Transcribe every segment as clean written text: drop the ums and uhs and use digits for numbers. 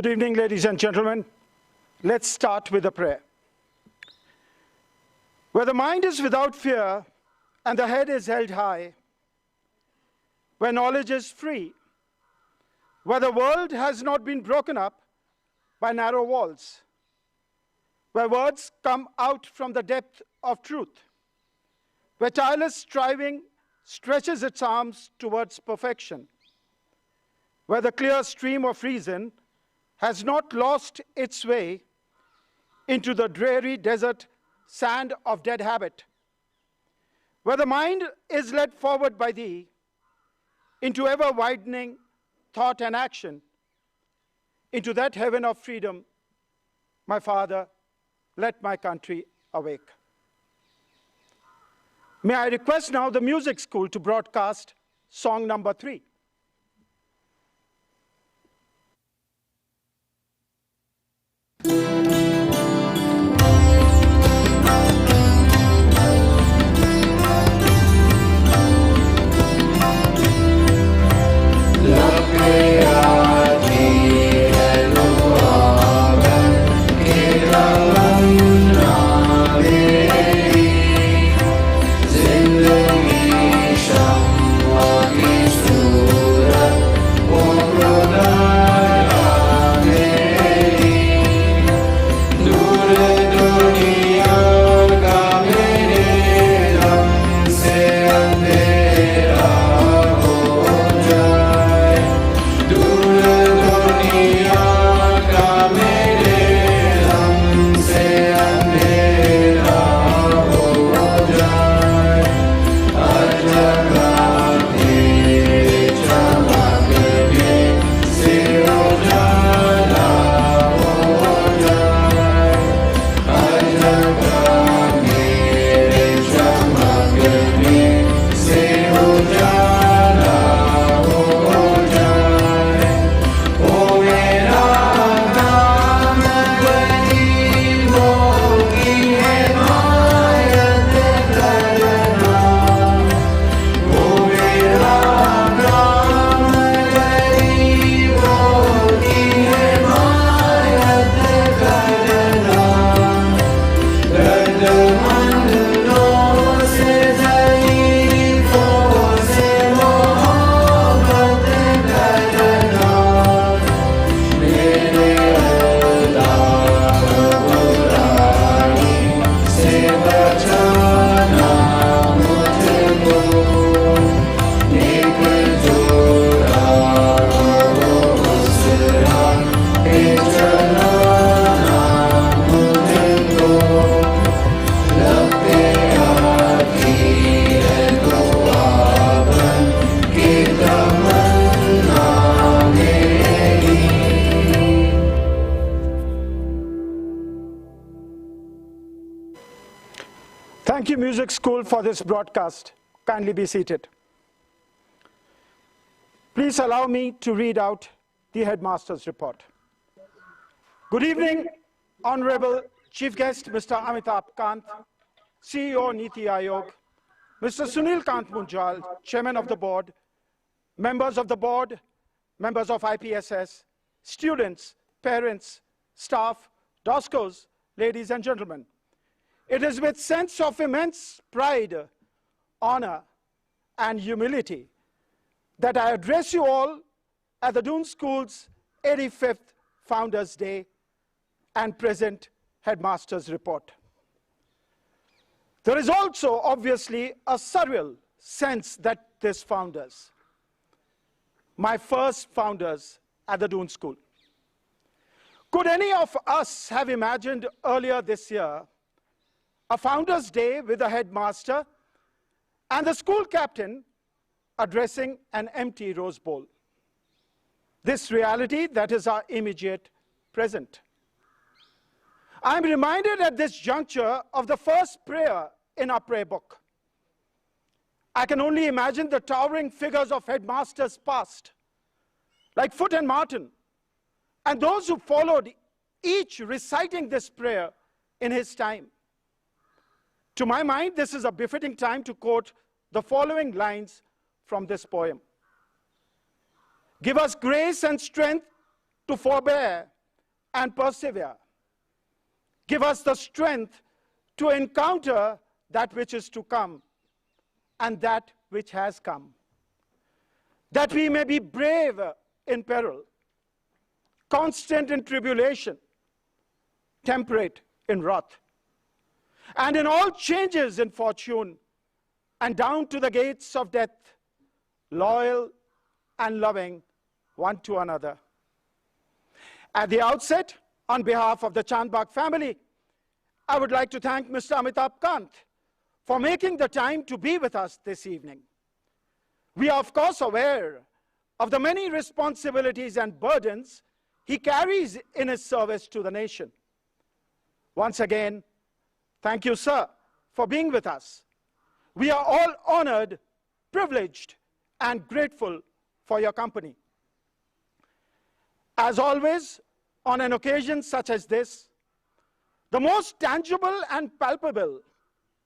Good evening, ladies and gentlemen. Let's start with a prayer. Where the mind is without fear and the head is held high, where knowledge is free, where the world has not been broken up by narrow walls, where words come out from the depth of truth, where tireless striving stretches its arms towards perfection, where the clear stream of reason has not lost its way into the dreary desert sand of dead habit, where the mind is led forward by thee into ever-widening thought and action, into that heaven of freedom, my Father, let my country awake. May I request now the music school to broadcast song number 3. Thank you, Music School, for this broadcast. Kindly be seated. Please allow me to read out the Headmaster's report. Good evening, Honorable Chief Guest, Mr. Amitabh Kant, CEO, NITI Aayog, Mr. Sunil Kant Munjal, Chairman of the Board, members of the Board, members of IPSS, students, parents, staff, DOSCOs, ladies and gentlemen. It is with sense of immense pride, honor, and humility that I address you all at the Doon School's 85th Founders' Day and present Headmaster's report. There is also obviously a surreal sense that this founders, my first founders at the Doon School. Could any of us have imagined earlier this year a Founders' Day with a headmaster and the school captain addressing an empty rose bowl? This reality, that is our immediate present. I'm reminded at this juncture of the first prayer in our prayer book. I can only imagine the towering figures of headmasters past, like Foote and Martin, and those who followed, each reciting this prayer in his time. To my mind, this is a befitting time to quote the following lines from this poem. Give us grace and strength to forbear and persevere. Give us the strength to encounter that which is to come and that which has come, that we may be brave in peril, constant in tribulation, temperate in wrath, and in all changes in fortune, and down to the gates of death, loyal and loving one to another. At the outset, on behalf of the Chandbagh family, I would like to thank Mr. Amitabh Kant for making the time to be with us this evening. We are, of course, aware of the many responsibilities and burdens he carries in his service to the nation. Once again, thank you, sir, for being with us. We are all honored, privileged, and grateful for your company. As always, on an occasion such as this, the most tangible and palpable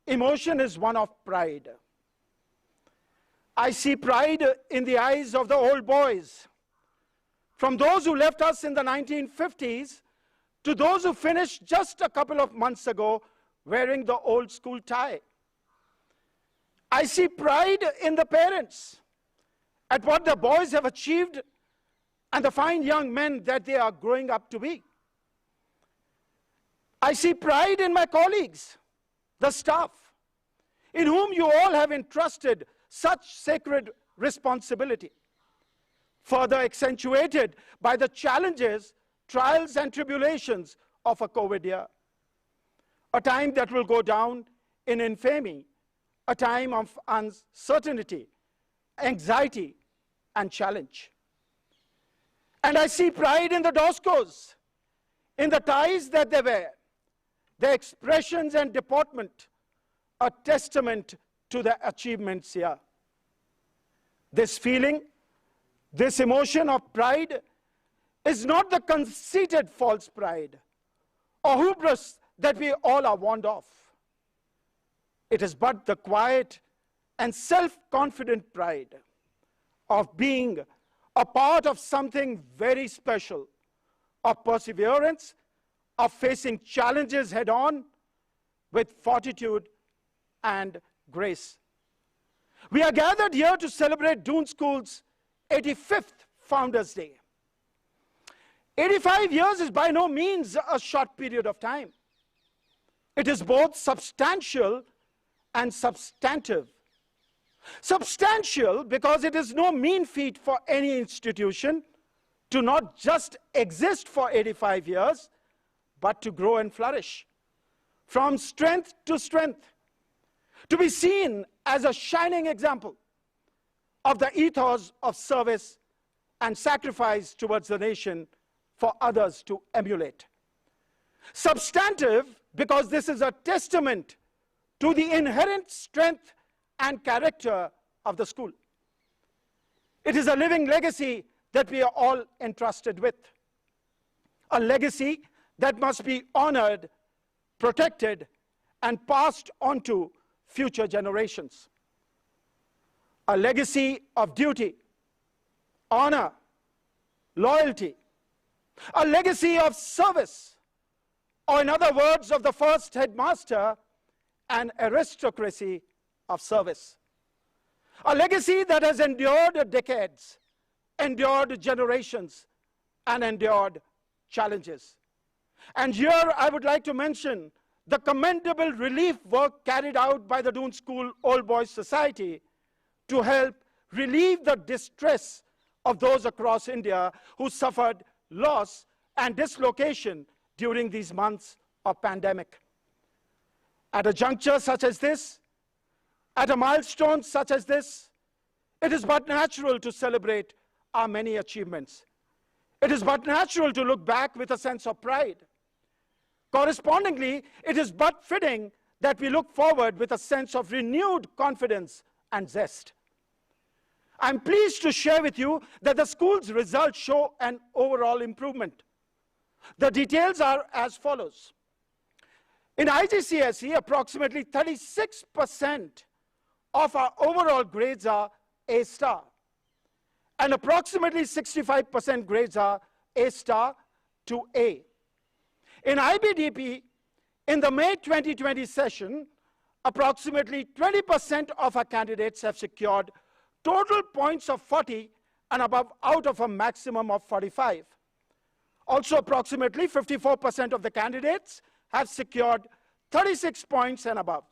emotion is one of pride. I see pride in the eyes of the old boys, from those who left us in the 1950s to those who finished just a couple of months ago wearing the old school tie. I see pride in the parents at what the boys have achieved and the fine young men that they are growing up to be. I see pride in my colleagues, the staff, in whom you all have entrusted such sacred responsibility, further accentuated by the challenges, trials, and tribulations of a COVID year, a time that will go down in infamy, a time of uncertainty, anxiety, and challenge. And I see pride in the Doskos, in the ties that they wear, their expressions and deportment, a testament to their achievements here. This feeling, this emotion of pride is not the conceited false pride or hubris that we all are warned of. It is but the quiet and self-confident pride of being a part of something very special, of perseverance, of facing challenges head-on with fortitude and grace. We are gathered here to celebrate Doon School's 85th Founders' Day. 85 years is by no means a short period of time. It is both substantial and substantive. Substantial because it is no mean feat for any institution to not just exist for 85 years, but to grow and flourish from strength to strength, to be seen as a shining example of the ethos of service and sacrifice towards the nation for others to emulate. Substantive because this is a testament to the inherent strength and character of the school. It is a living legacy that we are all entrusted with, a legacy that must be honored, protected, and passed on to future generations. A legacy of duty, honor, loyalty, a legacy of service, or in other words of the first headmaster, an aristocracy of service. A legacy that has endured decades, endured generations, and endured challenges. And here I would like to mention the commendable relief work carried out by the Doon School Old Boys Society to help relieve the distress of those across India who suffered loss and dislocation during these months of pandemic. At a juncture such as this, at a milestone such as this, it is but natural to celebrate our many achievements. It is but natural to look back with a sense of pride. Correspondingly, it is but fitting that we look forward with a sense of renewed confidence and zest. I'm pleased to share with you that the school's results show an overall improvement. The details are as follows. In IGCSE, approximately 36% of our overall grades are A star, and approximately 65% grades are A star to A. In IBDP, in the May 2020 session, approximately 20% of our candidates have secured total points of 40 and above out of a maximum of 45. Also, approximately 54% of the candidates have secured 36 points and above.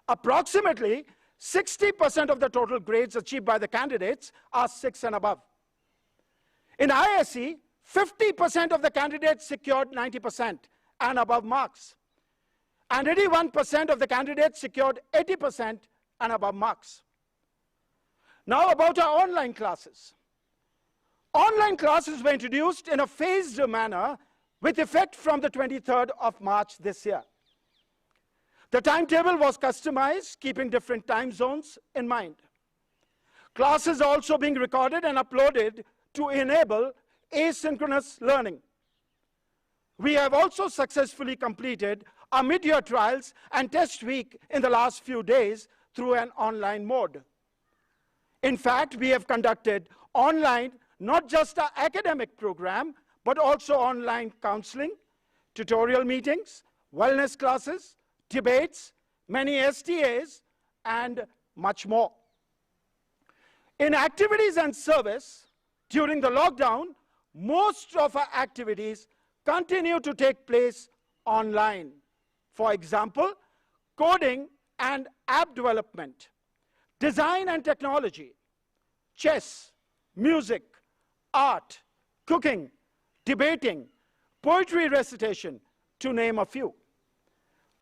Approximately 60% of the total grades achieved by the candidates are 6 and above. In ISE, 50% of the candidates secured 90% and above marks, and 81% of the candidates secured 80% and above marks. Now about our online classes. Online classes were introduced in a phased manner with effect from the 23rd of March this year. The timetable was customized, keeping different time zones in mind. Classes are also being recorded and uploaded to enable asynchronous learning. We have also successfully completed our mid-year trials and test week in the last few days through an online mode. In fact, we have conducted online not just our academic program, but also online counseling, tutorial meetings, wellness classes, debates, many STAs, and much more. In activities and service, during the lockdown, most of our activities continue to take place online. For example, coding and app development, design and technology, chess, music, art, cooking, debating, poetry recitation, to name a few.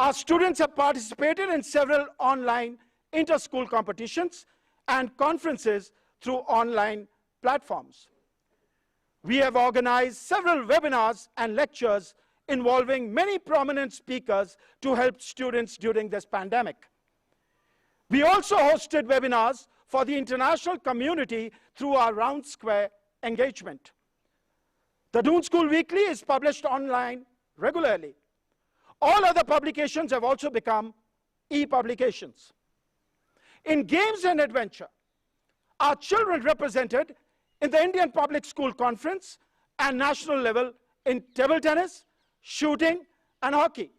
Our students have participated in several online inter-school competitions and conferences through online platforms. We have organized several webinars and lectures involving many prominent speakers to help students during this pandemic. We also hosted webinars for the international community through our Round Square engagement. The Doon School Weekly is published online regularly. All other publications have also become e-publications. In games and adventure, our children represented in the Indian Public School Conference and national level in table tennis, shooting, and hockey.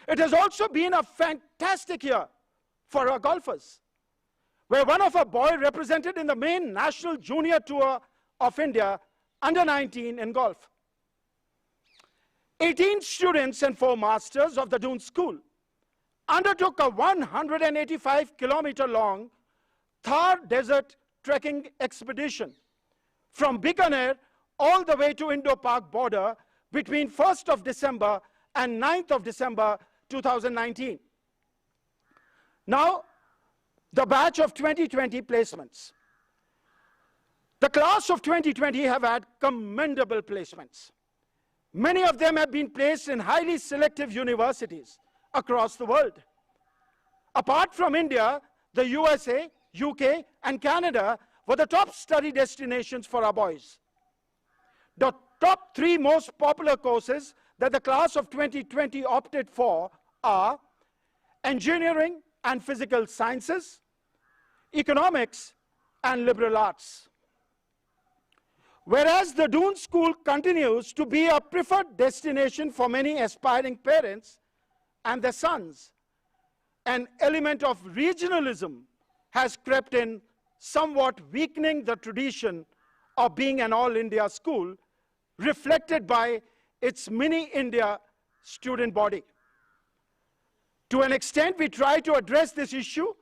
It has also been a fantastic year for our golfers, where one of our boys represented in the main National Junior Tour of India under 19 in golf. 18 students and 4 masters of the Doon School undertook a 185-kilometer-long Thar Desert trekking expedition from Bikaner all the way to Indo-Pak border between 1st of December and 9th of December 2019. Now, the batch of 2020 placements. The class of 2020 have had commendable placements. Many of them have been placed in highly selective universities across the world. Apart from India, the USA, UK, and Canada were the top study destinations for our boys. The top 3 most popular courses that the class of 2020 opted for are engineering and physical sciences, economics, and liberal arts. Whereas the Doon School continues to be a preferred destination for many aspiring parents and their sons, an element of regionalism has crept in, somewhat weakening the tradition of being an all-India school, reflected by its mini-India student body. To an extent, we try to address this issue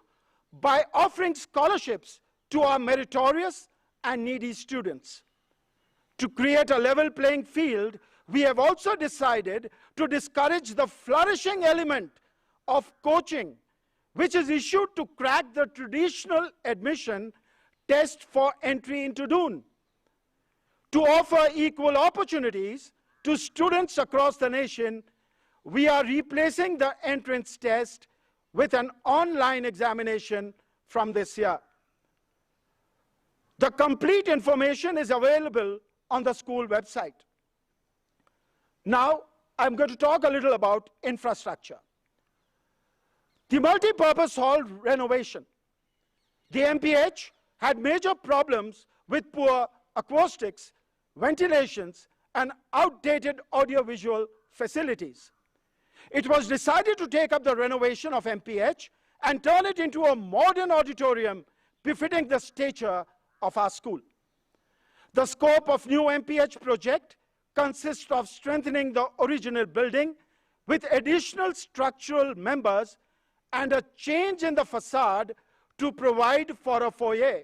by offering scholarships to our meritorious and needy students. To create a level playing field, we have also decided to discourage the flourishing element of coaching, which is issued to crack the traditional admission test for entry into Doon. To offer equal opportunities to students across the nation, we are replacing the entrance test with an online examination from this year. The complete information is available on the school website. Now, I'm going to talk a little about infrastructure. The multi-purpose hall renovation. The MPH had major problems with poor acoustics, ventilations, and outdated audiovisual facilities. It was decided to take up the renovation of MPH and turn it into a modern auditorium befitting the stature of our school. The scope of new MPH project consists of strengthening the original building with additional structural members and a change in the facade to provide for a foyer.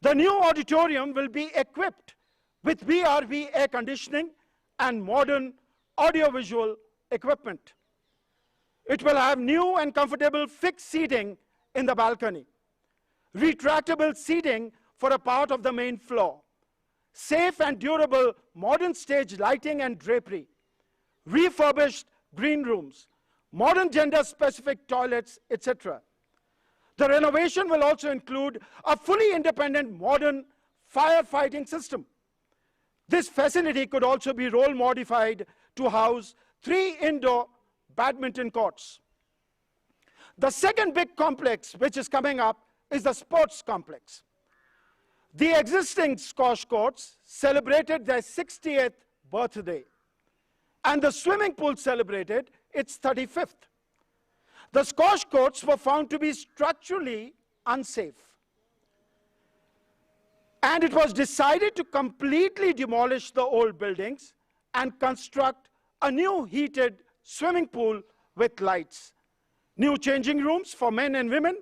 The new auditorium will be equipped with BRB air conditioning and modern audiovisual equipment. It will have new and comfortable fixed seating in the balcony, retractable seating for a part of the main floor, safe and durable modern stage lighting and drapery, refurbished green rooms, modern gender-specific toilets, etc. The renovation will also include a fully independent modern firefighting system. This facility could also be role modified to house 3 indoor badminton courts. The second big complex which is coming up is the sports complex. The existing squash courts celebrated their 60th birthday, and the swimming pool celebrated its 35th. The squash courts were found to be structurally unsafe, and it was decided to completely demolish the old buildings and construct a new heated swimming pool with lights, new changing rooms for men and women,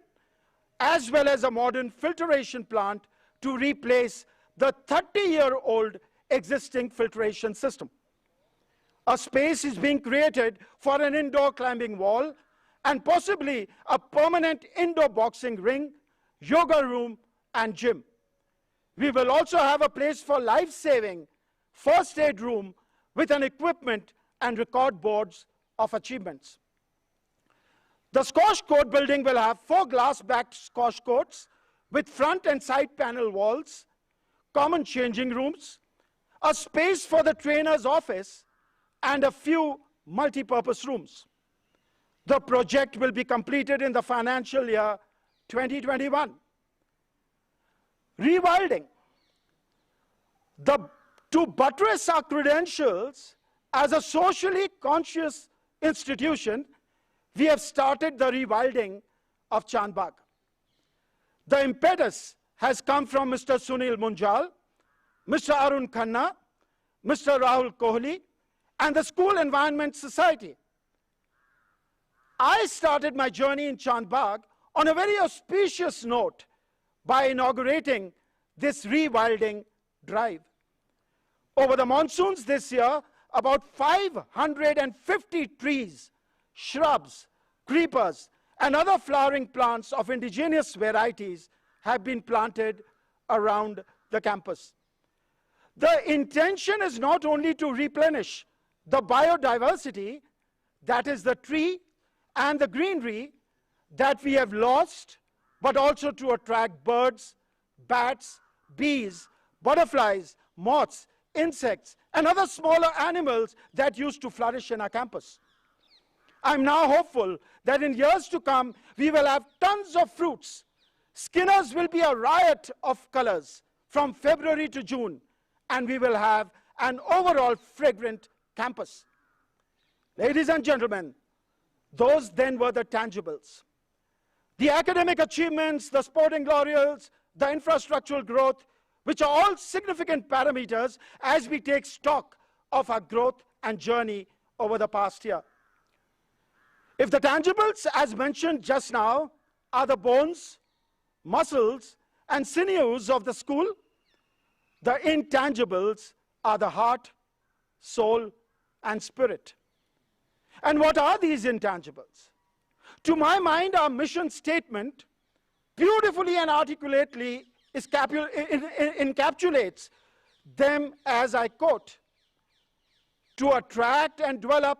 as well as a modern filtration plant to replace the 30-year-old existing filtration system. A space is being created for an indoor climbing wall and possibly a permanent indoor boxing ring, yoga room, and gym. We will also have a place for life-saving first aid room with an equipment and record boards of achievements. The squash court building will have 4 glass-backed squash courts with front and side panel walls, common changing rooms, a space for the trainer's office, and a few multi-purpose rooms. The project will be completed in the financial year 2021. Rewilding. To buttress our credentials as a socially conscious institution, we have started the rewilding of Chandbagh. The impetus has come from Mr. Sunil Munjal, Mr. Arun Khanna, Mr. Rahul Kohli, and the School Environment Society. I started my journey in Chandbagh on a very auspicious note by inaugurating this rewilding drive. Over the monsoons this year, about 550 trees, shrubs, creepers, and other flowering plants of indigenous varieties have been planted around the campus. The intention is not only to replenish the biodiversity, that is the tree and the greenery that we have lost, but also to attract birds, bats, bees, butterflies, moths, insects, and other smaller animals that used to flourish in our campus. I'm now hopeful that in years to come, we will have tons of fruits. Skinner's will be a riot of colors from February to June, and we will have an overall fragrant campus. Ladies and gentlemen, those then were the tangibles. The academic achievements, the sporting laurels, the infrastructural growth, which are all significant parameters as we take stock of our growth and journey over the past year. If the tangibles, as mentioned just now, are the bones, muscles, and sinews of the school, the intangibles are the heart, soul, and spirit. And what are these intangibles? To my mind, our mission statement beautifully and articulately encapsulates them as, I quote, to attract and develop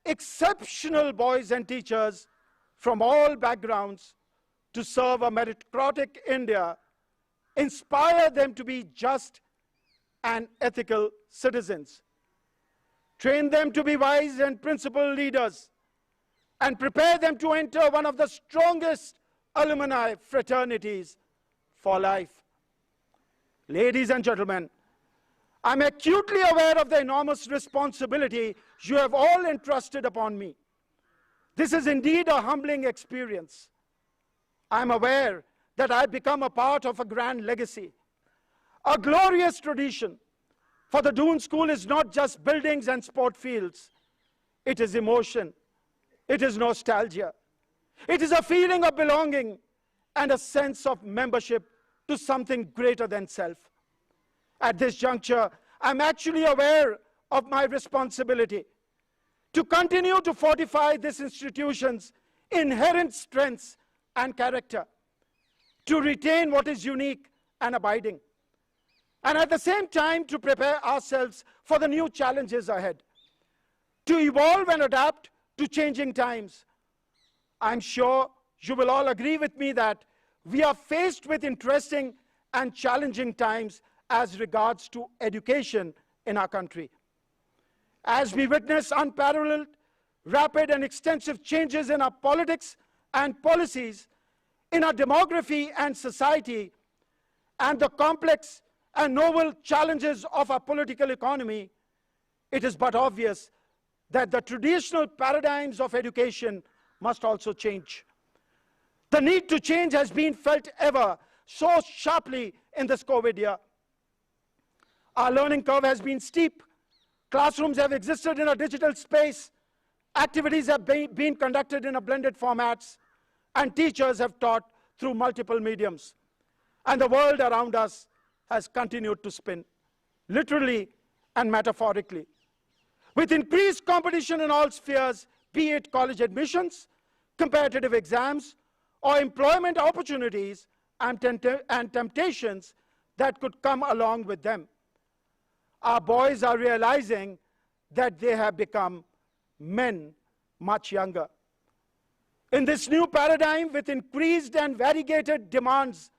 exceptional boys and teachers from all backgrounds to serve a meritocratic India, inspire them to be just and ethical citizens, train them to be wise and principled leaders, and prepare them to enter one of the strongest alumni fraternities for life. Ladies and gentlemen, I'm acutely aware of the enormous responsibility you have all entrusted upon me. This is indeed a humbling experience. I'm aware that I've become a part of a grand legacy, a glorious tradition. For the Doon School is not just buildings and sport fields. It is emotion. It is nostalgia. It is a feeling of belonging and a sense of membership to something greater than self. At this juncture, I'm actually aware of my responsibility to continue to fortify this institution's inherent strengths and character, to retain what is unique and abiding, and at the same time to prepare ourselves for the new challenges ahead, to evolve and adapt to changing times. I'm sure you will all agree with me that we are faced with interesting and challenging times as regards to education in our country. As we witness unparalleled, rapid and extensive changes in our politics and policies, in our demography and society, and the complex and novel challenges of our political economy, it is but obvious that the traditional paradigms of education must also change. The need to change has been felt ever so sharply in this COVID year. Our learning curve has been steep. Classrooms have existed in a digital space. Activities have been conducted in a blended formats, and teachers have taught through multiple mediums. And the world around us has continued to spin, literally and metaphorically. With increased competition in all spheres, be it college admissions, competitive exams, or employment opportunities and temptations that could come along with them, our boys are realizing that they have become men much younger. In this new paradigm, with increased and variegated demands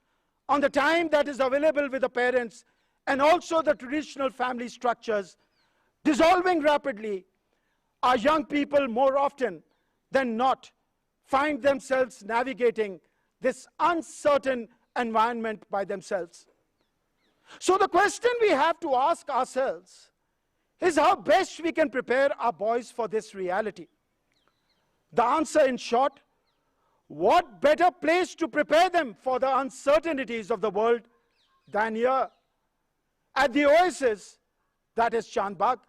on the time that is available with the parents and also the traditional family structures dissolving rapidly, our young people more often than not find themselves navigating this uncertain environment by themselves. So the question we have to ask ourselves is how best we can prepare our boys for this reality. The answer, in short, what better place to prepare them for the uncertainties of the world than here, at the oasis that is Chandbagh?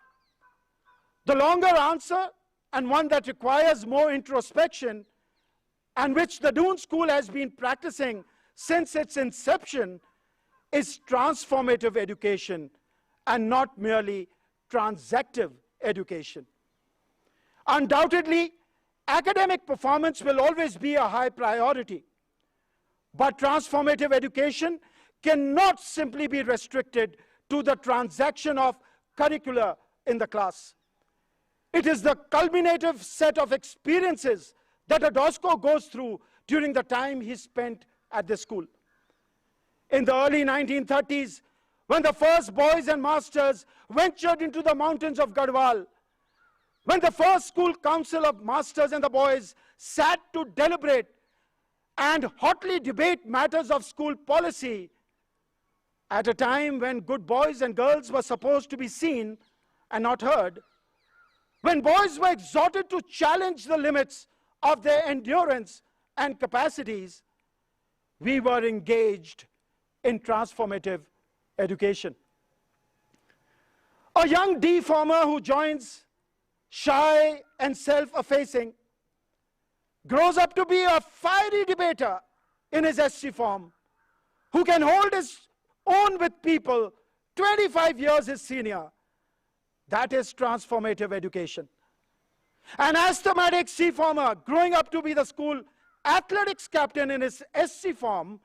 The longer answer, and one that requires more introspection, and which the Doon School has been practicing since its inception, is transformative education and not merely transactive education. Undoubtedly, academic performance will always be a high priority, but transformative education cannot simply be restricted to the transaction of curricula in the class. It is the culminative set of experiences that a DOSCO goes through during the time he spent at the school. In the early 1930s, when the first boys and masters ventured into the mountains of Garhwal, when the first school council of masters and the boys sat to deliberate and hotly debate matters of school policy, at a time when good boys and girls were supposed to be seen and not heard, when boys were exhorted to challenge the limits of their endurance and capacities, we were engaged in transformative education. A young D-former who joins shy and self-effacing grows up to be a fiery debater in his SC form, who can hold his own with people 25 years his senior. That is transformative education. An asthmatic C-former growing up to be the school athletics captain in his SC form,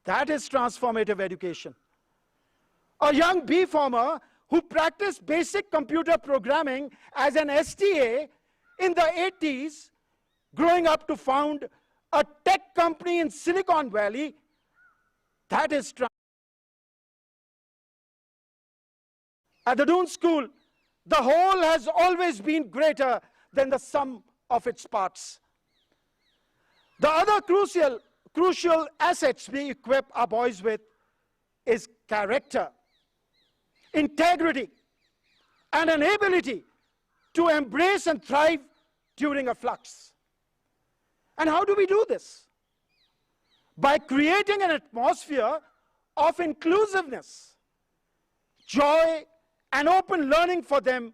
that is transformative education. A young B-former who practiced basic computer programming as an STA in the 80s, growing up to found a tech company in Silicon Valley, that is transformative. At the Doon School, the whole has always been greater than the sum of its parts. The other crucial assets we equip our boys with is character. integrity, and an ability to embrace and thrive during a flux. And how do we do this? By creating an atmosphere of inclusiveness, joy, and open learning for them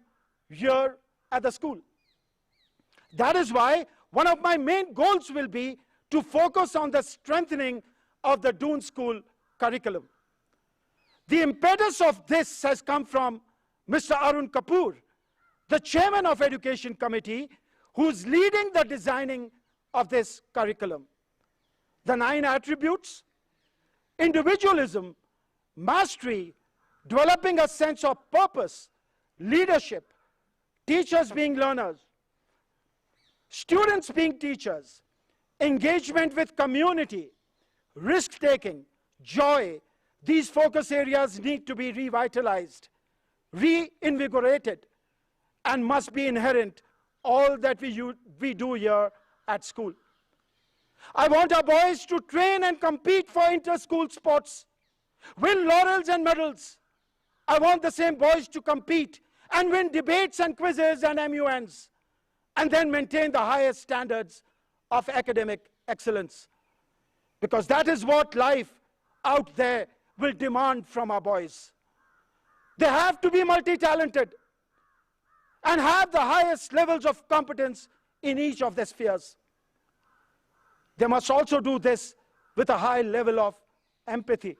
here at the school. That is why one of my main goals will be to focus on the strengthening of the Doon School curriculum. The impetus of this has come from Mr. Arun Kapoor, the chairman of Education Committee, who's leading the designing of this curriculum. The 9 attributes: individualism, mastery, developing a sense of purpose, leadership, teachers being learners, students being teachers, engagement with community, risk-taking, joy. These focus areas need to be revitalized, reinvigorated, and must be inherent all that we do here at school. I want our boys to train and compete for inter-school sports, win laurels and medals. I want the same boys to compete and win debates and quizzes and MUNs, and then maintain the highest standards of academic excellence. Because that is what life out there will demand from our boys. They have to be multi-talented and have the highest levels of competence in each of their spheres. They must also do this with a high level of empathy,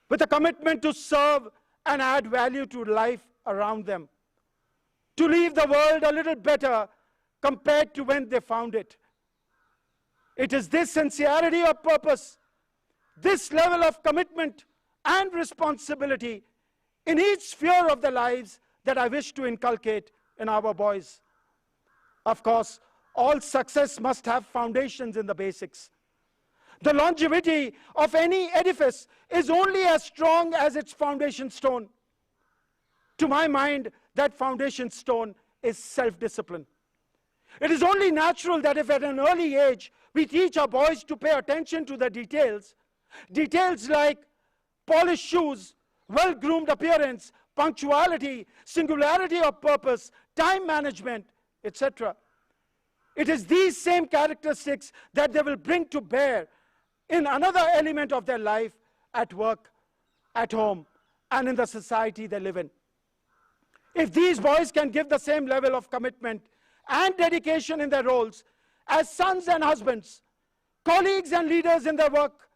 with a commitment to serve and add value to life around them, to leave the world a little better compared to when they found it. It is this sincerity of purpose, this level of commitment and responsibility in each sphere of their lives that I wish to inculcate in our boys. Of course, all success must have foundations in the basics. The longevity of any edifice is only as strong as its foundation stone. To my mind, that foundation stone is self-discipline. It is only natural that if at an early age we teach our boys to pay attention to the details, details like polished shoes, well-groomed appearance, punctuality, singularity of purpose, time management, etc. It is these same characteristics that they will bring to bear in another element of their life, at work, at home, and in the society they live in. If these boys can give the same level of commitment and dedication in their roles as sons and husbands, colleagues and leaders in their work,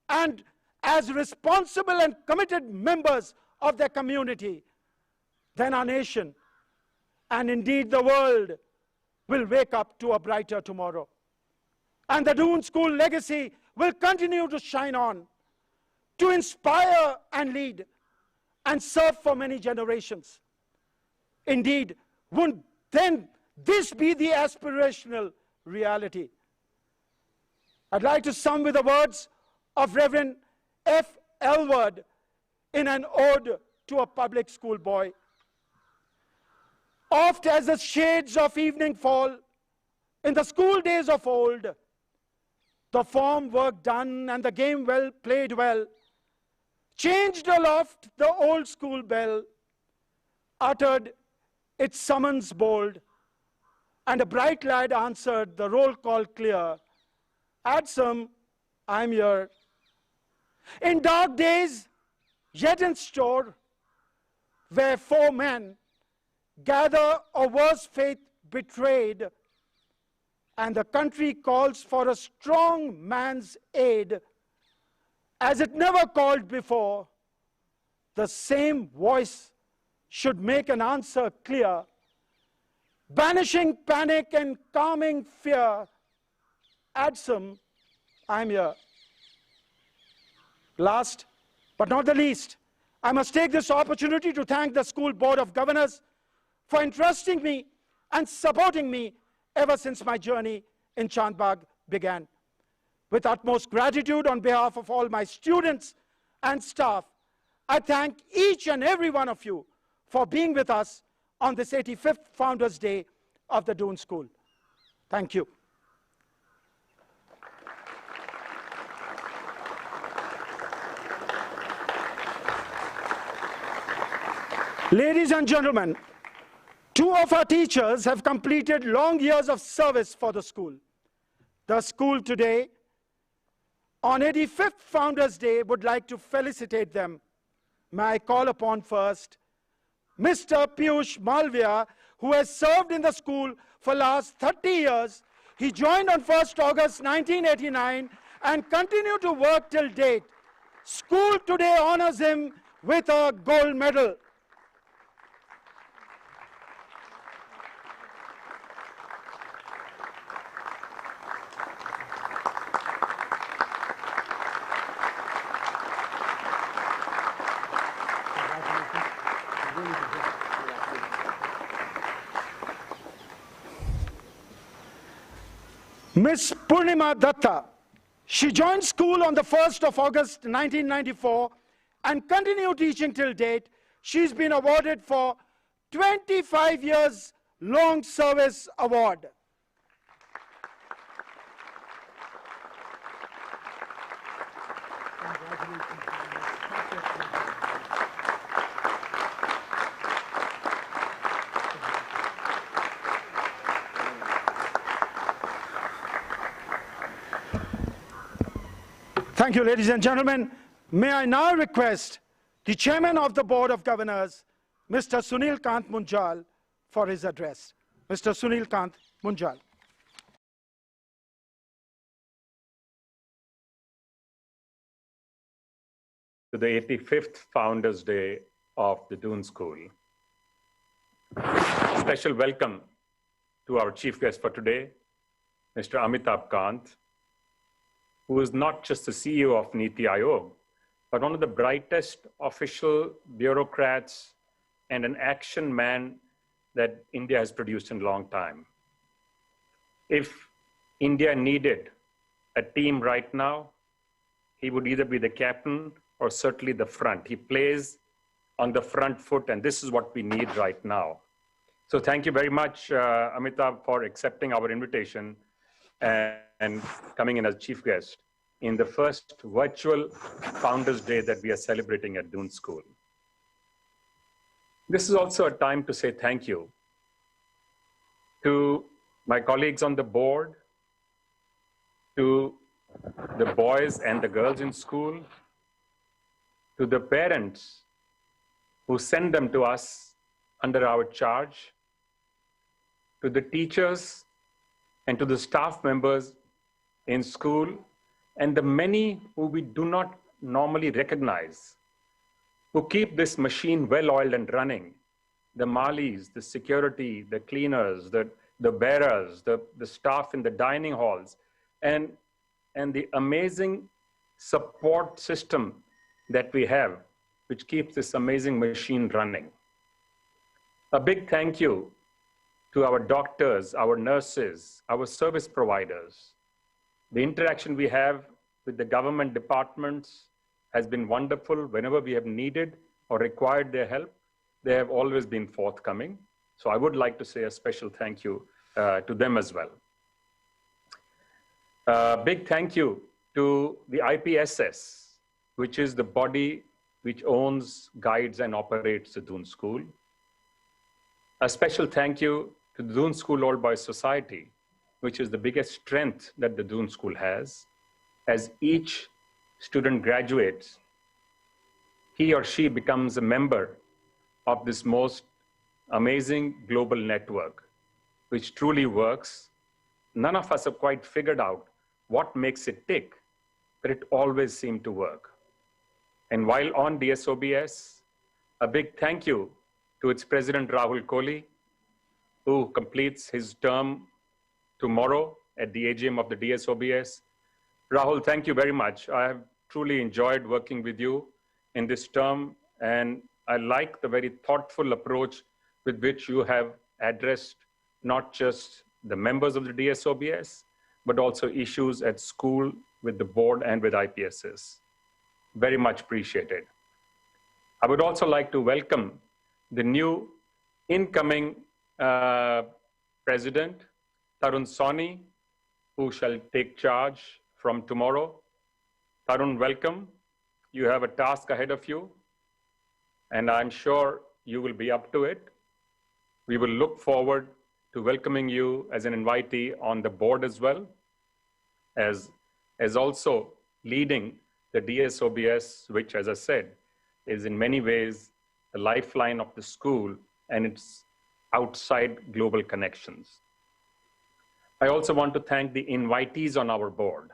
and as responsible and committed members of their community, then our nation, and indeed the world, will wake up to a brighter tomorrow. And the Doon School legacy will continue to shine on, to inspire and lead, and serve for many generations. Indeed, wouldn't then this be the aspirational reality? I'd like to sum with the words of Reverend F. Elward in an ode to a public school boy. Oft as the shades of evening fall, in the school days of old, the form work done and the game well played well, changed aloft the old school bell, uttered its summons bold, and a bright lad answered the roll call clear, "Adsum, I'm here." In dark days, yet in store, where 4 men gather a worse faith betrayed, and the country calls for a strong man's aid, as it never called before, the same voice should make an answer clear, banishing panic and calming fear. Adsum, I'm here. Last but not the least, I must take this opportunity to thank the School Board of Governors for entrusting me and supporting me ever since my journey in Chandbagh began. With utmost gratitude on behalf of all my students and staff, I thank each and every one of you for being with us on this 85th Founders Day of the Doon School. Thank you. Ladies and gentlemen, two of our teachers have completed long years of service for the school. The school today, on 85th Founders Day, would like to felicitate them. May I call upon first Mr. Piyush Malviya, who has served in the school for last 30 years. He joined on 1st August 1989 and continued to work till date. School today honors him with a gold medal. Miss Purnima Datta, she joined school on the 1st of August 1994 and continued teaching till date. She's been awarded for 25 years long service award. Thank you, ladies and gentlemen. May I now request the Chairman of the Board of Governors, Mr. Sunil Kant Munjal, for his address. Mr. Sunil Kant Munjal. To the 85th Founders Day of the Doon School. Special welcome to our chief guest for today, Mr. Amitabh Kant, who is not just the CEO of NITI Aayog, but one of the brightest official bureaucrats and an action man that India has produced in a long time. If India needed a team right now, he would either be the captain or certainly the front. He plays on the front foot, and this is what we need right now. So thank you very much, Amitabh, for accepting our invitation and coming in as chief guest in the first virtual Founders Day that we are celebrating at Doon School. This is also a time to say thank you to my colleagues on the board, to the boys and the girls in school, to the parents who send them to us under our charge, to the teachers and to the staff members in school, and the many who we do not normally recognize, who keep this machine well-oiled and running. The malis, the security, the cleaners, the bearers, the staff in the dining halls, and the amazing support system that we have, which keeps this amazing machine running. A big thank you to our doctors, our nurses, our service providers. The interaction we have with the government departments has been wonderful. Whenever we have needed or required their help, they have always been forthcoming. So I would like to say a special thank you to them as well. Big thank you to the IPSS, which is the body which owns, guides, and operates the Doon School. A special thank you to the Doon School Old Boys Society, which is the biggest strength that the Doon School has. As each student graduates, he or she becomes a member of this most amazing global network, which truly works. None of us have quite figured out what makes it tick, but it always seemed to work. And while on DSOBS, a big thank you to its president, Rahul Kohli, who completes his term tomorrow at the AGM of the DSOBS. Rahul, thank you very much. I have truly enjoyed working with you in this term, and I like the very thoughtful approach with which you have addressed not just the members of the DSOBS, but also issues at school with the board and with IPSS. Very much appreciated. I would also like to welcome the new incoming president, Tarun Soni, who shall take charge from tomorrow. Tarun, welcome. You have a task ahead of you, and I'm sure you will be up to it. We will look forward to welcoming you as an invitee on the board as well, as also leading the DSOBS, which, as I said, is in many ways the lifeline of the school and its outside global connections. I also want to thank the invitees on our board.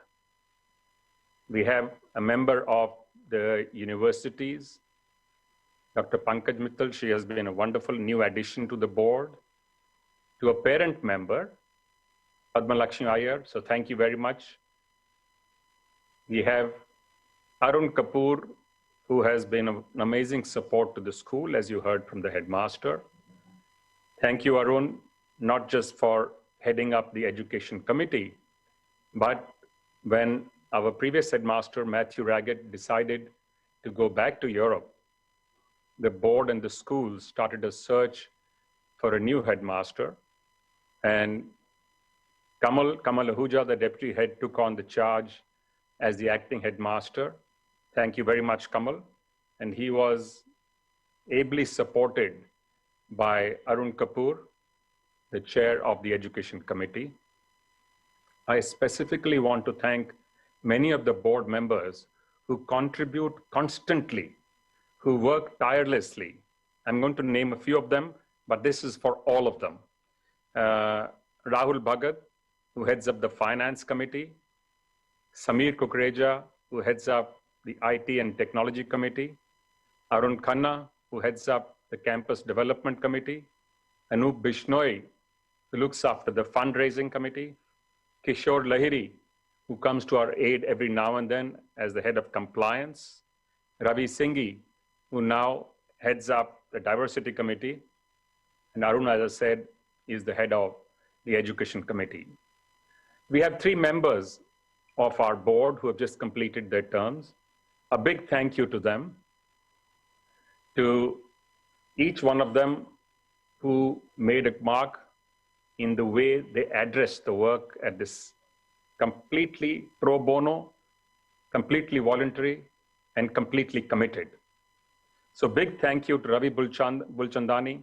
We have a member of the universities, Dr. Pankaj Mittal. She has been a wonderful new addition to the board. To a parent member, Padma Lakshmi Iyer, so thank you very much. We have Arun Kapoor, who has been an amazing support to the school, as you heard from the headmaster. Thank you, Arun, not just for heading up the education committee, but when our previous headmaster, Matthew Raggett, decided to go back to Europe, the board and the school started a search for a new headmaster. And Kamal Ahuja, the deputy head, took on the charge as the acting headmaster. Thank you very much, Kamal. And he was ably supported by Arun Kapoor, the chair of the education committee. I specifically want to thank many of the board members who contribute constantly, who work tirelessly. I'm going to name a few of them, but this is for all of them. Rahul Bhagat, who heads up the finance committee, Samir Kukreja, who heads up the IT and technology committee, Arun Khanna, who heads up the campus development committee, Anup Bishnoi, who looks after the fundraising committee, Kishore Lahiri, who comes to our aid every now and then as the head of compliance, Ravi Singhi, who now heads up the diversity committee, and Arun, as I said, is the head of the education committee. We have 3 members of our board who have just completed their terms. A big thank you to them, to each one of them who made a mark in the way they addressed the work at this completely pro bono, completely voluntary, and completely committed. So big thank you to Ravi Bulchandani,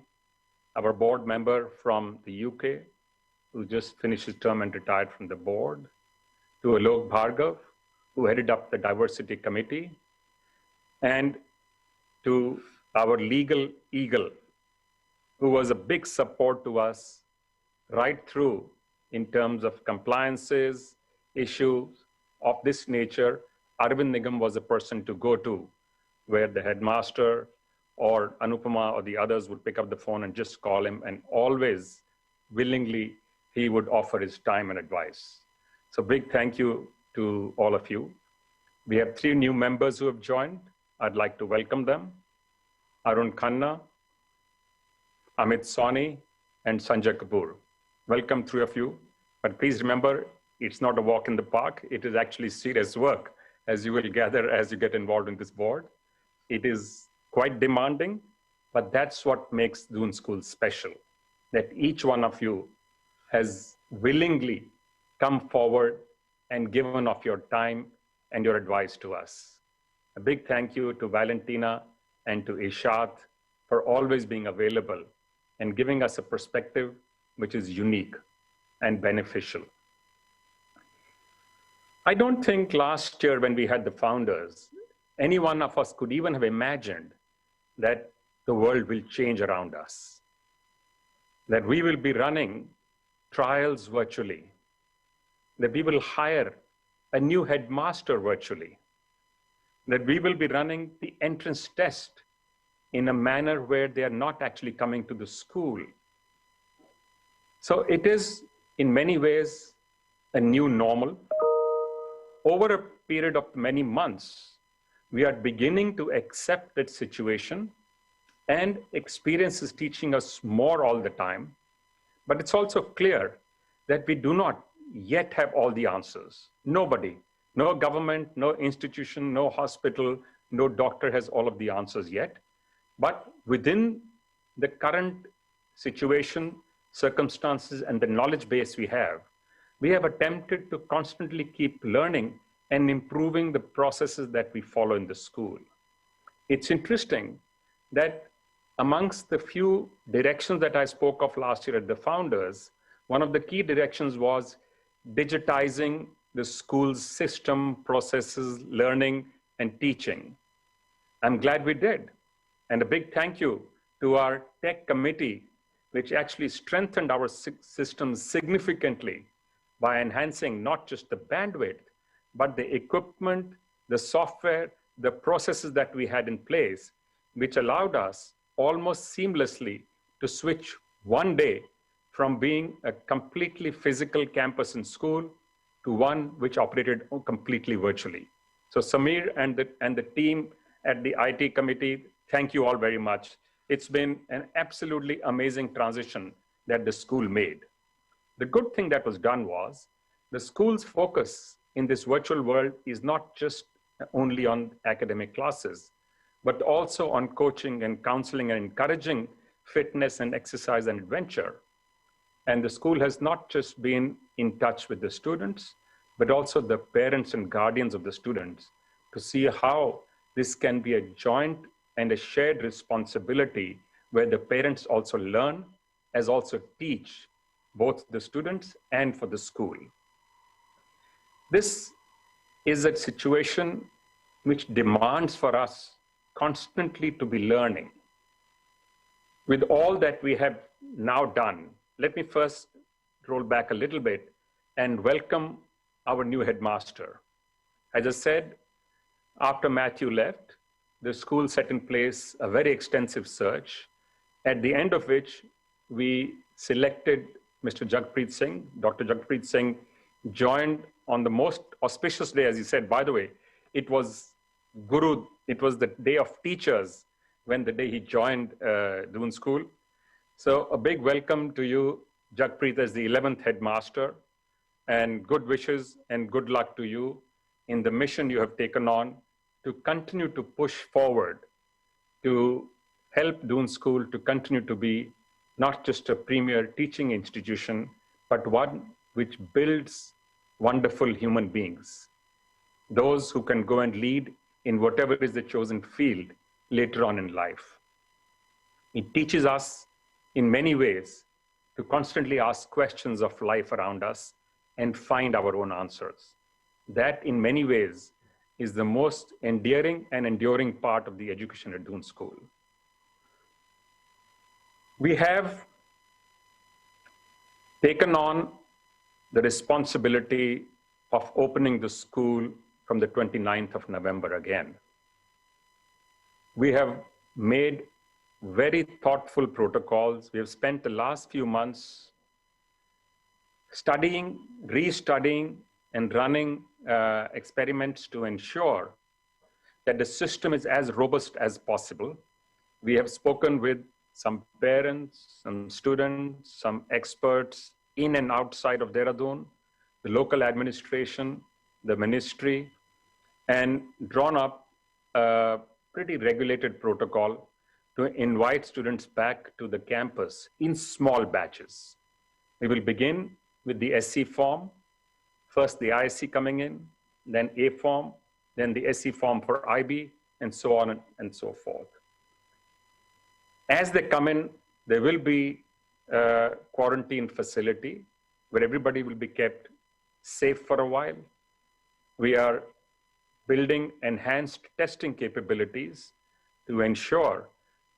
our board member from the UK, who just finished his term and retired from the board, to Alok Bhargav, who headed up the diversity committee, and to our legal eagle, who was a big support to us right through in terms of compliances, issues of this nature. Arvind Nigam was a person to go to, where the headmaster or Anupama or the others would pick up the phone and just call him, and always willingly he would offer his time and advice. So big thank you to all of you. We have 3 new members who have joined. I'd like to welcome them. Arun Khanna, Amit Sawhney, and Sanjay Kapoor. Welcome, 3 of you. But please remember, it's not a walk in the park. It is actually serious work, as you will gather as you get involved in this board. It is quite demanding, but that's what makes Doon School special, that each one of you has willingly come forward and given of your time and your advice to us. A big thank you to Valentina and to Ishat for always being available and giving us a perspective which is unique and beneficial. I don't think last year when we had the founders, any one of us could even have imagined that the world will change around us, that we will be running trials virtually, that we will hire a new headmaster virtually, that we will be running the entrance test in a manner where they are not actually coming to the school. So it is in many ways a new normal. Over a period of many months, we are beginning to accept that situation, and experience is teaching us more all the time. But it's also clear that we do not yet have all the answers. Nobody, no government, no institution, no hospital, no doctor has all of the answers yet. But within the current situation, circumstances, and the knowledge base we have attempted to constantly keep learning and improving the processes that we follow in the school. It's interesting that amongst the few directions that I spoke of last year at the Founders, one of the key directions was digitizing the school's system, processes, learning, and teaching. I'm glad we did. And a big thank you to our tech committee, which actually strengthened our systems significantly by enhancing not just the bandwidth, but the equipment, the software, the processes that we had in place, which allowed us almost seamlessly to switch one day from being a completely physical campus and school to one which operated completely virtually. So Samir and the team at the IT committee, thank you all very much. It's been an absolutely amazing transition that the school made. The good thing that was done was the school's focus in this virtual world is not just only on academic classes, but also on coaching and counseling and encouraging fitness and exercise and adventure. And the school has not just been in touch with the students, but also the parents and guardians of the students to see how this can be a joint and a shared responsibility where the parents also learn as also teach both the students and for the school. This is a situation which demands for us constantly to be learning. With all that we have now done, let me first roll back a little bit and welcome our new headmaster. As I said, after Matthew left, the school set in place a very extensive search, at the end of which we selected Mr. Jagpreet Singh. Dr. Jagpreet Singh joined on the most auspicious day, as he said. By the way, it was the day of teachers when the day he joined Doon School. So a big welcome to you, Jagpreet, as the 11th headmaster, and good wishes and good luck to you in the mission you have taken on to continue to push forward, to help Doon School to continue to be not just a premier teaching institution, but one which builds wonderful human beings, those who can go and lead in whatever is the chosen field later on in life. It teaches us in many ways to constantly ask questions of life around us and find our own answers. That in many ways is the most endearing and enduring part of the education at Doon School. We have taken on the responsibility of opening the school from the 29th of November again. We have made very thoughtful protocols. We have spent the last few months studying, restudying, and running experiments to ensure that the system is as robust as possible. We have spoken with some parents, some students, some experts in and outside of Dehradun, the local administration, the ministry, and drawn up a pretty regulated protocol to invite students back to the campus in small batches. We will begin with the SC form, first the ISC coming in, then A form, then the SC form for IB, and so on and so forth. As they come in, there will be a quarantine facility where everybody will be kept safe for a while. We are building enhanced testing capabilities to ensure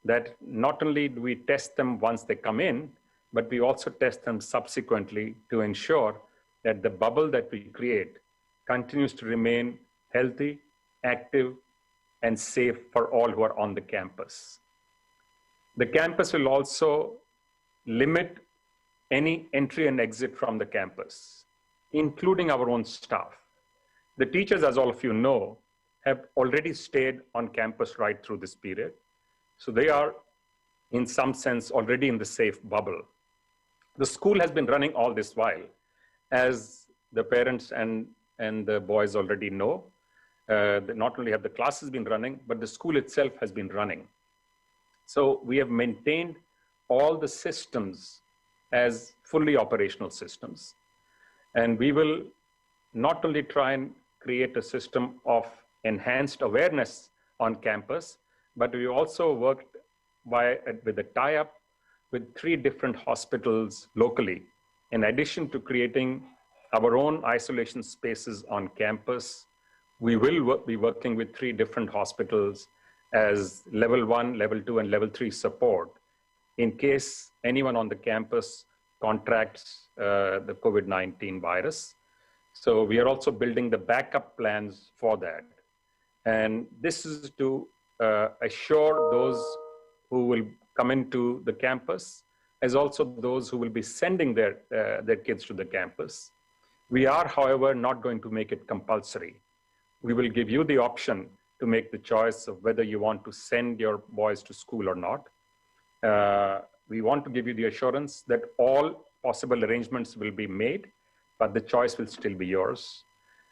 that not only do we test them once they come in, but we also test them subsequently to ensure that the bubble that we create continues to remain healthy, active, and safe for all who are on the campus. The campus will also limit any entry and exit from the campus, including our own staff. The teachers, as all of you know, have already stayed on campus right through this period. So they are, in some sense, already in the safe bubble. The school has been running all this while, as the parents and the boys already know. Not only have the classes been running, but the school itself has been running. So we have maintained all the systems as fully operational systems. And we will not only try and create a system of enhanced awareness on campus, but we also worked with a tie-up with 3 different hospitals locally. In addition to creating our own isolation spaces on campus, we will be working with 3 different hospitals as level 1, level 2, and level 3 support in case anyone on the campus contracts the COVID-19 virus. So we are also building the backup plans for that. And this is to assure those who will come into the campus, as also those who will be sending their kids to the campus. We are, however, not going to make it compulsory. We will give you the option to make the choice of whether you want to send your boys to school or not. We want to give you the assurance that all possible arrangements will be made, but the choice will still be yours.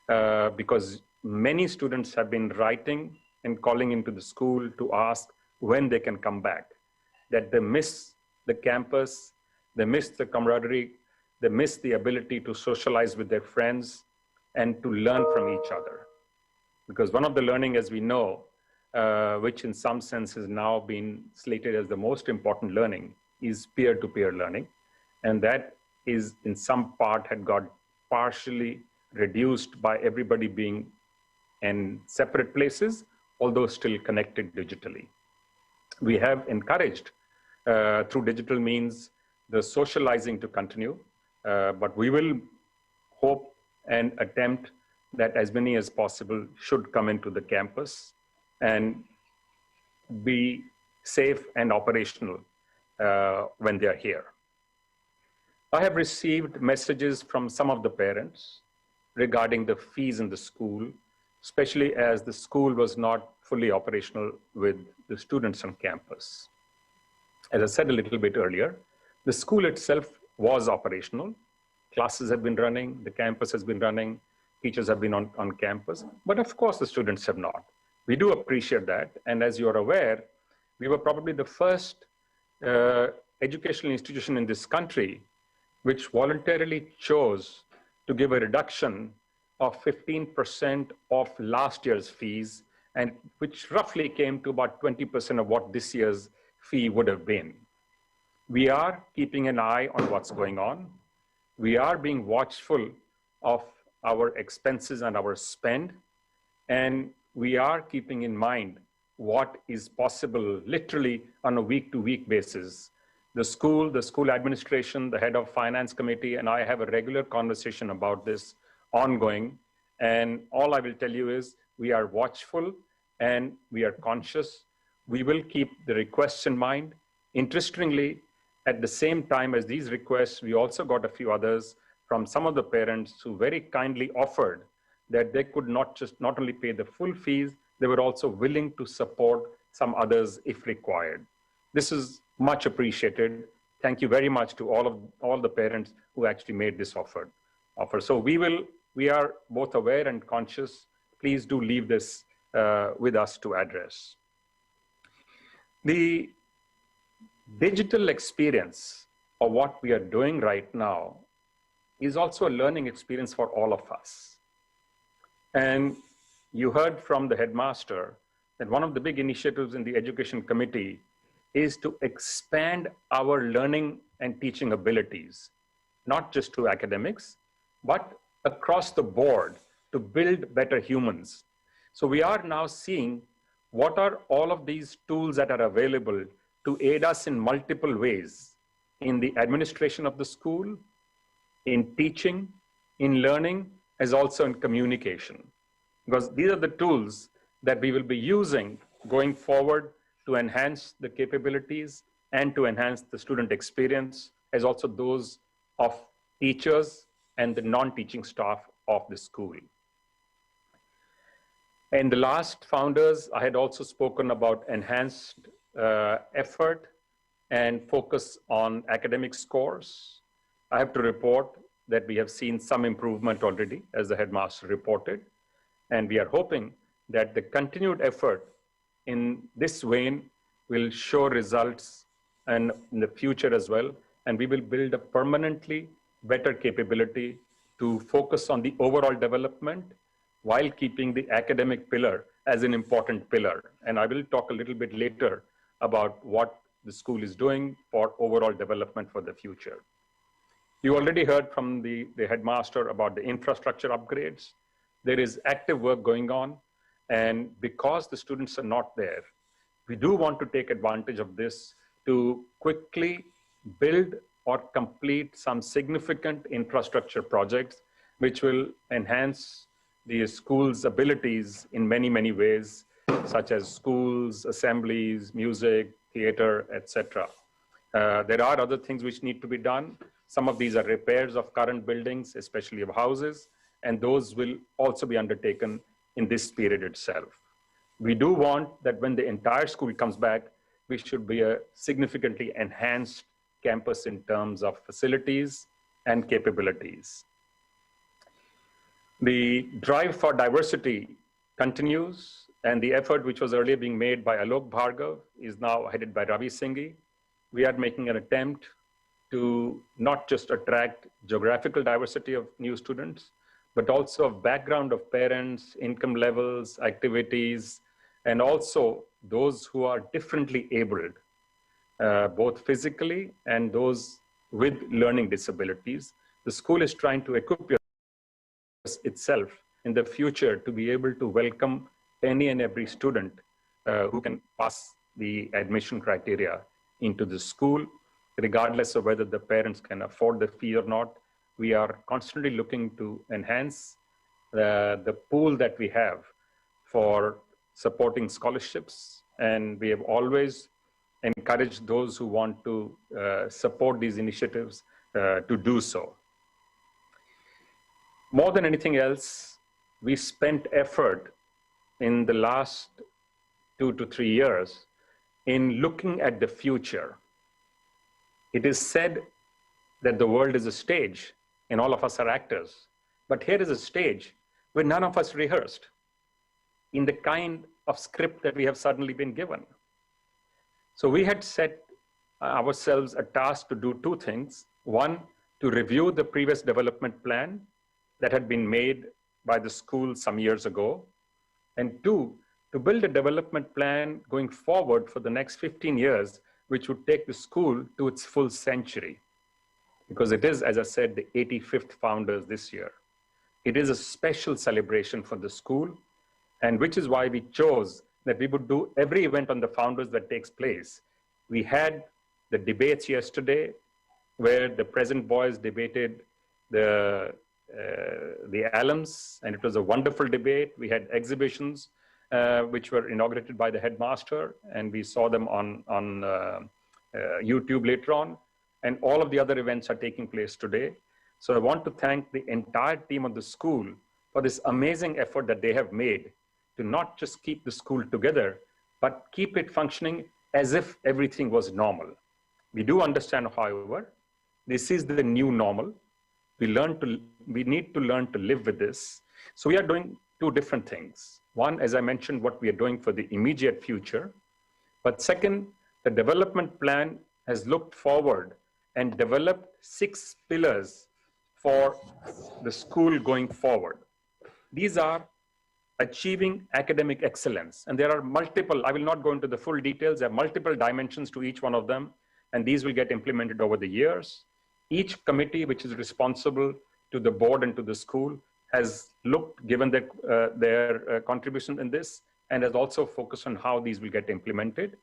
Because many students have been writing and calling into the school to ask when they can come back, that they miss the campus, they miss the camaraderie, they miss the ability to socialize with their friends and to learn from each other. Because one of the learning, as we know, which in some sense has now been slated as the most important learning, is peer-to-peer learning. And that is in some part had got partially reduced by everybody being in separate places, although still connected digitally. We have encouraged through digital means the socializing to continue, but we will hope and attempt that as many as possible should come into the campus and be safe and operational when they are here. I have received messages from some of the parents regarding the fees in the school, especially as the school was not fully operational with the students on campus. As I said a little bit earlier, the school itself was operational. Classes have been running, the campus has been running, teachers have been on campus, but of course the students have not. We do appreciate that, and as you are aware, we were probably the first educational institution in this country which voluntarily chose to give a reduction of 15% of last year's fees, and which roughly came to about 20% of what this year's fee would have been. We are keeping an eye on what's going on. We are being watchful of our expenses and our spend, and we are keeping in mind what is possible literally on a week-to-week basis. The school administration, the head of finance committee, and I have a regular conversation about this ongoing. And all I will tell you is we are watchful and we are conscious. We will keep the requests in mind. Interestingly, at the same time as these requests, we also got a few others from some of the parents who very kindly offered that they could not only pay the full fees, they were also willing to support some others if required. This is much appreciated. Thank you very much to all the parents who actually made this offer. So we are both aware and conscious. Please do leave this with us to address. The digital experience of what we are doing right now is also a learning experience for all of us. And you heard from the headmaster that one of the big initiatives in the education committee is to expand our learning and teaching abilities, not just to academics, but across the board to build better humans. So we are now seeing what are all of these tools that are available to aid us in multiple ways, in the administration of the school, in teaching, in learning, as also in communication. Because these are the tools that we will be using going forward to enhance the capabilities and to enhance the student experience, as also those of teachers and the non-teaching staff of the school. In the last founders, I had also spoken about enhanced effort and focus on academic scores. I have to report that we have seen some improvement already, as the headmaster reported, and we are hoping that the continued effort in this vein will show results and in the future as well, and we will build a permanently better capability to focus on the overall development while keeping the academic pillar as an important pillar. And I will talk a little bit later about what the school is doing for overall development for the future. You already heard from the headmaster about the infrastructure upgrades. There is active work going on. And because the students are not there, we do want to take advantage of this to quickly build or complete some significant infrastructure projects which will enhance the school's abilities in many, many ways, such as schools, assemblies, music, theater, etc. There are other things which need to be done. Some of these are repairs of current buildings, especially of houses, and those will also be undertaken in this period itself. We do want that when the entire school comes back, we should be a significantly enhanced campus in terms of facilities and capabilities. The drive for diversity continues, and the effort which was earlier being made by Alok Bhargav is now headed by Ravi Singhi. We are making an attempt to not just attract geographical diversity of new students, but also of background of parents, income levels, activities, and also those who are differently abled, both physically and those with learning disabilities. The school is trying to equip itself in the future to be able to welcome any and every student who can pass the admission criteria into the school, regardless of whether the parents can afford the fee or not. We are constantly looking to enhance the pool that we have for supporting scholarships, and we have always encouraged those who want to support these initiatives to do so. More than anything else, we spent effort in the last 2 to 3 years in looking at the future. It is said that the world is a stage and all of us are actors. But here is a stage where none of us rehearsed in the kind of script that we have suddenly been given. So we had set ourselves a task to do 2 things. One, to review the previous development plan that had been made by the school some years ago. And 2, to build a development plan going forward for the next 15 years, which would take the school to its full century. Because it is, as I said, the 85th founders this year. It is a special celebration for the school, and which is why we chose that we would do every event on the founders that takes place. We had the debates yesterday where the present boys debated the alums, and it was a wonderful debate. We had exhibitions which were inaugurated by the headmaster, and we saw them on YouTube later on. And all of the other events are taking place today. So I want to thank the entire team of the school for this amazing effort that they have made to not just keep the school together, but keep it functioning as if everything was normal. We do understand, however, this is the new normal. We need to learn to live with this. So we are doing 2 different things. One, as I mentioned, what we are doing for the immediate future. But second, the development plan has looked forward and developed 6 pillars for the school going forward. These are achieving academic excellence. And there are multiple, I will not go into the full details, there are multiple dimensions to each one of them, and these will get implemented over the years. Each committee which is responsible to the board and to the school has given their contribution in this, and has also focused on how these will get implemented.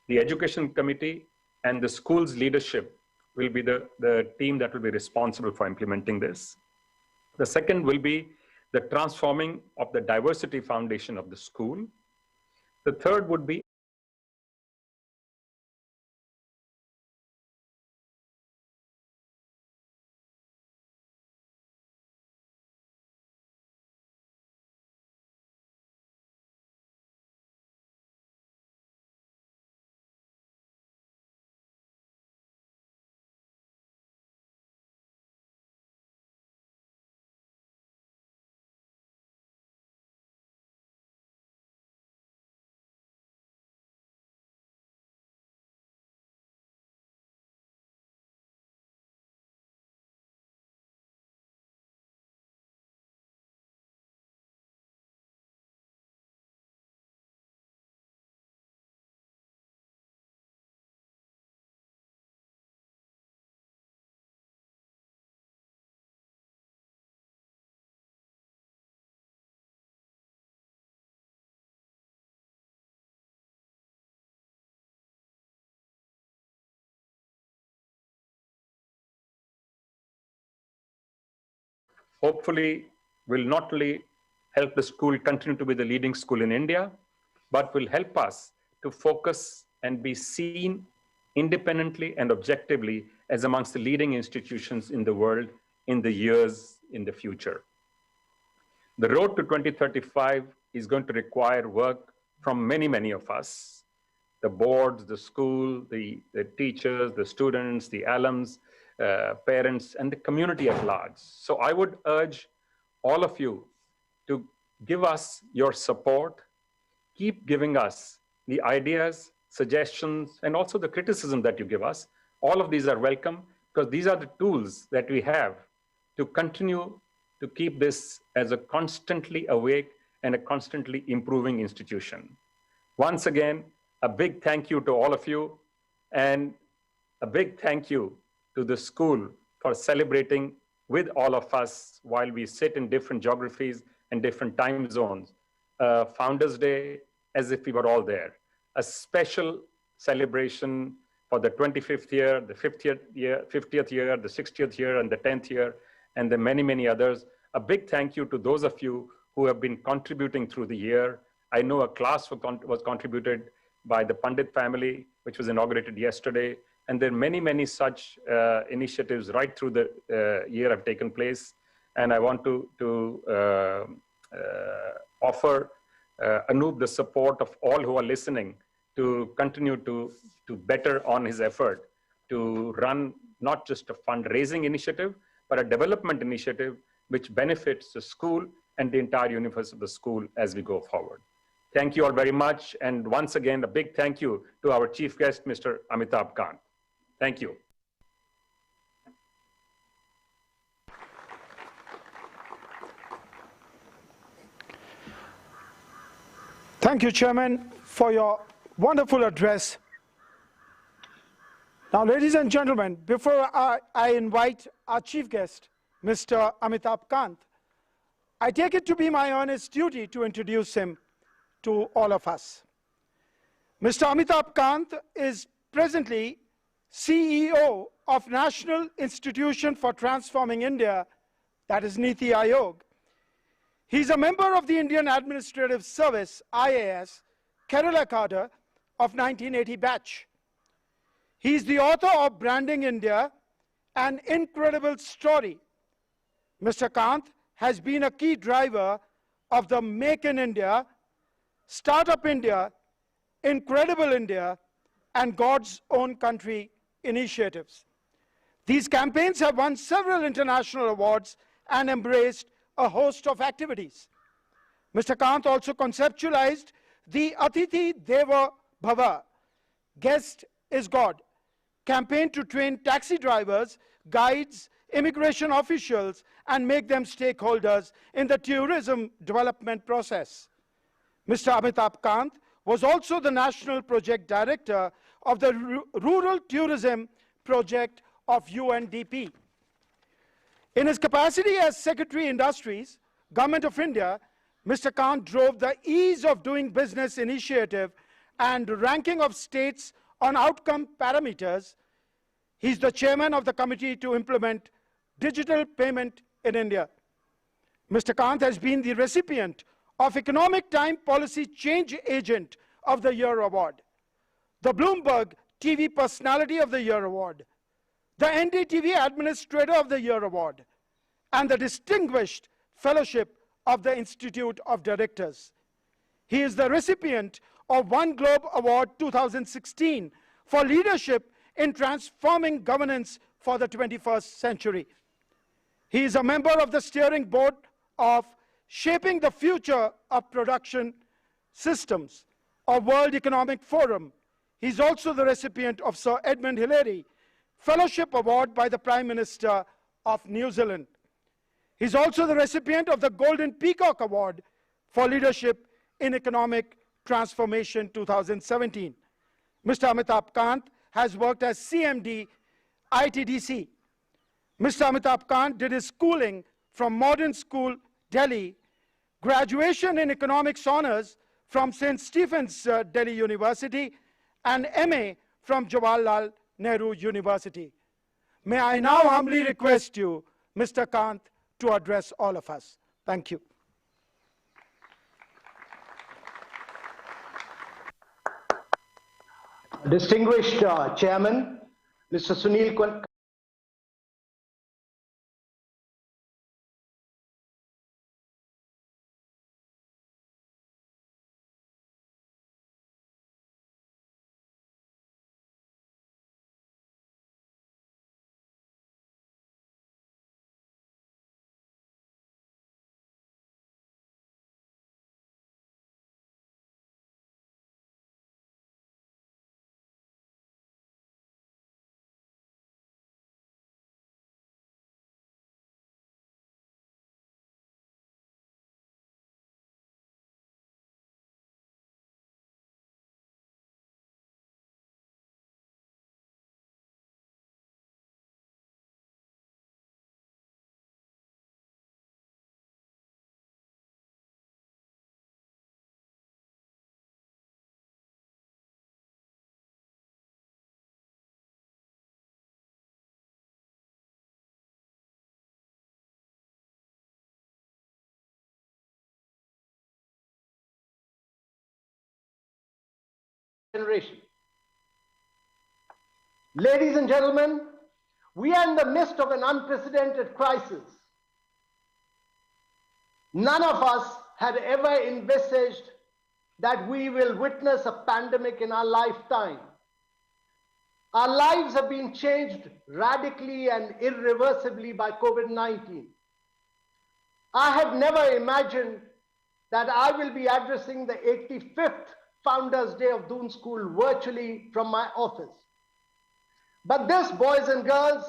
The education committee and the school's leadership will be the team that will be responsible for implementing this. The second will be the transforming of the diversity foundation of the school. The third would be hopefully will not only help the school continue to be the leading school in India, but will help us to focus and be seen independently and objectively as amongst the leading institutions in the world in the years in the future. The road to 2035 is going to require work from many, many of us, the boards, the school, the teachers, the students, the alums, parents, and the community at large. So I would urge all of you to give us your support, keep giving us the ideas, suggestions, and also the criticism that you give us. All of these are welcome because these are the tools that we have to continue to keep this as a constantly awake and a constantly improving institution. Once again, a big thank you to all of you, and a big thank you to the school for celebrating with all of us while we sit in different geographies and different time zones. Founders Day, as if we were all there. A special celebration for the 25th year, the 50th year, the 60th year, and the 10th year, and the many, many others. A big thank you to those of you who have been contributing through the year. I know a class was contributed by the Pandit family, which was inaugurated yesterday. And there are many, many such initiatives right through the year have taken place. And I want to offer Anup the support of all who are listening to continue to better on his effort to run not just a fundraising initiative, but a development initiative which benefits the school and the entire universe of the school as we go forward. Thank you all very much. And once again, a big thank you to our chief guest, Mr. Amitabh Kant. Thank you. Thank you, Chairman, for your wonderful address. Now, ladies and gentlemen, before I invite our chief guest, Mr. Amitabh Kant, I take it to be my honest duty to introduce him to all of us. Mr. Amitabh Kant is presently CEO of National Institution for Transforming India, that is NITI Aayog. He's a member of the Indian Administrative Service, IAS, Kerala cadre of 1980 batch. He's the author of Branding India, An Incredible Story. Mr. Kant has been a key driver of the Make in India, Startup India, Incredible India, and God's Own Country initiatives. These campaigns have won several international awards and embraced a host of activities. Mr. Kant also conceptualized the Atithi Deva Bhava, Guest is God, campaign to train taxi drivers, guides, immigration officials, and make them stakeholders in the tourism development process. Mr. Amitabh Kant was also the National Project Director of the Rural Tourism Project of UNDP. In his capacity as Secretary Industries, Government of India, Mr. Kant drove the Ease of Doing Business initiative and ranking of states on outcome parameters. He's the chairman of the committee to implement digital payment in India. Mr. Kant has been the recipient of Economic Time Policy Change Agent of the Year Award, the Bloomberg TV Personality of the Year Award, the NDTV Administrator of the Year Award, and the Distinguished Fellowship of the Institute of Directors. He is the recipient of One Globe Award 2016 for leadership in transforming governance for the 21st century. He is a member of the steering board of Shaping the Future of Production Systems, a World Economic Forum. He's also the recipient of Sir Edmund Hillary Fellowship Award by the Prime Minister of New Zealand. He's also the recipient of the Golden Peacock Award for Leadership in Economic Transformation 2017. Mr. Amitabh Kant has worked as CMD, ITDC. Mr. Amitabh Kant did his schooling from Modern School, Delhi, graduation in Economics Honours from St. Stephen's Delhi University, and MA from Jawaharlal Nehru University. May I now humbly request you, Mr. Kant, to address all of us. Thank you. Distinguished Chairman, Mr. Sunil Kwan. Generation. Ladies and gentlemen, we are in the midst of an unprecedented crisis. None of us had ever envisaged that we will witness a pandemic in our lifetime. Our lives have been changed radically and irreversibly by COVID-19. I have never imagined that I will be addressing the 85th Founders Day of Doon School virtually from my office. But this, boys and girls,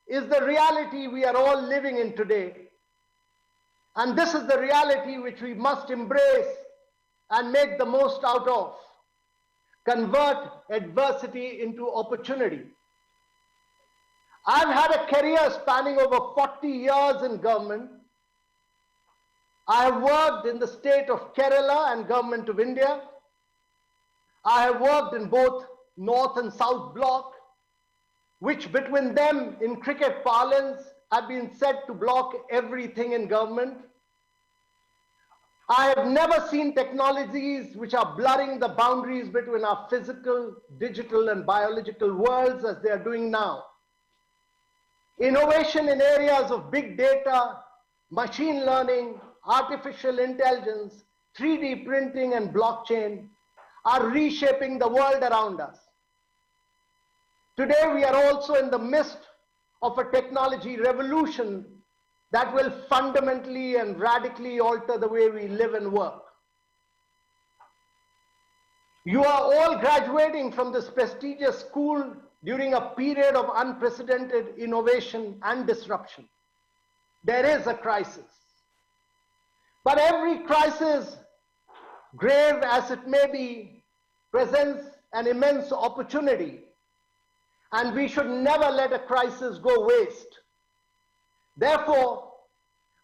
is the reality we are all living in today. And this is the reality which we must embrace and make the most out of. Convert adversity into opportunity. I've had a career spanning over 40 years in government. I have worked in the state of Kerala and Government of India. I have worked in both North and South Bloc, which between them in cricket parlance have been said to block everything in government. I have never seen technologies which are blurring the boundaries between our physical, digital and biological worlds as they are doing now. Innovation in areas of big data, machine learning, artificial intelligence, 3D printing and blockchain are reshaping the world around us. Today we are also in the midst of a technology revolution that will fundamentally and radically alter the way we live and work. You are all graduating from this prestigious school during a period of unprecedented innovation and disruption. There is a crisis. But every crisis, grave as it may be, presents an immense opportunity. And we should never let a crisis go waste. Therefore,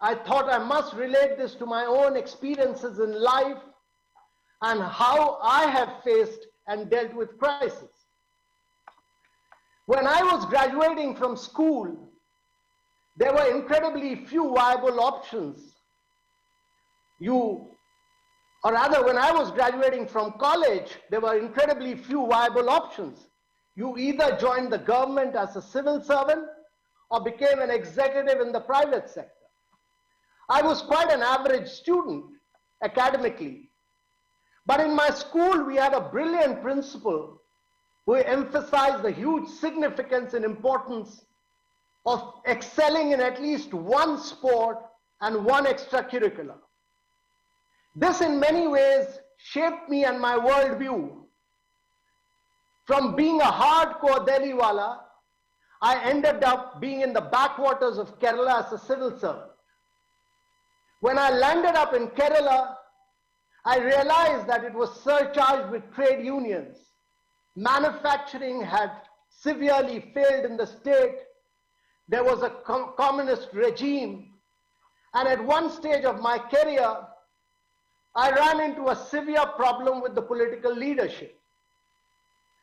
I thought I must relate this to my own experiences in life and how I have faced and dealt with crisis. When I was graduating from school, there were incredibly few viable options. Or rather, when I was graduating from college, there were incredibly few viable options. You either joined the government as a civil servant or became an executive in the private sector. I was quite an average student academically. But in my school, we had a brilliant principal who emphasized the huge significance and importance of excelling in at least one sport and one extracurricular. This in many ways shaped me and my worldview. From being a hardcore Delhiwala, I ended up being in the backwaters of Kerala as a civil servant. When I landed up in Kerala, I realized that it was surcharged with trade unions. Manufacturing had severely failed in the state. There was a communist regime. And at one stage of my career, I ran into a severe problem with the political leadership.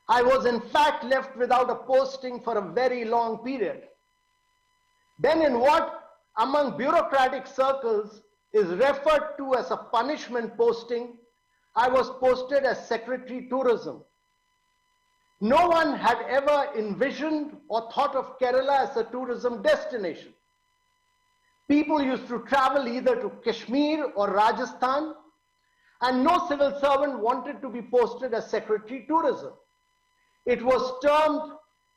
I was in fact left without a posting for a very long period. Then in what among bureaucratic circles is referred to as a punishment posting, I was posted as Secretary Tourism. No one had ever envisioned or thought of Kerala as a tourism destination. People used to travel either to Kashmir or Rajasthan, and no civil servant wanted to be posted as Secretary Tourism. It was termed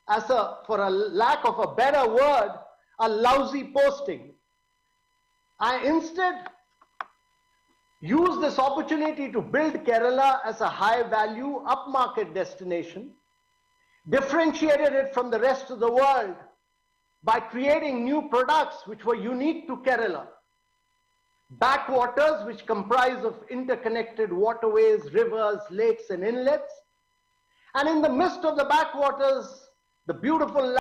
as for a lack of a better word, a lousy posting. I instead used this opportunity to build Kerala as a high-value, upmarket destination, differentiated it from the rest of the world by creating new products which were unique to Kerala. Backwaters, which comprise of interconnected waterways, rivers, lakes, and inlets. And in the midst of the backwaters, the beautiful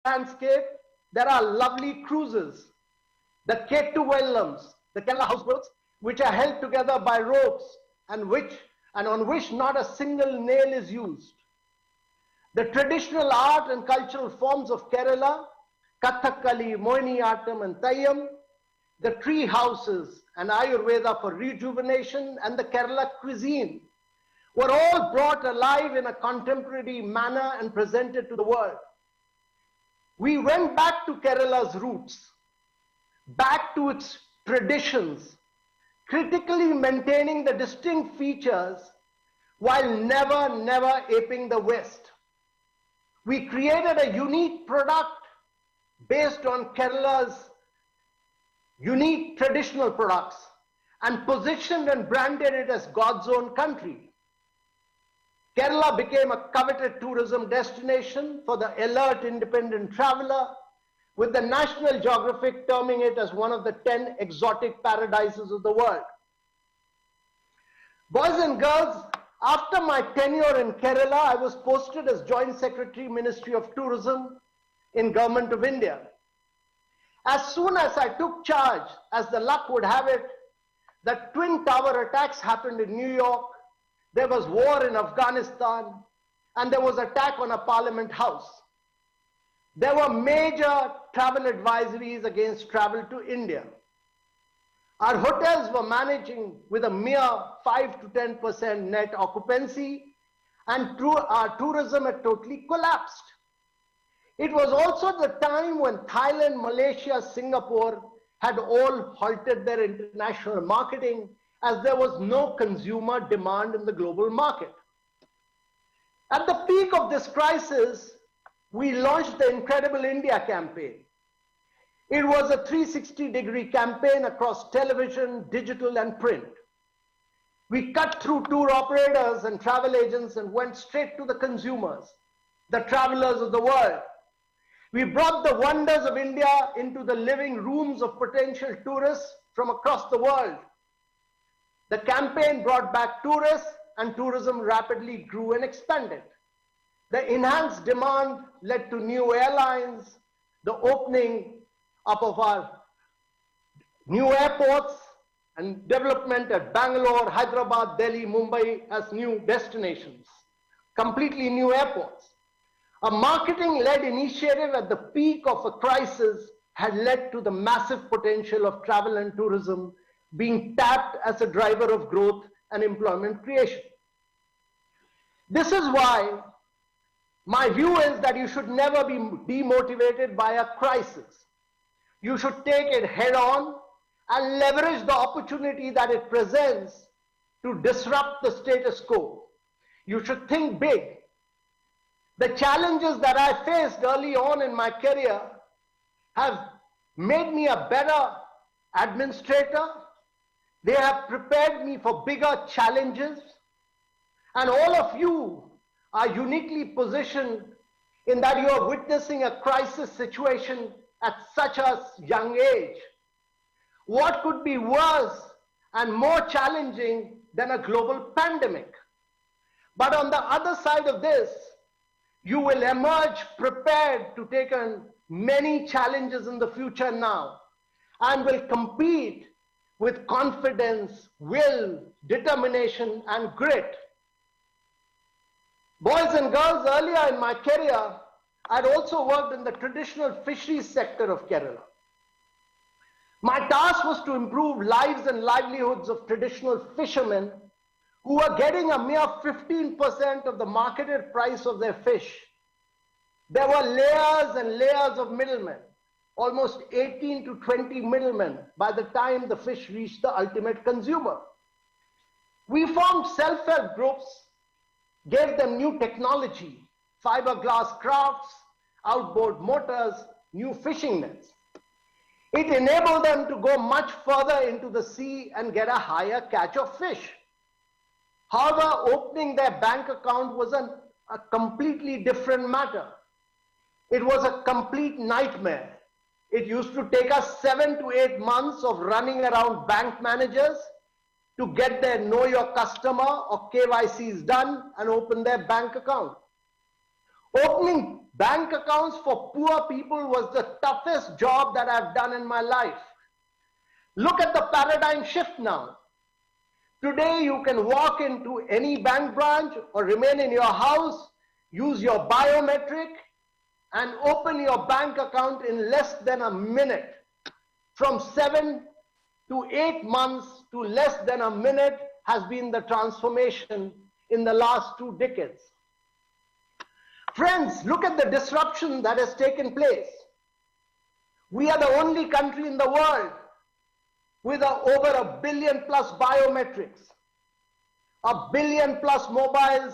landscape, there are lovely cruises, the Ketuvellams, the Kerala houseboats, which are held together by ropes and on which not a single nail is used. The traditional art and cultural forms of Kerala, Kathakali, Mohiniyattam, and Thayyam, the tree houses and Ayurveda for rejuvenation, and the Kerala cuisine were all brought alive in a contemporary manner and presented to the world. We went back to Kerala's roots, back to its traditions, critically maintaining the distinct features while never aping the West. We created a unique product based on Kerala's unique traditional products and positioned and branded it as God's own country. Kerala became a coveted tourism destination for the alert independent traveler, with the National Geographic terming it as one of the 10 exotic paradises of the world. Boys and girls, after my tenure in Kerala, I was posted as Joint Secretary, Ministry of Tourism in Government of India. As soon as I took charge, as the luck would have it, the Twin Tower attacks happened in New York, there was war in Afghanistan, and there was attack on a Parliament House. There were major travel advisories against travel to India. Our hotels were managing with a mere 5 to 10% net occupancy, and our tourism had totally collapsed. It was also the time when Thailand, Malaysia, Singapore had all halted their international marketing, as there was no consumer demand in the global market. At the peak of this crisis, we launched the Incredible India campaign. It was a 360-degree campaign across television, digital, and print. We cut through tour operators and travel agents and went straight to the consumers, the travelers of the world. We brought the wonders of India into the living rooms of potential tourists from across the world. The campaign brought back tourists, and tourism rapidly grew and expanded. The enhanced demand led to new airlines, the opening up of our new airports, and development at Bangalore, Hyderabad, Delhi, Mumbai as new destinations, completely new airports. A marketing-led initiative at the peak of a crisis had led to the massive potential of travel and tourism being tapped as a driver of growth and employment creation. This is why my view is that you should never be demotivated by a crisis. You should take it head on and leverage the opportunity that it presents to disrupt the status quo. You should think big. The challenges that I faced early on in my career have made me a better administrator. They have prepared me for bigger challenges. And all of you are uniquely positioned in that you are witnessing a crisis situation at such a young age. What could be worse and more challenging than a global pandemic? But on the other side of this, you will emerge prepared to take on many challenges in the future now, and will compete with confidence, will, determination, and grit. Boys and girls, earlier in my career, I'd also worked in the traditional fisheries sector of Kerala. My task was to improve lives and livelihoods of traditional fishermen who were getting a mere 15% of the marketed price of their fish. There were layers and layers of middlemen, almost 18 to 20 middlemen by the time the fish reached the ultimate consumer. We formed self-help groups, gave them new technology, fiberglass crafts, outboard motors, new fishing nets. It enabled them to go much further into the sea and get a higher catch of fish. However, opening their bank account was a completely different matter. It was a complete nightmare. It used to take us 7 to 8 months of running around bank managers to get their know your customer or KYCs done and open their bank account. Opening bank accounts for poor people was the toughest job that I've done in my life. Look at the paradigm shift now. Today you can walk into any bank branch or remain in your house, use your biometric and open your bank account in less than a minute. From 7 to 8 months to less than a minute has been the transformation in the last 2 decades. Friends, look at the disruption that has taken place. We are the only country in the world with over 1 billion plus biometrics, 1 billion plus mobiles,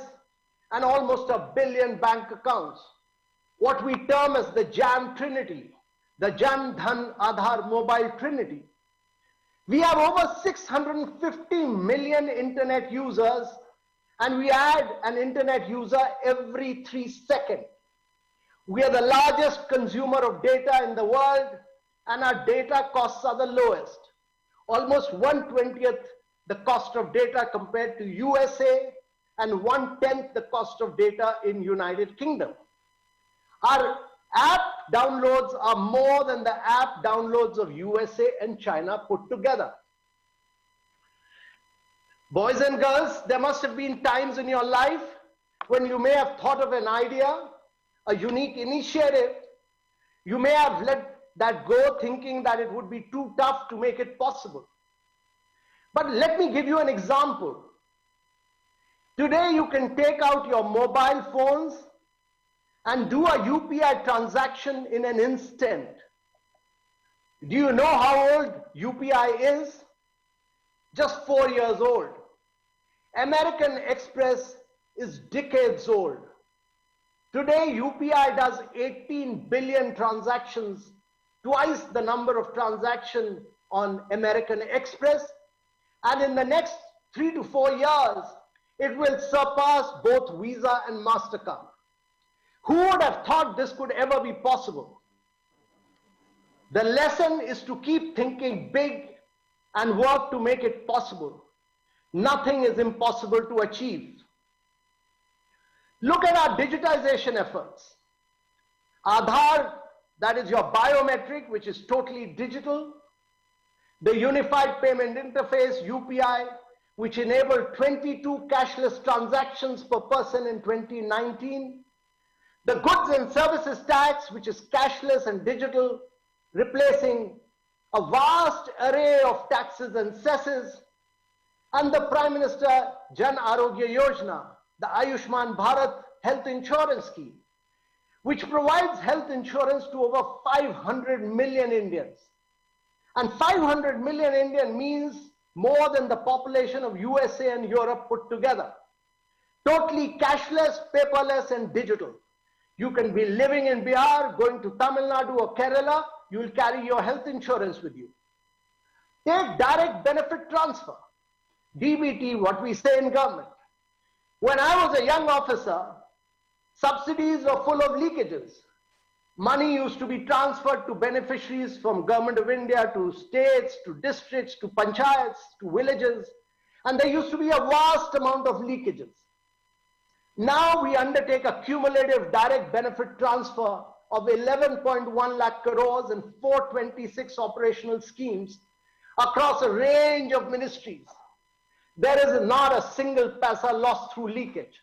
and almost 1 billion bank accounts. What we term as the JAM Trinity, the Jan Dhan Aadhaar Mobile Trinity. We have over 650 million internet users, and we add an internet user every 3 seconds. We are the largest consumer of data in the world, and our data costs are the lowest. Almost 1/20th the cost of data compared to USA, and 1/10th the cost of data in United Kingdom. Our app downloads are more than the app downloads of USA and China put together. Boys and girls, there must have been times in your life when you may have thought of an idea, a unique initiative. You may have let that go thinking that it would be too tough to make it possible. But let me give you an example. Today you can take out your mobile phones and do a UPI transaction in an instant. Do you know how old UPI is? Just 4 years old. American Express is decades old. Today, UPI does 18 billion transactions, twice the number of transactions on American Express. And in the next 3 to 4 years, it will surpass both Visa and MasterCard. Who would have thought this could ever be possible? The lesson is to keep thinking big and work to make it possible. Nothing is impossible to achieve. Look at our digitization efforts. Aadhaar, that is your biometric, which is totally digital. The Unified Payment Interface, UPI, which enabled 22 cashless transactions per person in 2019. The Goods and Services Tax, which is cashless and digital, replacing a vast array of taxes and cesses. And the Prime Minister Jan Arogya Yojana, the Ayushman Bharat health insurance scheme, which provides health insurance to over 500 million Indians. And 500 million Indian means more than the population of USA and Europe put together. Totally cashless, paperless, and digital. You can be living in Bihar, going to Tamil Nadu or Kerala, you will carry your health insurance with you. Take direct benefit transfer, DBT, what we say in government. When I was a young officer, subsidies were full of leakages. Money used to be transferred to beneficiaries from Government of India to states, to districts, to panchayats, to villages, and there used to be a vast amount of leakages. Now we undertake a cumulative direct benefit transfer of 11.1 lakh crores and 426 operational schemes across a range of ministries. There is not a single paisa lost through leakage.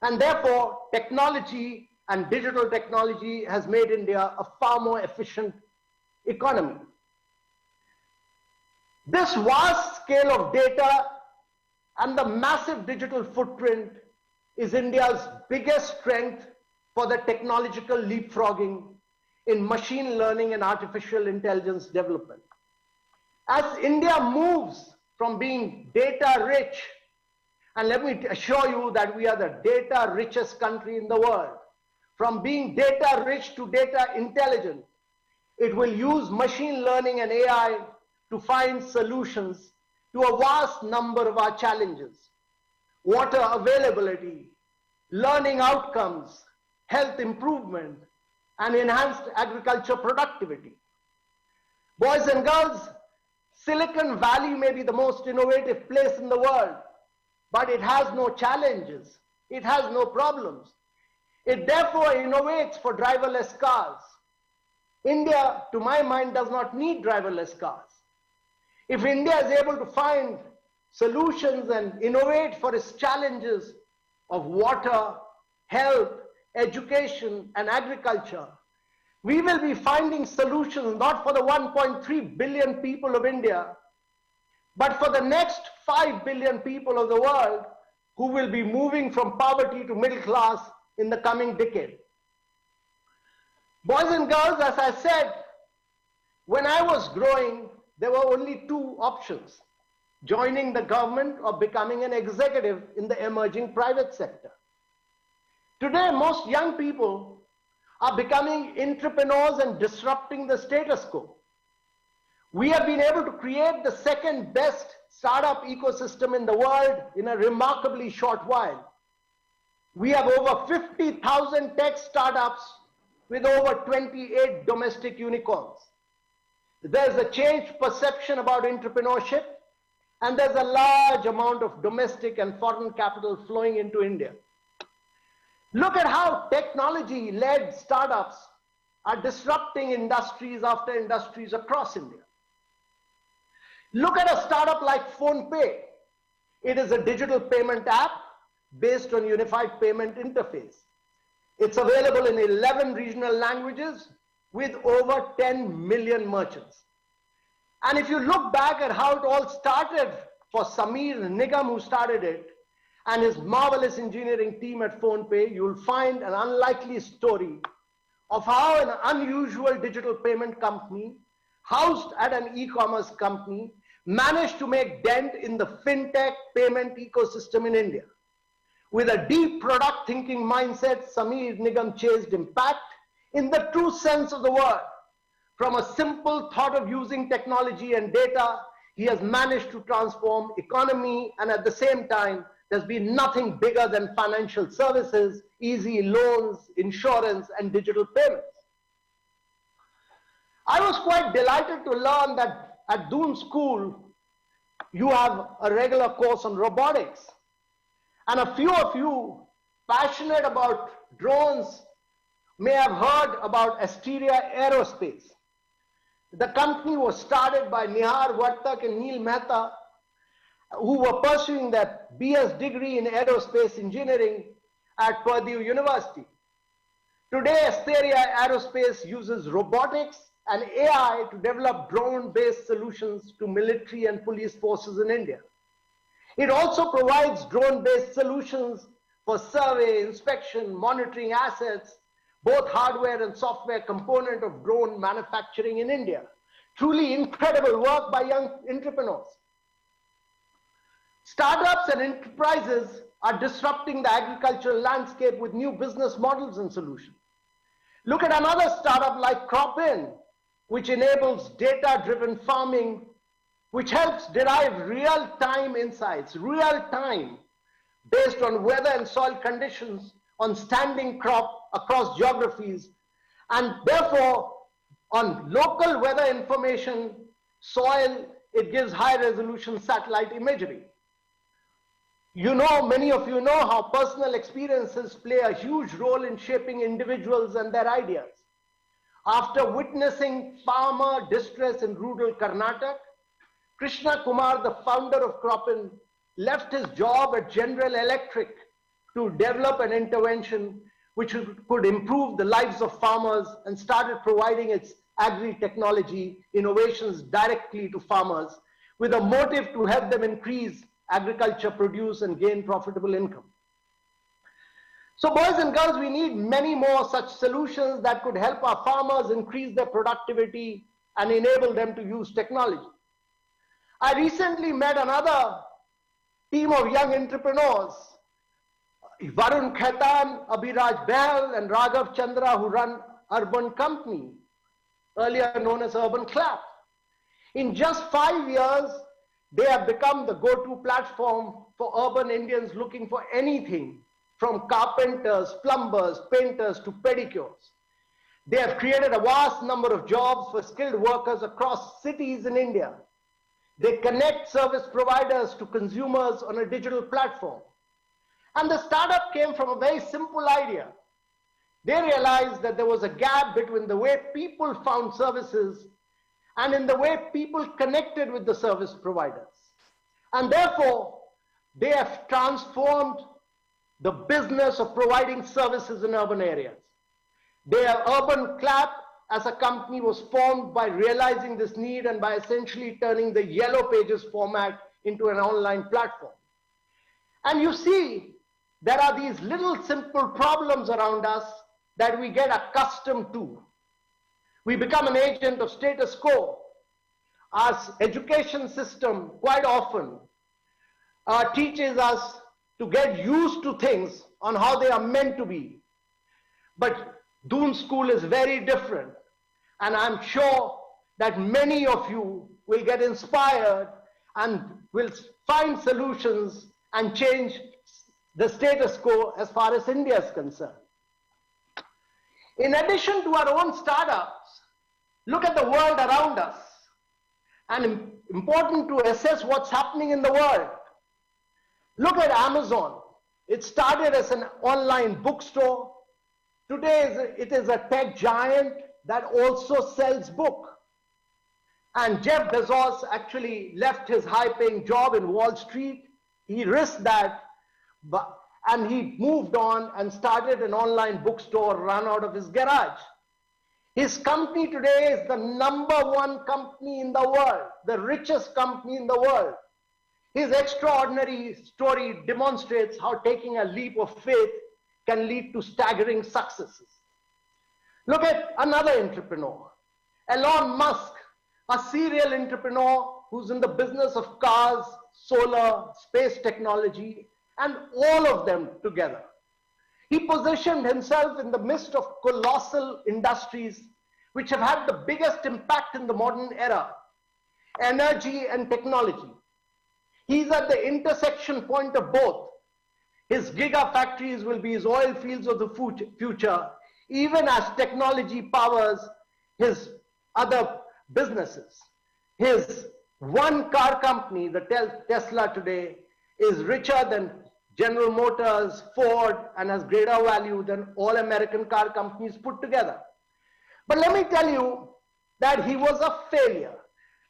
And therefore, technology and digital technology has made India a far more efficient economy. This vast scale of data and the massive digital footprint is India's biggest strength for the technological leapfrogging in machine learning and artificial intelligence development. As India moves from being data rich, and let me assure you that we are the data richest country in the world, from being data rich to data intelligent, it will use machine learning and AI to find solutions to a vast number of our challenges: water availability, learning outcomes, health improvement, and enhanced agriculture productivity. Boys and girls, Silicon Valley may be the most innovative place in the world, but it has no challenges. It has no problems. It therefore innovates for driverless cars. India, to my mind, does not need driverless cars. If India is able to find solutions and innovate for its challenges of water, health, education, and agriculture, we will be finding solutions not for the 1.3 billion people of India, but for the next 5 billion people of the world who will be moving from poverty to middle class in the coming decade. Boys and girls, as I said, when I was growing, there were only two options: joining the government or becoming an executive in the emerging private sector. Today, most young people are becoming entrepreneurs and disrupting the status quo. We have been able to create the second best startup ecosystem in the world in a remarkably short while. We have over 50,000 tech startups with over 28 domestic unicorns. There's a changed perception about entrepreneurship, and there's a large amount of domestic and foreign capital flowing into India. Look at how technology-led startups are disrupting industries after industries across India. Look at a startup like PhonePe. It is a digital payment app based on unified payment interface. It's available in 11 regional languages with over 10 million merchants. And if you look back at how it all started for Sameer Nigam, who started it, and his marvelous engineering team at PhonePe, you'll find an unlikely story of how an unusual digital payment company housed at an e-commerce company managed to make dent in the fintech payment ecosystem in India. With a deep product thinking mindset, Sameer Nigam chased impact in the true sense of the word. From a simple thought of using technology and data, he has managed to transform economy, and at the same time, there's been nothing bigger than financial services, easy loans, insurance, and digital payments. I was quite delighted to learn that at Doon School, you have a regular course on robotics. And a few of you passionate about drones may have heard about Asteria Aerospace. The company was started by Nihar Vartak and Neil Mehta, who were pursuing their BS degree in aerospace engineering at Purdue University. Today, Asteria Aerospace uses robotics and AI to develop drone-based solutions to military and police forces in India. It also provides drone-based solutions for survey, inspection, monitoring assets, both hardware and software component of drone manufacturing in India. Truly incredible work by young entrepreneurs. Startups and enterprises are disrupting the agricultural landscape with new business models and solutions. Look at another startup like CropIn, which enables data-driven farming, which helps derive real-time insights, real-time, based on weather and soil conditions on standing crop across geographies, and therefore on local weather information, soil, it gives high-resolution satellite imagery. You know, many of you know how personal experiences play a huge role in shaping individuals and their ideas. After witnessing farmer distress in rural Karnataka, Krishna Kumar, the founder of CropIn, left his job at General Electric to develop an intervention which could improve the lives of farmers, and started providing its agri-technology innovations directly to farmers, with a motive to help them increase agriculture produce and gain profitable income. So boys and girls, we need many more such solutions that could help our farmers increase their productivity and enable them to use technology. I recently met another team of young entrepreneurs, Varun Khaitan, Abhiraj Bahl, and Raghav Chandra, who run Urban Company, earlier known as Urban Clap. In just 5 years, they have become the go-to platform for urban Indians looking for anything from carpenters, plumbers, painters to pedicures. They have created a vast number of jobs for skilled workers across cities in India. They connect service providers to consumers on a digital platform. And the startup came from a very simple idea. They realized that there was a gap between the way people found services and in the way people connected with the service providers. And therefore, they have transformed the business of providing services in urban areas. Their Urban Clap as a company was formed by realizing this need and by essentially turning the Yellow Pages format into an online platform. And you see, there are these little simple problems around us that we get accustomed to. We become an agent of status quo. Our education system quite often teaches us to get used to things on how they are meant to be. But Doon School is very different. And I'm sure that many of you will get inspired and will find solutions and change the status quo as far as India is concerned. In addition to our own startups, look at the world around us. And important to assess what's happening in the world. Look at Amazon. It started as an online bookstore. Today it is a tech giant that also sells books. And Jeff Bezos actually left his high-paying job in Wall Street. He risked that, and he moved on and started an online bookstore run out of his garage. His company today is the #1 company in the world, the richest company in the world. His extraordinary story demonstrates how taking a leap of faith can lead to staggering successes. Look at another entrepreneur, Elon Musk, a serial entrepreneur who's in the business of cars, solar, space technology, and all of them together. He positioned himself in the midst of colossal industries which have had the biggest impact in the modern era, energy and technology. He's at the intersection point of both. His gigafactories will be his oil fields of the future, even as technology powers his other businesses. His one car company, the Tesla today, is richer than General Motors, Ford, and has greater value than all American car companies put together. But let me tell you that he was a failure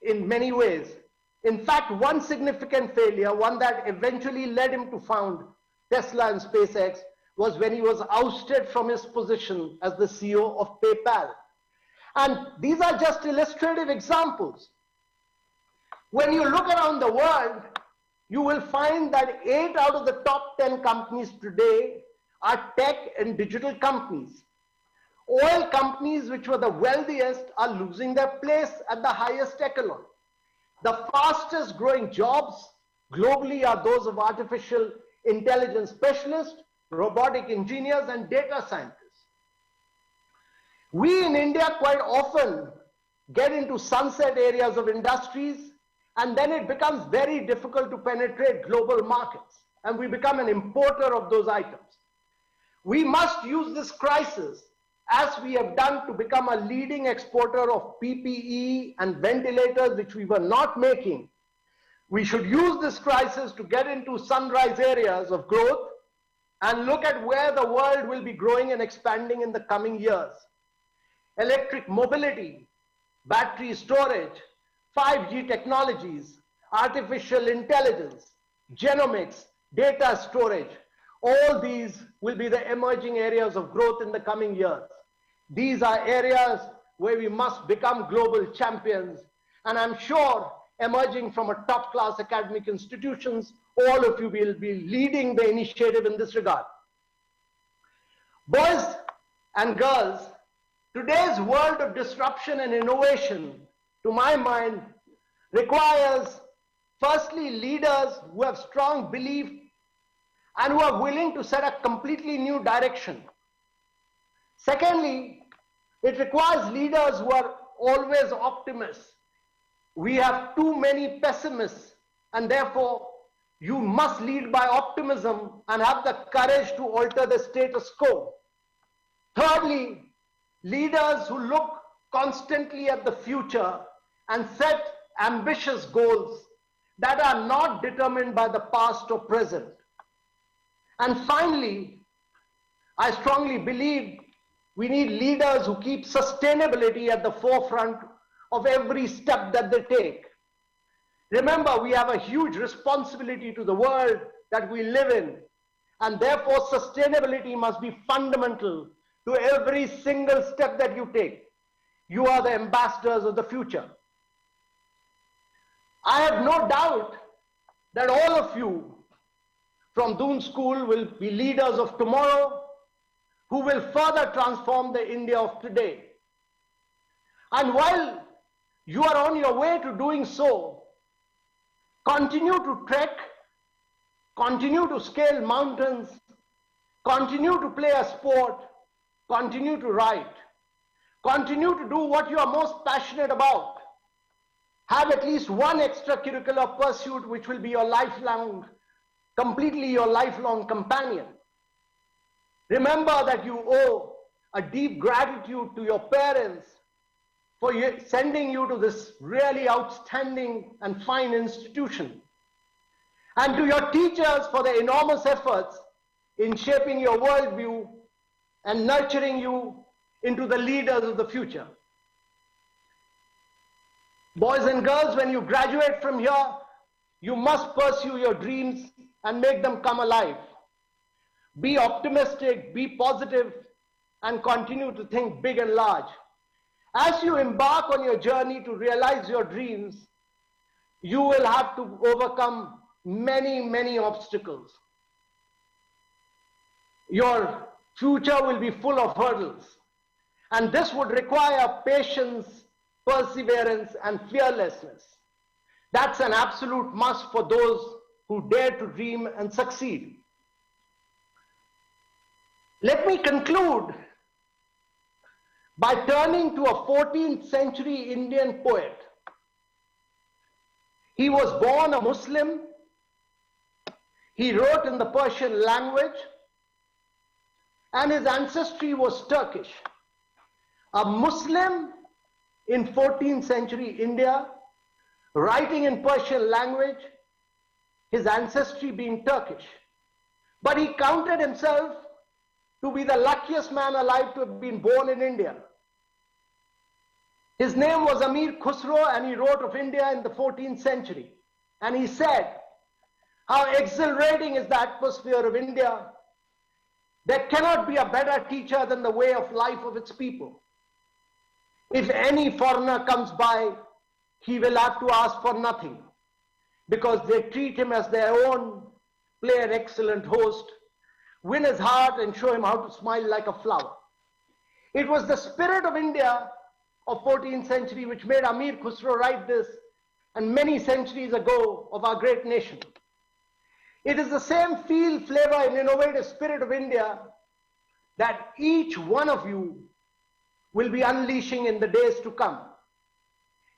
in many ways. In fact, one significant failure, one that eventually led him to found Tesla and SpaceX, was when he was ousted from his position as the CEO of PayPal. And these are just illustrative examples. When you look around the world, you will find that 8 out of the top 10 companies today are tech and digital companies. Oil companies, which were the wealthiest, are losing their place at the highest echelon. The fastest growing jobs globally are those of artificial intelligence specialists, robotic engineers, and data scientists. We in India quite often get into sunset areas of industries, and then it becomes very difficult to penetrate global markets, and we become an importer of those items. We must use this crisis, as we have done, to become a leading exporter of PPE and ventilators, which we were not making. We should use this crisis to get into sunrise areas of growth and look at where the world will be growing and expanding in the coming years. Electric mobility, battery storage, 5G technologies, artificial intelligence, genomics, data storage, all these will be the emerging areas of growth in the coming years. These are areas where we must become global champions, and I'm sure emerging from a top-class academic institutions. All of you will be leading the initiative in this regard. Boys and girls, today's world of disruption and innovation, to my mind, requires firstly leaders who have strong belief and who are willing to set a completely new direction. Secondly, it requires leaders who are always optimists. We have too many pessimists, and therefore you must lead by optimism and have the courage to alter the status quo. Thirdly, leaders who look constantly at the future and set ambitious goals that are not determined by the past or present. And finally, I strongly believe we need leaders who keep sustainability at the forefront of every step that they take. Remember, we have a huge responsibility to the world that we live in, and therefore sustainability must be fundamental to every single step that you take. You are the ambassadors of the future. I have no doubt that all of you from Doon School will be leaders of tomorrow who will further transform the India of today. And while you are on your way to doing so, continue to trek, continue to scale mountains, continue to play a sport, continue to write, continue to do what you are most passionate about. Have at least one extracurricular pursuit which will be your lifelong, completely your lifelong companion. Remember that you owe a deep gratitude to your parents for sending you to this really outstanding and fine institution, and to your teachers for their enormous efforts in shaping your worldview and nurturing you into the leaders of the future. Boys and girls, when you graduate from here, you must pursue your dreams and make them come alive. Be optimistic, be positive, and continue to think big and large. As you embark on your journey to realize your dreams, you will have to overcome many, many obstacles. Your future will be full of hurdles, and this would require patience, perseverance, and fearlessness. That's an absolute must for those who dare to dream and succeed. Let me conclude by turning to a 14th century Indian poet. He was born a Muslim. He wrote in the Persian language, and his ancestry was Turkish. A Muslim in 14th century India, writing in Persian language, his ancestry being Turkish. But he counted himself to be the luckiest man alive to have been born in India. His name was Amir Khusro, and he wrote of India in the 14th century. And he said, how exhilarating is the atmosphere of India. There cannot be a better teacher than the way of life of its people. If any foreigner comes by, he will have to ask for nothing, because they treat him as their own, play an excellent host, win his heart, and show him how to smile like a flower. It was the spirit of India of 14th century which made Amir Khusro write this, and many centuries ago of our great nation. It is the same feel, flavor, and innovative spirit of India that each one of you will be unleashing in the days to come.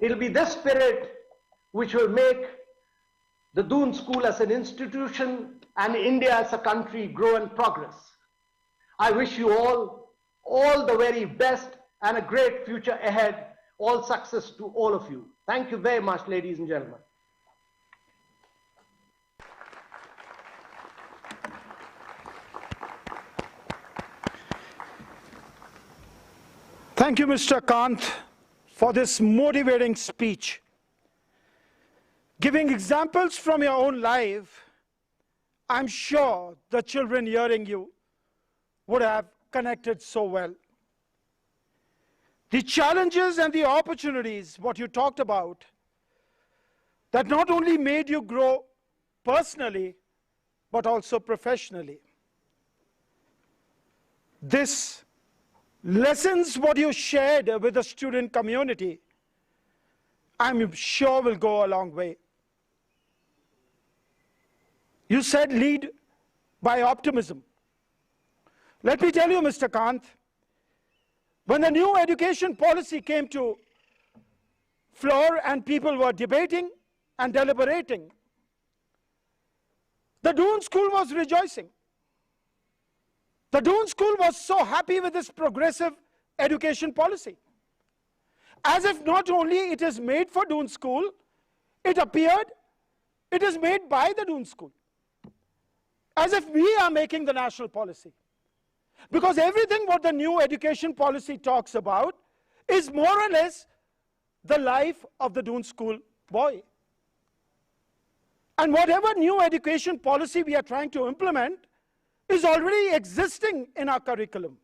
It will be this spirit which will make the Doon School as an institution and India as a country grow and progress. I wish you all the very best and a great future ahead. All success to all of you. Thank you very much, ladies and gentlemen. Thank you, Mr. Kant, for this motivating speech. Giving examples from your own life, I'm sure the children hearing you would have connected so well. The challenges and the opportunities, what you talked about, that not only made you grow personally, but also professionally. This lessons what you shared with the student community, I'm sure will go a long way. You said lead by optimism. Let me tell you, Mr. Kant, when the new education policy came to floor and people were debating and deliberating, the Doon school was rejoicing. The Doon school was so happy with this progressive education policy. As if not only it is made for Doon school, it appeared it is made by the Doon school. As if we are making the national policy. Because everything what the new education policy talks about is more or less the life of the Doon school boy. And whatever new education policy we are trying to implement is already existing in our curriculum.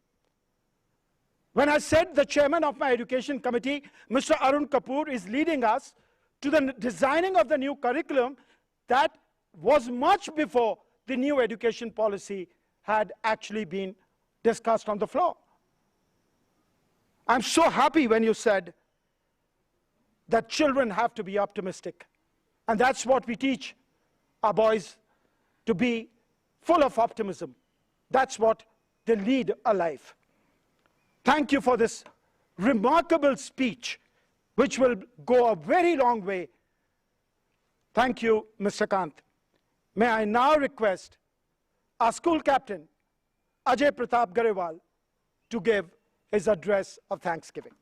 When I said the chairman of my education committee, Mr. Arun Kapoor, is leading us to the designing of the new curriculum, that was much before the new education policy had actually been discussed on the floor. I'm so happy when you said that children have to be optimistic. And that's what we teach our boys, to be full of optimism. That's what they lead a life. Thank you for this remarkable speech, which will go a very long way. Thank you, Mr. Kant. May I now request our school captain, Ajay Pratap Garewal, to give his address of Thanksgiving.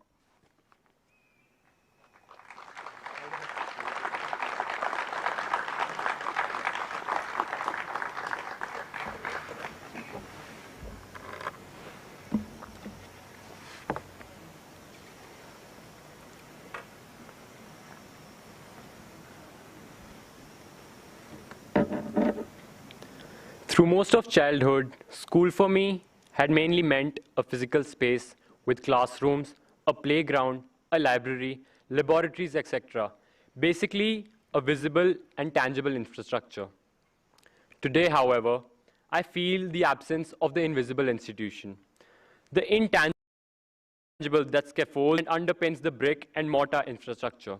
Through most of childhood, school for me had mainly meant a physical space with classrooms, a playground, a library, laboratories, etc. Basically, a visible and tangible infrastructure. Today, however, I feel the absence of the invisible institution, the intangible that scaffolds and underpins the brick and mortar infrastructure.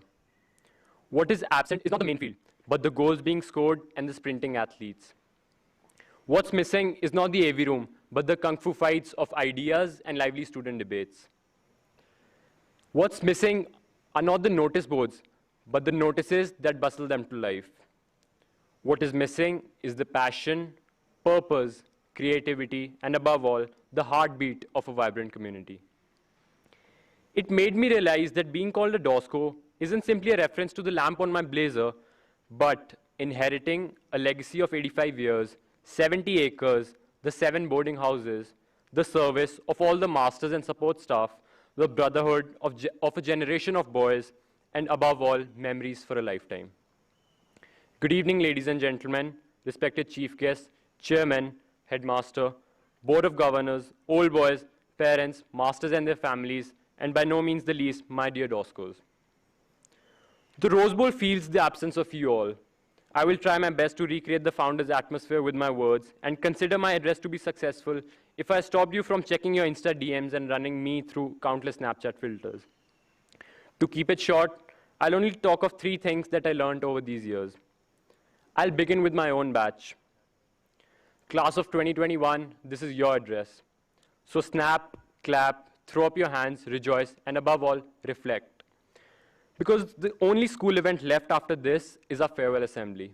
What is absent is not the main field, but the goals being scored and the sprinting athletes. What's missing is not the AV room, but the kung fu fights of ideas and lively student debates. What's missing are not the notice boards, but the notices that bustle them to life. What is missing is the passion, purpose, creativity, and above all, the heartbeat of a vibrant community. It made me realize that being called a DOSCO isn't simply a reference to the lamp on my blazer, but inheriting a legacy of 85 years, 70 acres, the 7 boarding houses, the service of all the masters and support staff, the brotherhood of a generation of boys, and above all, memories for a lifetime. Good evening, ladies and gentlemen, respected chief guests, chairman, headmaster, board of governors, old boys, parents, masters and their families, and by no means the least, my dear DOSCOs. The Rose Bowl feels the absence of you all. I will try my best to recreate the founder's atmosphere with my words and consider my address to be successful if I stopped you from checking your Insta DMs and running me through countless Snapchat filters. To keep it short, I'll only talk of 3 things that I learned over these years. I'll begin with my own batch. Class of 2021, this is your address. So snap, clap, throw up your hands, rejoice, and above all, reflect. Because the only school event left after this is our farewell assembly.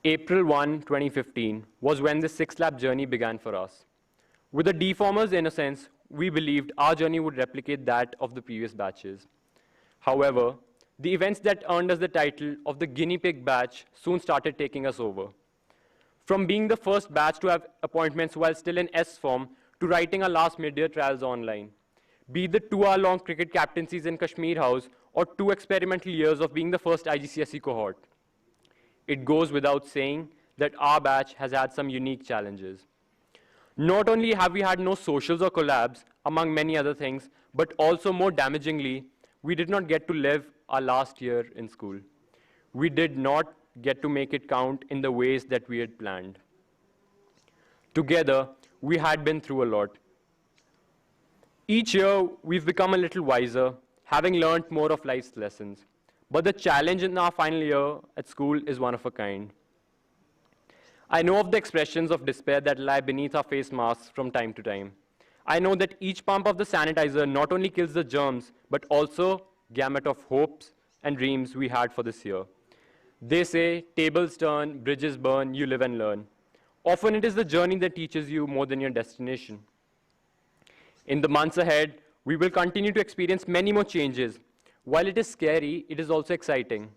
April 1, 2015 was when the 6-lap journey began for us. With a deformer's innocence, we believed our journey would replicate that of the previous batches. However, the events that earned us the title of the guinea pig batch soon started taking us over. From being the first batch to have appointments while still in S form to writing our last mid-year trials online. Be the 2-hour-long cricket captaincies in Kashmir House or 2 experimental years of being the first IGCSE cohort. It goes without saying that our batch has had some unique challenges. Not only have we had no socials or collabs, among many other things, but also more damagingly, we did not get to live our last year in school. We did not get to make it count in the ways that we had planned. Together, we had been through a lot. Each year, we've become a little wiser, having learned more of life's lessons. But the challenge in our final year at school is one of a kind. I know of the expressions of despair that lie beneath our face masks from time to time. I know that each pump of the sanitizer not only kills the germs, but also gamut of hopes and dreams we had for this year. They say, tables turn, bridges burn, you live and learn. Often it is the journey that teaches you more than your destination. In the months ahead, we will continue to experience many more changes. While it is scary, it is also exciting.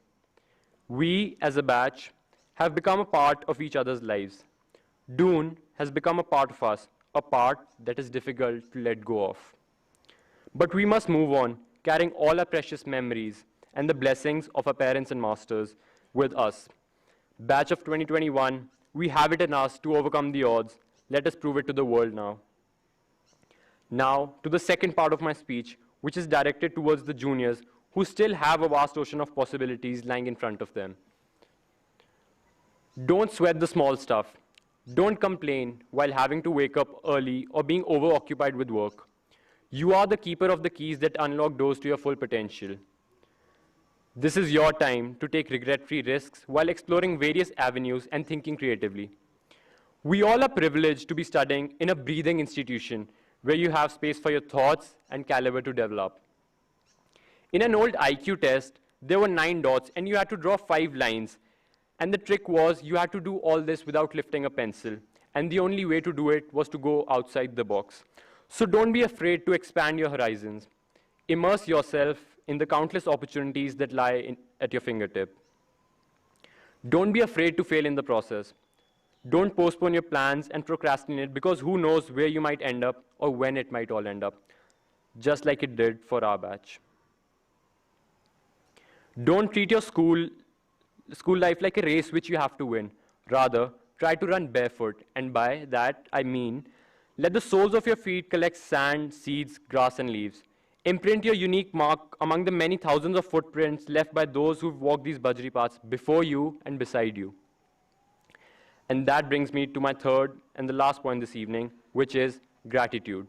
We, as a batch, have become a part of each other's lives. Doon has become a part of us, a part that is difficult to let go of. But we must move on, carrying all our precious memories and the blessings of our parents and masters with us. Batch of 2021, we have it in us to overcome the odds. Let us prove it to the world now. Now, to the second part of my speech, which is directed towards the juniors who still have a vast ocean of possibilities lying in front of them. Don't sweat the small stuff. Don't complain while having to wake up early or being overoccupied with work. You are the keeper of the keys that unlock doors to your full potential. This is your time to take regret-free risks while exploring various avenues and thinking creatively. We all are privileged to be studying in a breathing institution where you have space for your thoughts and caliber to develop. In an old IQ test, there were 9 dots and you had to draw 5 lines. And the trick was you had to do all this without lifting a pencil. And the only way to do it was to go outside the box. So don't be afraid to expand your horizons. Immerse yourself in the countless opportunities that lie at your fingertip. Don't be afraid to fail in the process. Don't postpone your plans and procrastinate because who knows where you might end up or when it might all end up, just like it did for our batch. Don't treat your school life like a race which you have to win. Rather, try to run barefoot, and by that I mean, let the soles of your feet collect sand, seeds, grass, and leaves. Imprint your unique mark among the many thousands of footprints left by those who've walked these budgie paths before you and beside you. And that brings me to my third and the last point this evening, which is gratitude.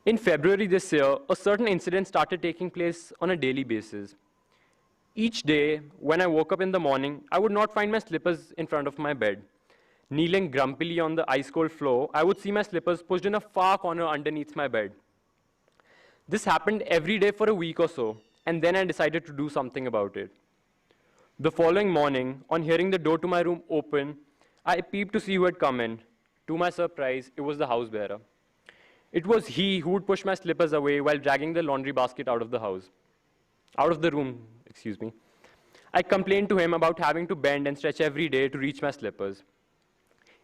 In February this year, a certain incident started taking place on a daily basis. Each day, when I woke up in the morning, I would not find my slippers in front of my bed. Kneeling grumpily on the ice-cold floor, I would see my slippers pushed in a far corner underneath my bed. This happened every day for a week or so, and then I decided to do something about it. The following morning, on hearing the door to my room open, I peeped to see who had come in. To my surprise, it was the house bearer. It was he who would push my slippers away while dragging the laundry basket out of the room. I complained to him about having to bend and stretch every day to reach my slippers.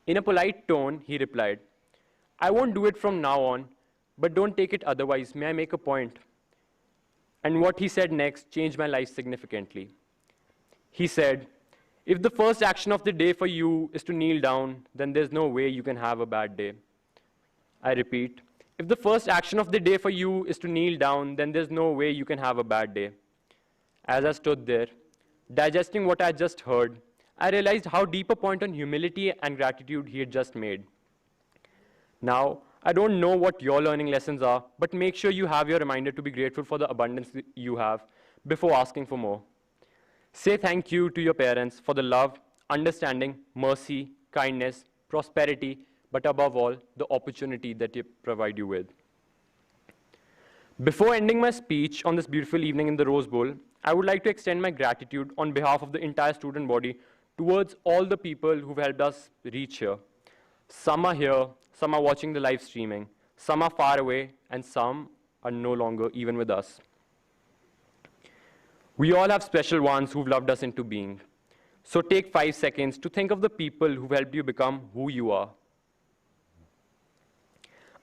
In a polite tone, he replied, "I won't do it from now on, but don't take it otherwise. May I make a point?" And what he said next changed my life significantly. He said, "If the first action of the day for you is to kneel down, then there's no way you can have a bad day." I repeat, if the first action of the day for you is to kneel down, then there's no way you can have a bad day. As I stood there, digesting what I had just heard, I realized how deep a point on humility and gratitude he had just made. Now, I don't know what your learning lessons are, but make sure you have your reminder to be grateful for the abundance you have before asking for more. Say thank you to your parents for the love, understanding, mercy, kindness, prosperity, but above all, the opportunity that they provide you with. Before ending my speech on this beautiful evening in the Rose Bowl, I would like to extend my gratitude on behalf of the entire student body towards all the people who've helped us reach here. Some are here, some are watching the live streaming, some are far away, and some are no longer even with us. We all have special ones who've loved us into being. So take 5 seconds to think of the people who've helped you become who you are.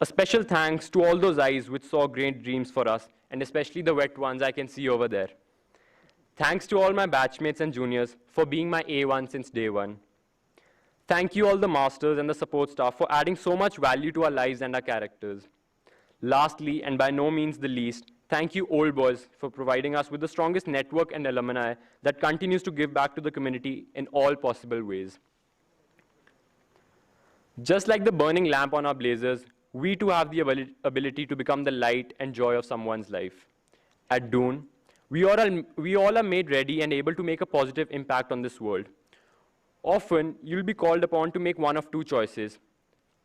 A special thanks to all those eyes which saw great dreams for us, and especially the wet ones I can see over there. Thanks to all my batchmates and juniors for being my A1 since day one. Thank you all the masters and the support staff for adding so much value to our lives and our characters. Lastly, and by no means the least, thank you old boys for providing us with the strongest network and alumni that continues to give back to the community in all possible ways. Just like the burning lamp on our blazers, we too have the ability to become the light and joy of someone's life. At Doon, we all are made ready and able to make a positive impact on this world. Often, you'll be called upon to make one of two choices.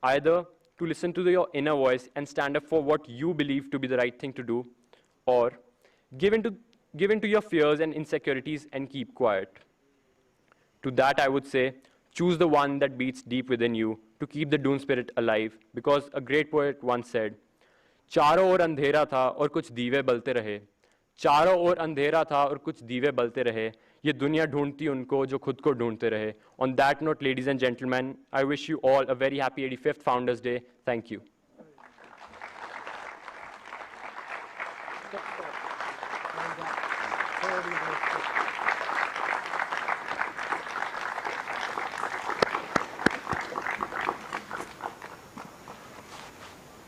Either to listen to your inner voice and stand up for what you believe to be the right thing to do, or give in to your fears and insecurities and keep quiet. To that, I would say, choose the one that beats deep within you to keep the Doon spirit alive, because a great poet once said, चारों ओर अंधेरा था और कुछ दीवे बलते रहे, चारों ओर अंधेरा था और कुछ दीवे बलते रहे, ये दुनिया ढूंढती उनको जो खुद को ढूंढते रहे. On that note, ladies and gentlemen, I wish you all a very happy 85th Founders Day. Thank you.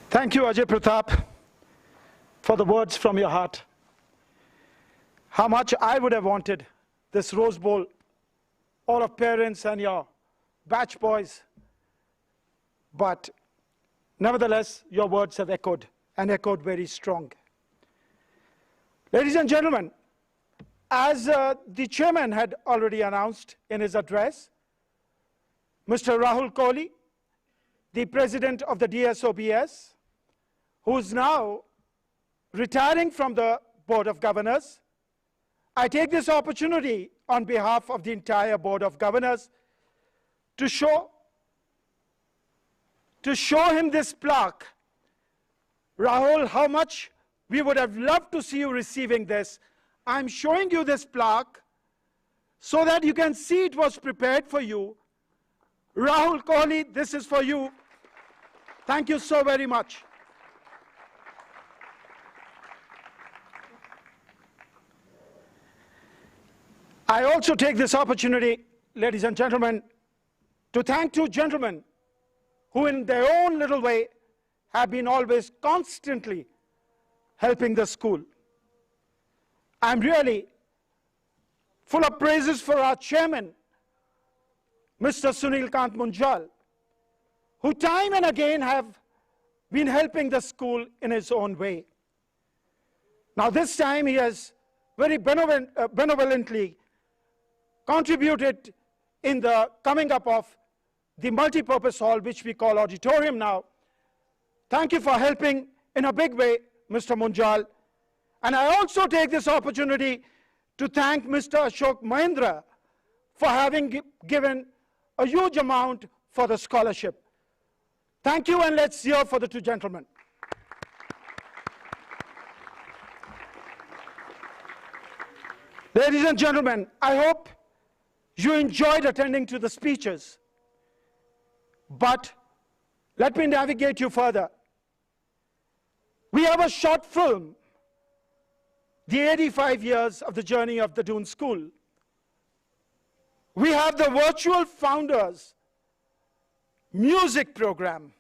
Thank you, Ajay Pratap, for the words from your heart. How much I would have wanted this Rose Bowl, all of parents and your batch boys. But nevertheless, your words have echoed, and echoed very strong. Ladies and gentlemen, as the chairman had already announced in his address, Mr. Rahul Kohli, the president of the DSOBS, who is now retiring from the Board of Governors, I take this opportunity on behalf of the entire Board of Governors to show him this plaque. Rahul, how much we would have loved to see you receiving this. I'm showing you this plaque so that you can see it was prepared for you. Rahul Kohli, this is for you. Thank you so very much. I also take this opportunity, ladies and gentlemen, to thank two gentlemen who in their own little way have been always constantly helping the school. I'm really full of praises for our chairman, Mr. Sunil Kant Munjal, who time and again have been helping the school in his own way. Now this time he has very benevolently contributed in the coming up of the multi-purpose hall, which we call auditorium now. Thank you for helping in a big way, Mr. Munjal. And I also take this opportunity to thank Mr. Ashok Mahindra for having given a huge amount for the scholarship. Thank you, and let's hear for the two gentlemen. Ladies and gentlemen, I hope you enjoyed attending to the speeches, but let me navigate you further. We have a short film, the 85 years of the journey of the Doon School. We have the virtual founders music program.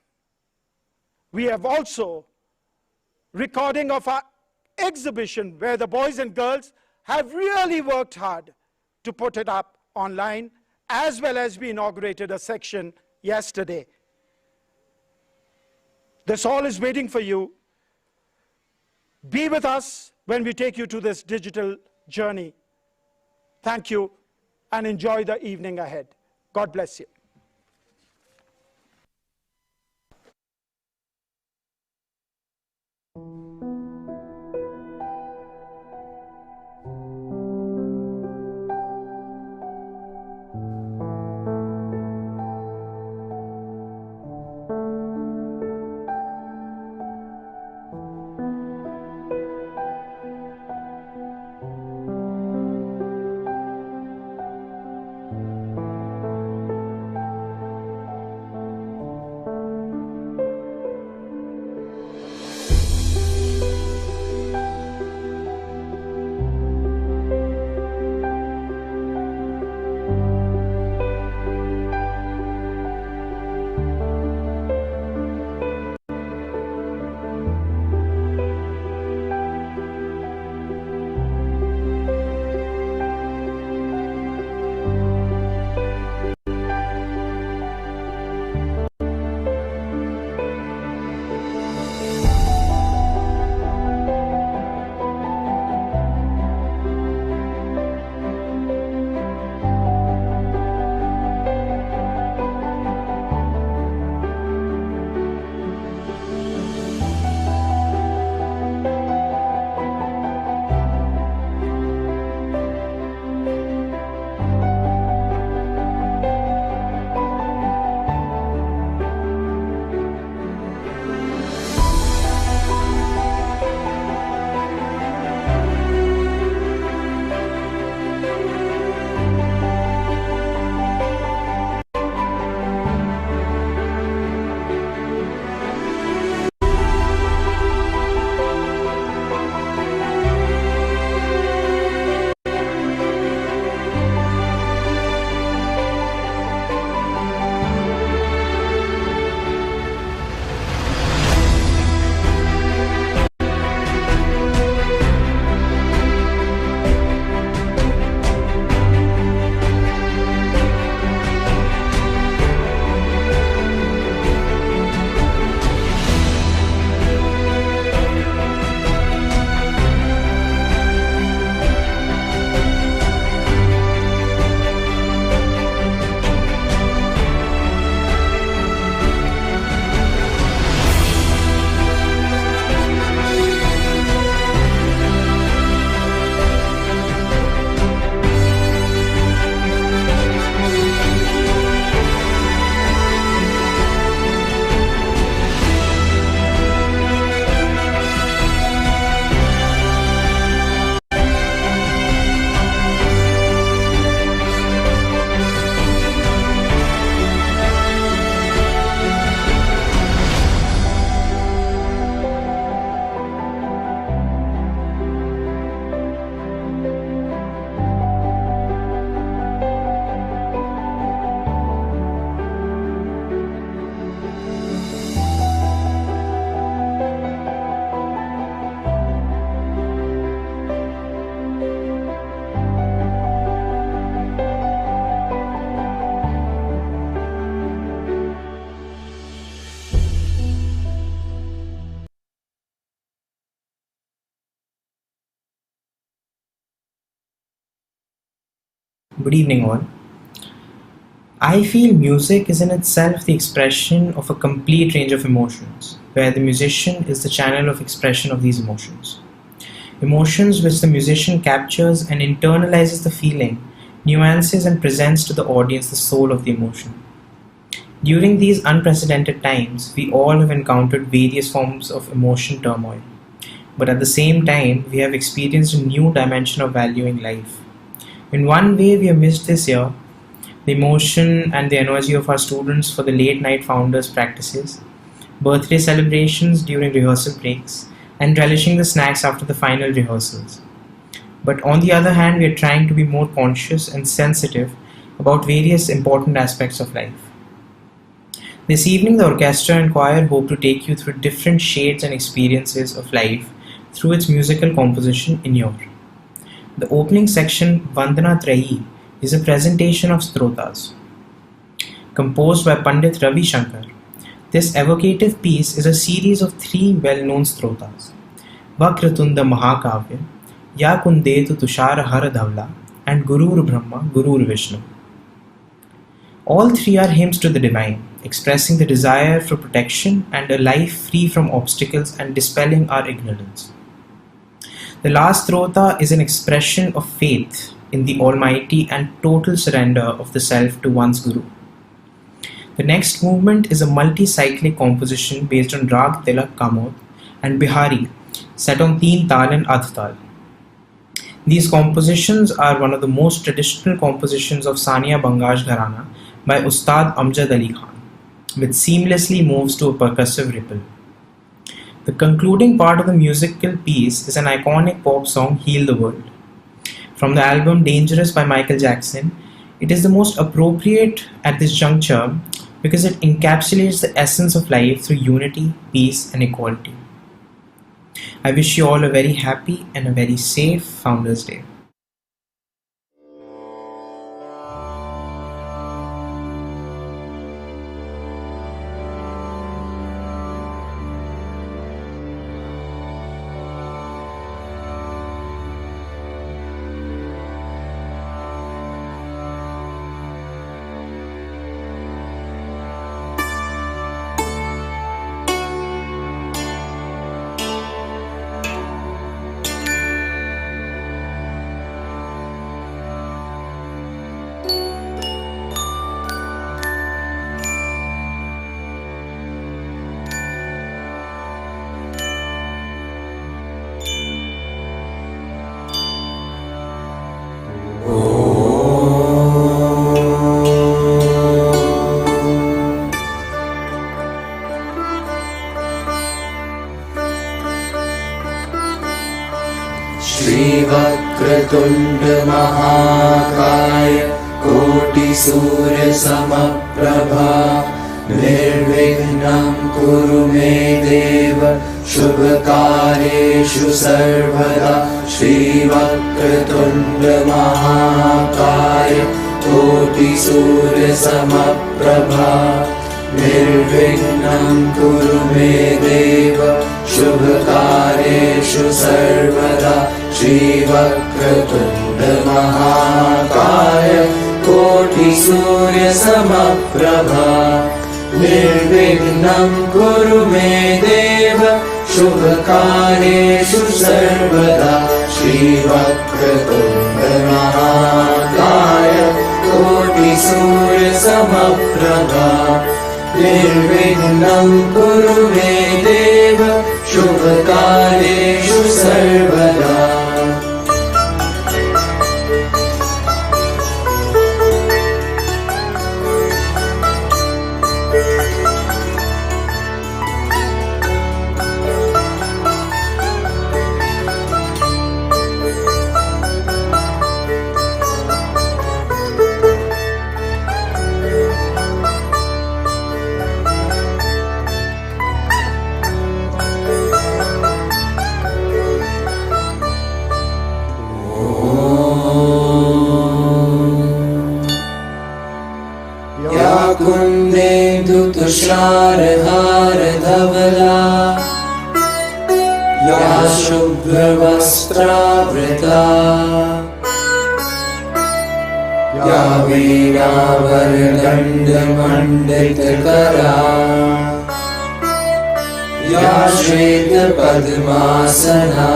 We have also recording of our exhibition where the boys and girls have really worked hard to put it up online, as well as we inaugurated a section yesterday. This all is waiting for you. Be with us when we take you to this digital journey. Thank you, and enjoy the evening ahead. God bless you. Good evening, all. I feel music is in itself the expression of a complete range of emotions, where the musician is the channel of expression of these emotions. Emotions which the musician captures and internalizes the feeling, nuances and presents to the audience the soul of the emotion. During these unprecedented times, we all have encountered various forms of emotion turmoil. But at the same time, we have experienced a new dimension of valuing life. In one way, we have missed this year the emotion and the energy of our students for the late night founders' practices, birthday celebrations during rehearsal breaks, and relishing the snacks after the final rehearsals. But on the other hand, we are trying to be more conscious and sensitive about various important aspects of life. This evening, the orchestra and choir hope to take you through different shades and experiences of life through its musical composition in your. The opening section, Vandana Trayi, is a presentation of Strotas. Composed by Pandit Ravi Shankar, this evocative piece is a series of three well-known Strotas, Vakratunda Mahakavya, Ya Kundetu Tushara Hara Dhavla, and Gurur Brahma, Gurur Vishnu. All three are hymns to the divine, expressing the desire for protection and a life free from obstacles and dispelling our ignorance. The last Strota is an expression of faith in the Almighty and total surrender of the self to one's Guru. The next movement is a multi-cyclic composition based on Rag Tilak Kamod and Bihari, set on Teen Tal and Adh Tal. These compositions are one of the most traditional compositions of Sania Bangash Gharana by Ustad Amjad Ali Khan, which seamlessly moves to a percussive ripple. The concluding part of the musical piece is an iconic pop song, Heal the World. From the album Dangerous by Michael Jackson, it is the most appropriate at this juncture because it encapsulates the essence of life through unity, peace, and equality. I wish you all a very happy and a very safe Founders' Day. श्रीवक्रतुण्ड महाकाय कोटिसूर्यसमप्रभा निर्विघ्नं कुरु मे देव शुभकार्येषु सर्वदा श्रीवक्रतुण्ड महाकाय कोटिसूर्यसमप्रभा निर्विघ्नं कुरु मे देव शुभकार्येषु सर्वदा श्रीवक्रतुण्ड महाकाय कोटिसूर्यसमप्रभा निर्विघ्नं कुरु मे देव शुभकार्येषु सर्वदा श्रीवक्रतुण्ड महाकाय कोटिसूर्यसमप्रभा निर्विघ्नं कुरु मे देव शुभकार्येषु सर्वदा। कुन्देन्दु तुषारहार धवला या शुभ्रवस्त्रावृता या वीणा वरदंड मंडित करा या श्वेत पद्मासना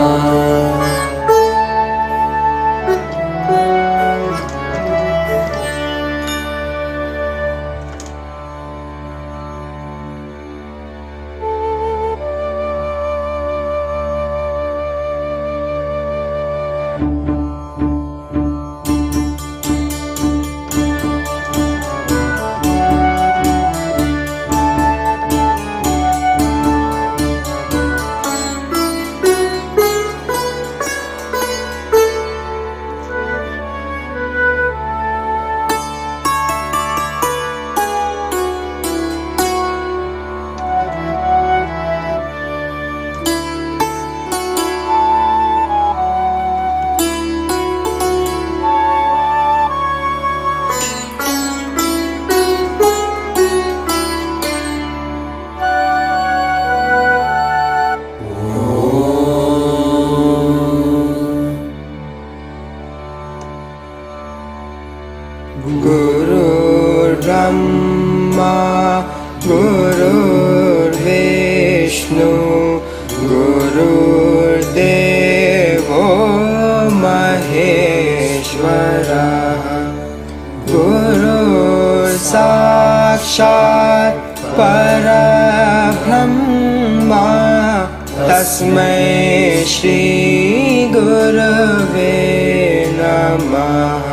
गुरुर्ब्रह्मा गुरुर्विष्णु गुरुर्देवो महेश्वरः गुरुर्साक्षात् परब्रह्मा तस्मै श्री गुरवे नमः।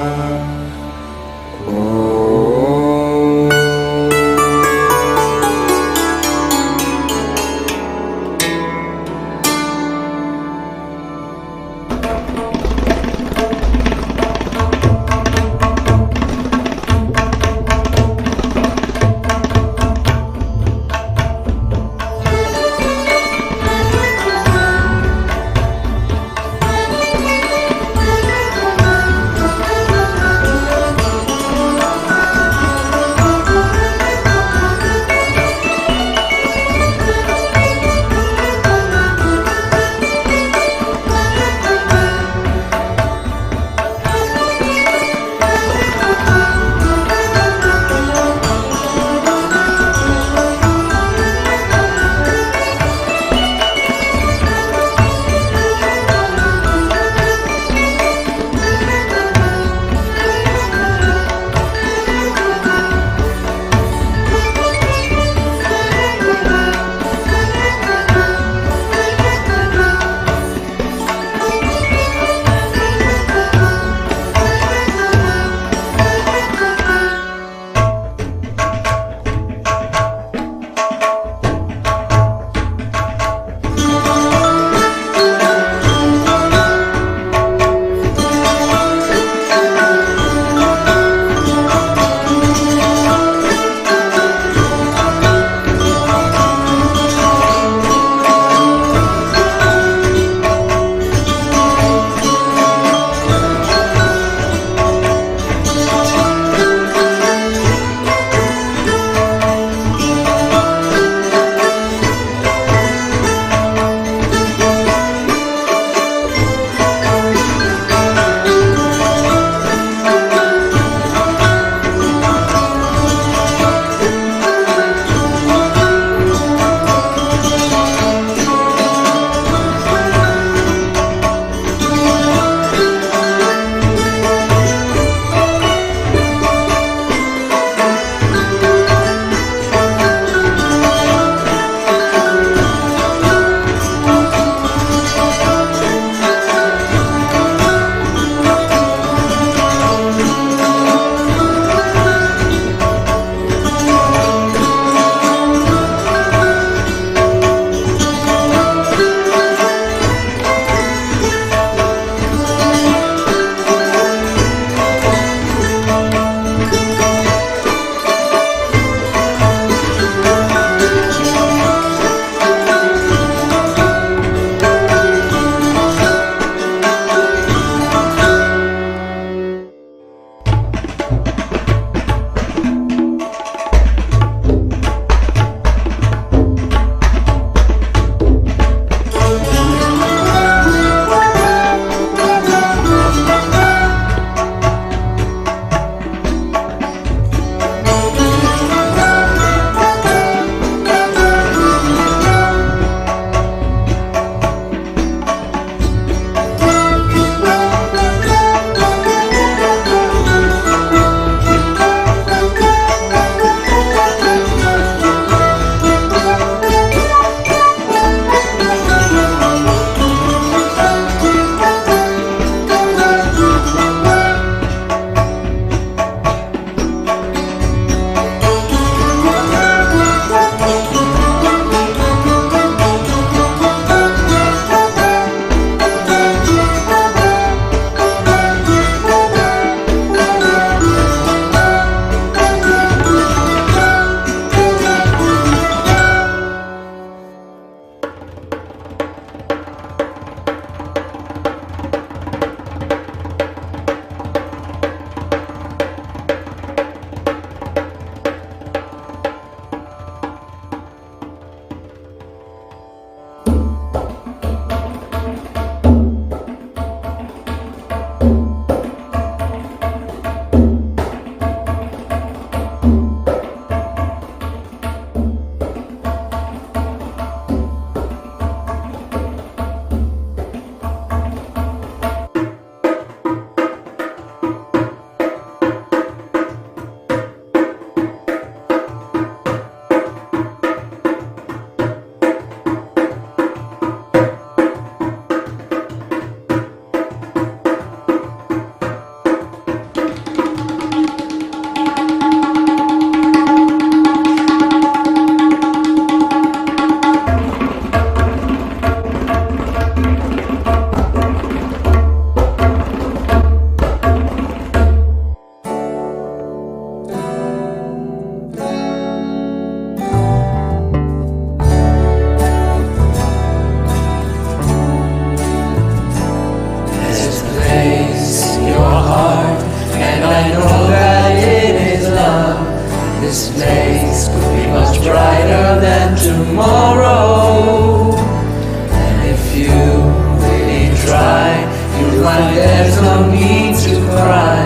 find there's no need to cry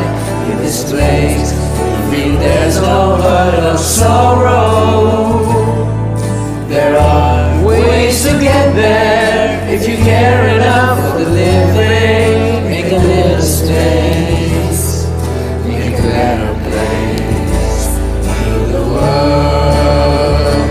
in this place. You'll feel there's no hurt or sorrow. There are ways to get there if you care enough for the living. Make a little space, make a better place. Heal the world,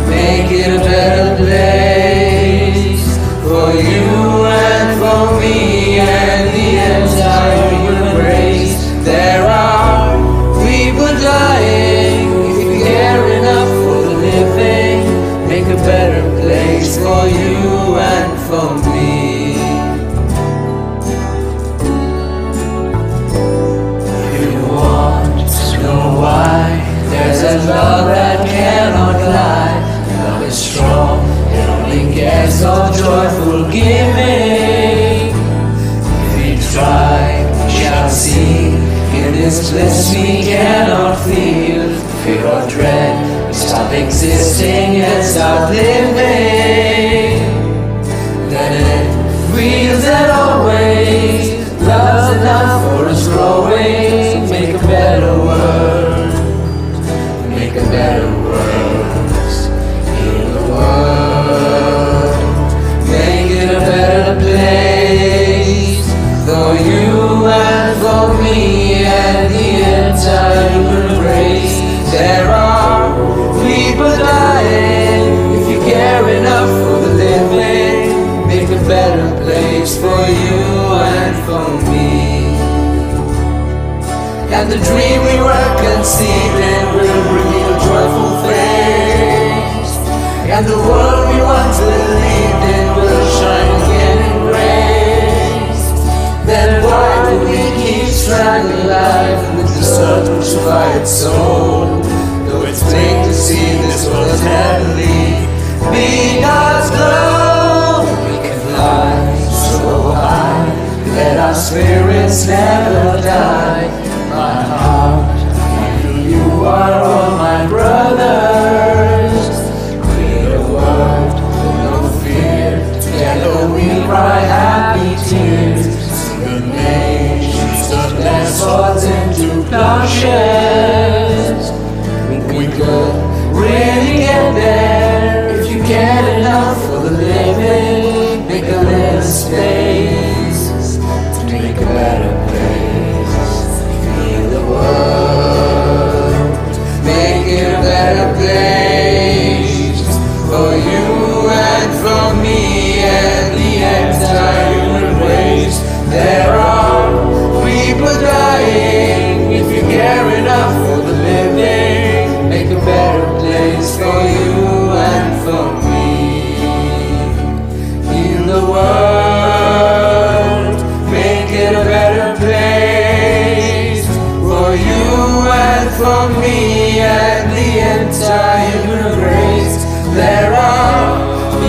make it a better place for you and for me and the entire human race. There are people dying if you care enough for the living. Make a better place for you and for me. If you want to know why, there's a love that cannot lie. Love is strong, it only cares for joyful giving. If we try, we shall see. In this bliss we cannot feel fear or dread. Stop existing and start living. Then it feels that always love's enough for us growing. Make a better world, make a better world. Heal the world, make it a better place for you and for me and the entire human race. There are people dying if you care enough for the living. Make a better place for you and for me. And the dream we were conceiving will reveal joyful things. And the world we once believed in will shine again in grace. Then why do we keep strangling life with the search to survive its soul? Though it's plain to see this world is heavenly, being God's glow, we can fly so high, let our spirits never die. My heart, you are all my brothers. Create a world with no fear. Together we cry happy tears. Sing the nations, turn their swords into plowshares. We could really get there if you cared enough for the living. Make a little space to make a better place. Heal the world, make it a better place for you and for me and the entire human race. There are people dying if you care enough for the living. Make a better place for you and for me. Heal the world, make it a better place for you and for me and the entire human race. There are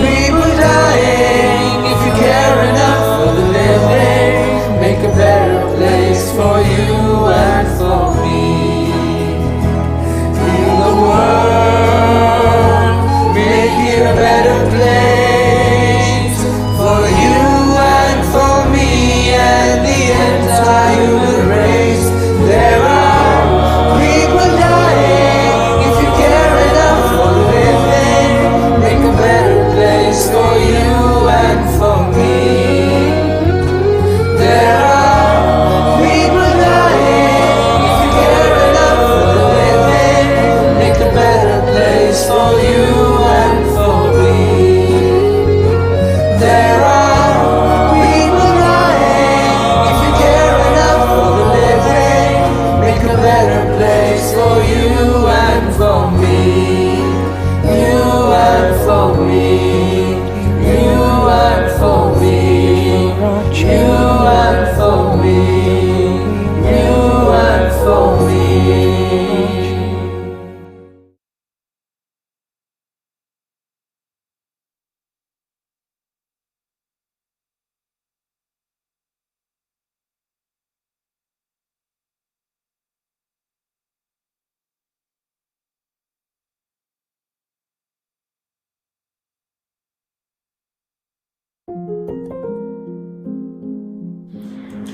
people dying if you care enough for the living. Make a better place for you and for me. Heal the world, make it a better place for you and for me and the entire human race. There are people dying if you care enough for the living. Make a better place for you and for me. There are people dying if you care enough for the living. Make a better place for you and for me. There are people dying if you care enough for the living. Make a better place for you and for me. You and for me. You and for me. You and for me. You and for me.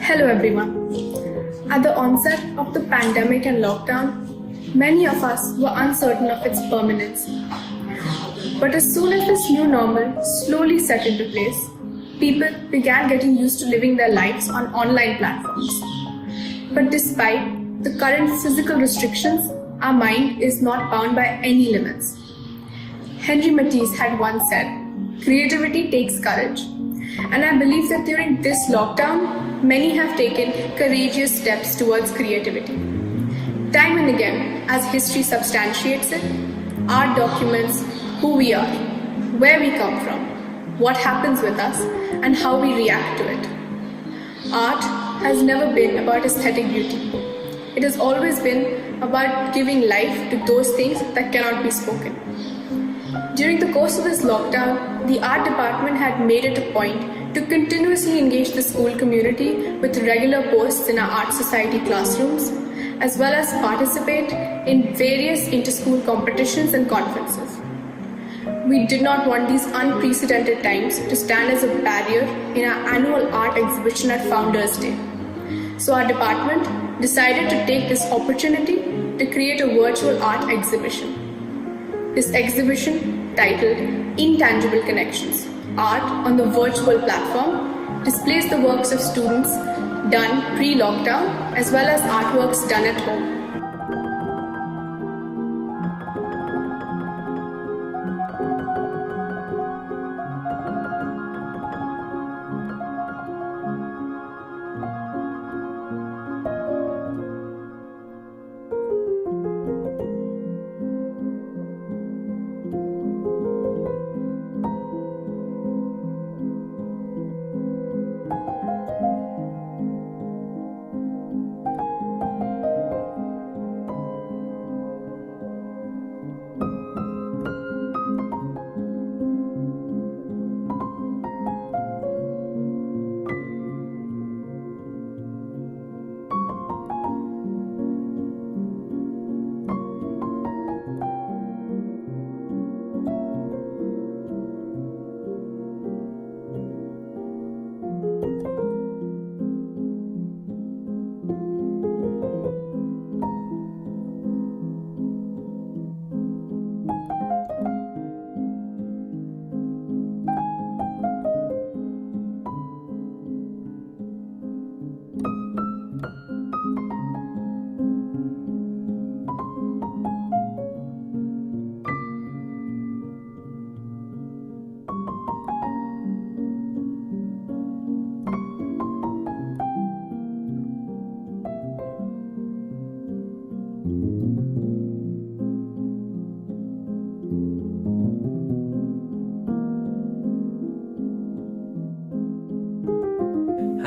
Hello everyone. At the onset of the pandemic and lockdown, many of us were uncertain of its permanence. But as soon as this new normal slowly set into place, people began getting used to living their lives on online platforms. But despite the current physical restrictions, our mind is not bound by any limits. Henry Matisse had once said, "Creativity takes courage." And I believe that during this lockdown, many have taken courageous steps towards creativity. Time and again, as history substantiates it, art documents who we are, where we come from, what happens with us, and how we react to it. Art has never been about aesthetic beauty. It has always been about giving life to those things that cannot be spoken. During the course of this lockdown, the art department had made it a point to continuously engage the school community with regular posts in our art society classrooms, as well as participate in various inter-school competitions and conferences. We did not want these unprecedented times to stand as a barrier in our annual art exhibition at Founders Day. So our department decided to take this opportunity to create a virtual art exhibition. This exhibition, titled Intangible Connections, Art on the Virtual Platform, displays the works of students done pre-lockdown as well as artworks done at home.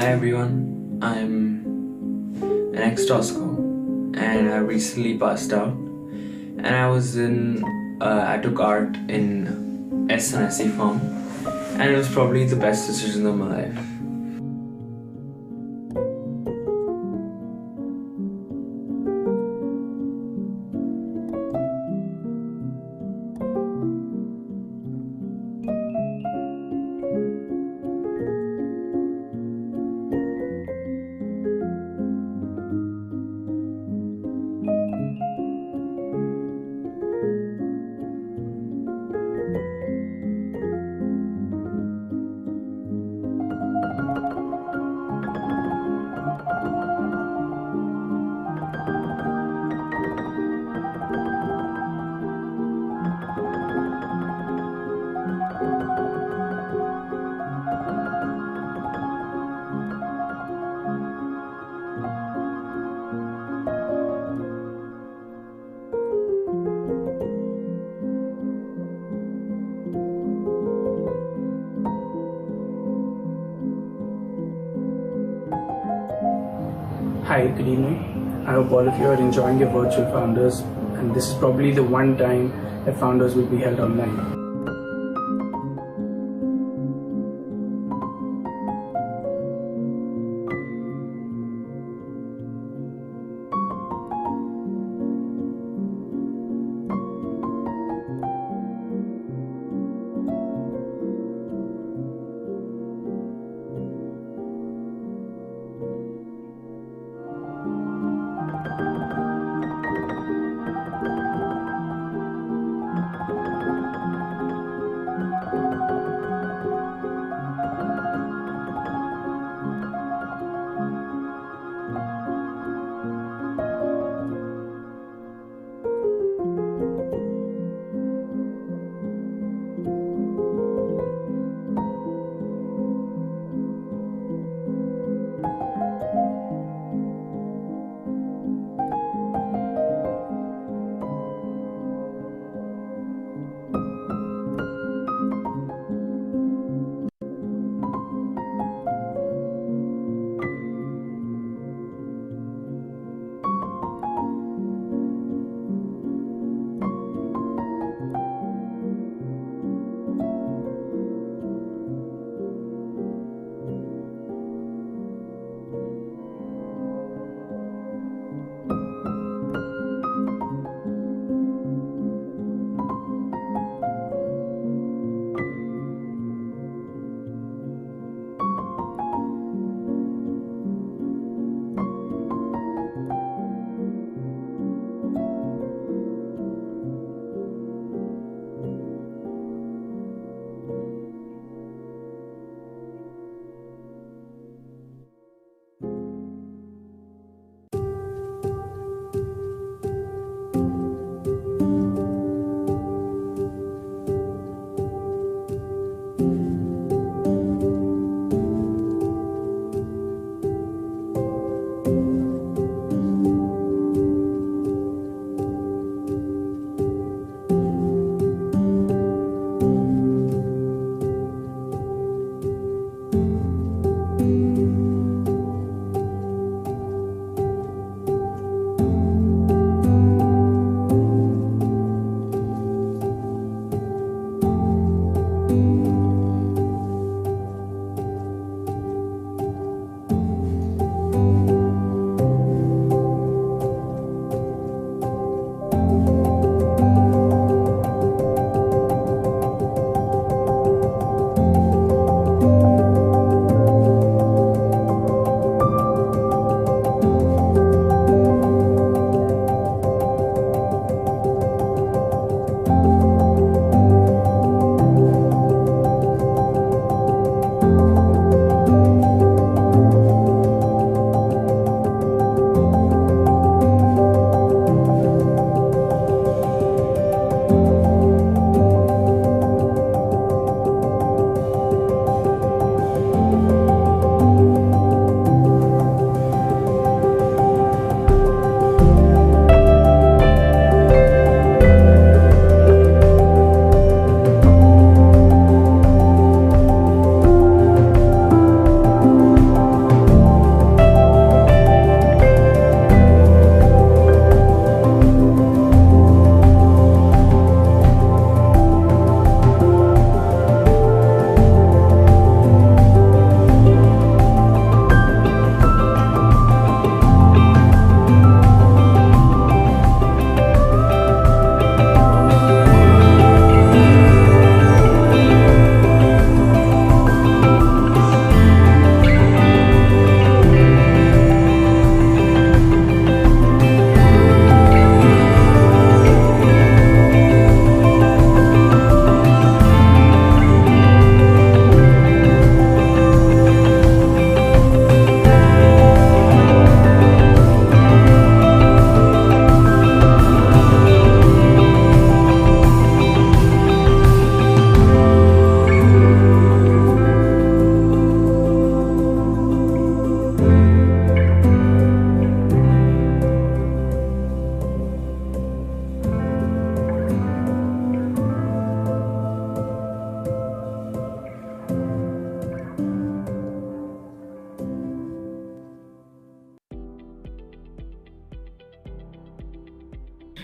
Hi everyone, I'm an ex-Tosco and I recently passed out, and I took art in S&SE form, and it was probably the best decision of my life. Hi, good evening. I hope all of you are enjoying your virtual Founders, and this is probably the one time that Founders will be held online.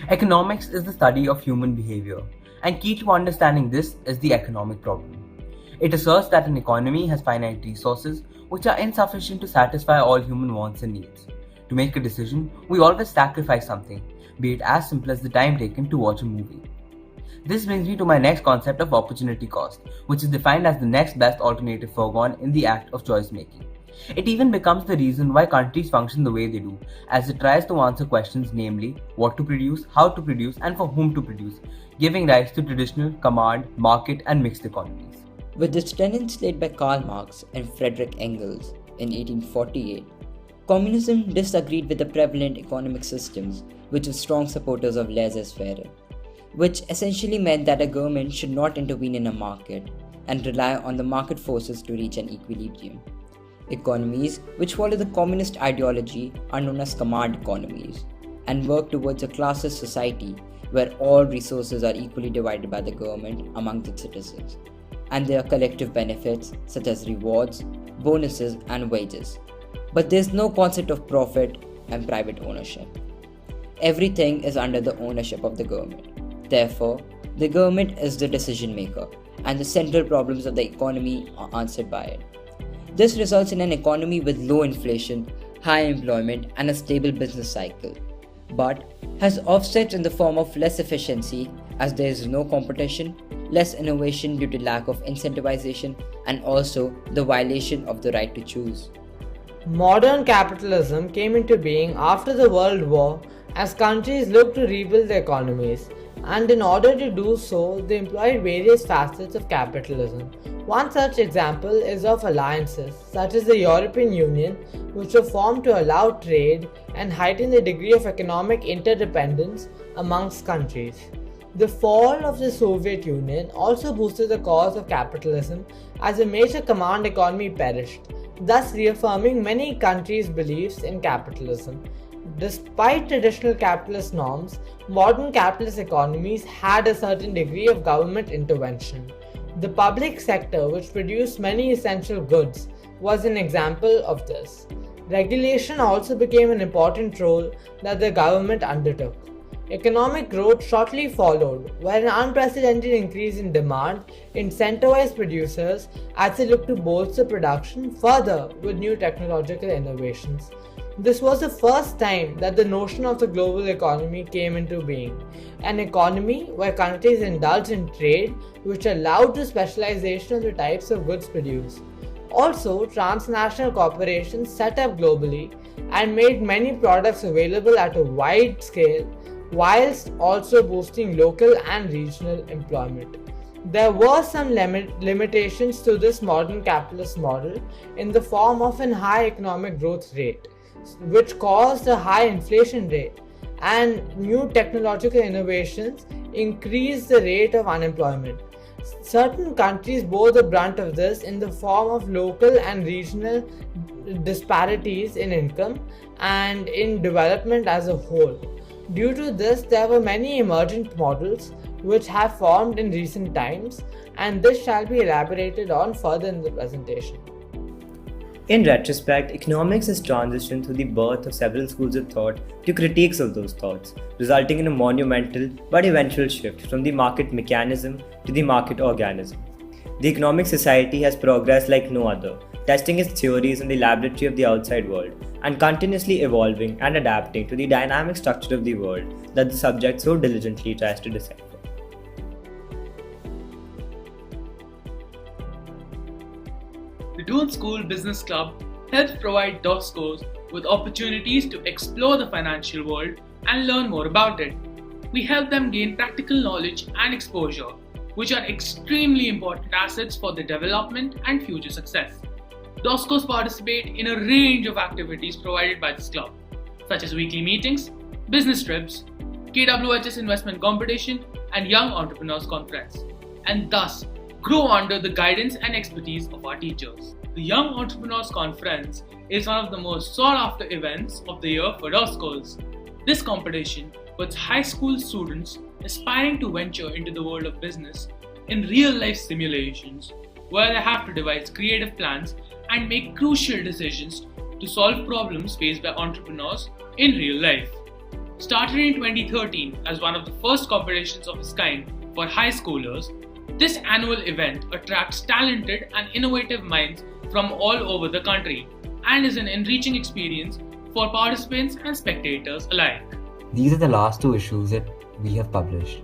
Economics is the study of human behavior, and key to understanding this is the economic problem. It asserts that an economy has finite resources which are insufficient to satisfy all human wants and needs. To make a decision, we always sacrifice something, be it as simple as the time taken to watch a movie. This brings me to my next concept of opportunity cost, which is defined as the next best alternative foregone in the act of choice making. It even becomes the reason why countries function the way they do, as it tries to answer questions namely what to produce, how to produce, and for whom to produce, giving rise to traditional command, market, and mixed economies. With its tenets laid by Karl Marx and Friedrich Engels in 1848, communism disagreed with the prevalent economic systems, which were strong supporters of laissez-faire, which essentially meant that a government should not intervene in a market and rely on the market forces to reach an equilibrium. Economies which follow the communist ideology are known as command economies and work towards a classless society where all resources are equally divided by the government among its citizens, and there are collective benefits such as rewards, bonuses, and wages. But there is no concept of profit and private ownership. Everything is under the ownership of the government. Therefore, the government is the decision maker, and the central problems of the economy are answered by it. This results in an economy with low inflation, high employment, and a stable business cycle, but has offsets in the form of less efficiency as there is no competition, less innovation due to lack of incentivization, and also the violation of the right to choose. Modern capitalism came into being after the World War as countries looked to rebuild their economies, and in order to do so, they employed various facets of capitalism. One such example is of alliances, such as the European Union, which were formed to allow trade and heighten the degree of economic interdependence amongst countries. The fall of the Soviet Union also boosted the cause of capitalism as a major command economy perished, thus reaffirming many countries' beliefs in capitalism. Despite traditional capitalist norms, modern capitalist economies had a certain degree of government intervention. The public sector, which produced many essential goods, was an example of this. Regulation also became an important role that the government undertook. Economic growth shortly followed, where an unprecedented increase in demand incentivized producers as they looked to bolster production further with new technological innovations. This was the first time that the notion of the global economy came into being, an economy where countries indulged in trade which allowed the specialization of the types of goods produced. Also, transnational corporations set up globally and made many products available at a wide scale, whilst also boosting local and regional employment. There were some limitations to this modern capitalist model in the form of an high economic growth rate, which caused a high inflation rate, and new technological innovations increased the rate of unemployment. Certain countries bore the brunt of this in the form of local and regional disparities in income and in development as a whole. Due to this, there were many emergent models which have formed in recent times, and this shall be elaborated on further in the presentation. In retrospect, economics has transitioned through the birth of several schools of thought to critiques of those thoughts, resulting in a monumental but eventual shift from the market mechanism to the market organism. The economic society has progressed like no other, testing its theories in the laboratory of the outside world and continuously evolving and adapting to the dynamic structure of the world that the subject so diligently tries to decipher. The Doon School Business Club helps provide DOSCOs with opportunities to explore the financial world and learn more about it. We help them gain practical knowledge and exposure, which are extremely important assets for their development and future success. DOSCOs participate in a range of activities provided by this club, such as weekly meetings, business trips, KWHS investment competition, and Young Entrepreneurs Conference, and thus grow under the guidance and expertise of our teachers. The Young Entrepreneurs Conference is one of the most sought-after events of the year for DOSCOs. This competition puts high school students aspiring to venture into the world of business in real-life simulations where they have to devise creative plans and make crucial decisions to solve problems faced by entrepreneurs in real life. Started in 2013 as one of the first competitions of its kind for high schoolers, this annual event attracts talented and innovative minds from all over the country and is an enriching experience for participants and spectators alike. These are the last two issues that we have published.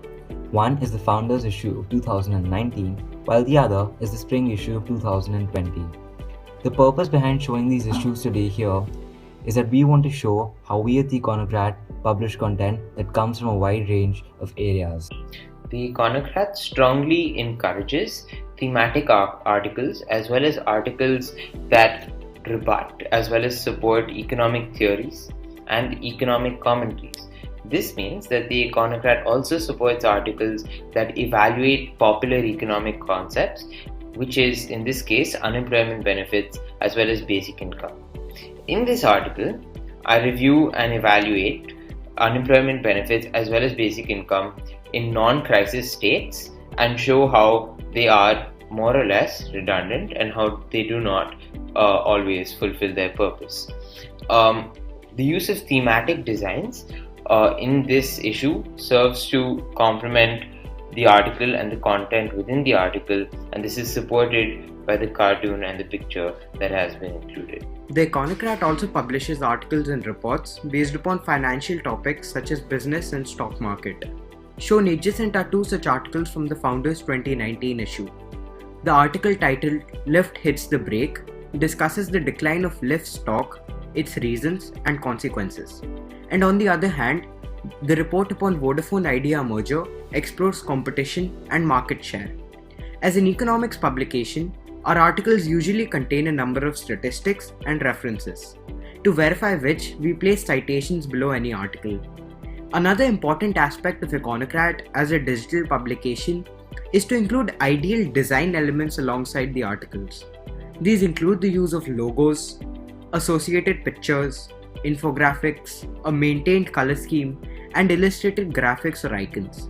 One is the Founders issue of 2019, while the other is the Spring issue of 2020. The purpose behind showing these issues today here is that we want to show how we at the Iconocrat publish content that comes from a wide range of areas. The Iconocrat strongly encourages thematic articles as well as articles that rebut as well as support economic theories and economic commentaries. This means that the Iconocrat also supports articles that evaluate popular economic concepts, which is in this case unemployment benefits as well as basic income. In this article, I review and evaluate unemployment benefits as well as basic income in non-crisis states and show how they are more or less redundant and how they do not always fulfill their purpose. The use of thematic designs in this issue serves to complement the article and the content within the article, and this is supported by the cartoon and the picture that has been included. The Iconocrat also publishes articles and reports based upon financial topics such as business and stock market. Show Nijja sent out two such articles from the Founders 2019 issue. The article titled Lyft Hits the Brake discusses the decline of Lyft stock, its reasons and consequences. And on the other hand, the report upon Vodafone Idea merger explores competition and market share. As an economics publication, our articles usually contain a number of statistics and references, to verify which we place citations below any article. Another important aspect of Iconocrat as a digital publication is to include ideal design elements alongside the articles. These include the use of logos, associated pictures, infographics, a maintained color scheme, and illustrated graphics or icons.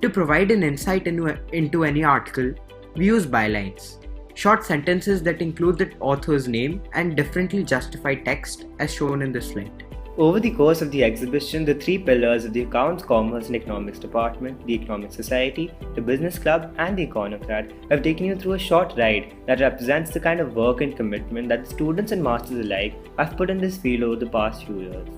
To provide an insight into any article, we use bylines, short sentences that include the author's name and differently justify text as shown in the slide. Over the course of the exhibition, the three pillars of the Accounts, Commerce and Economics Department, the Economic Society, the Business Club and the Iconocrat have taken you through a short ride that represents the kind of work and commitment that the students and masters alike have put in this field over the past few years.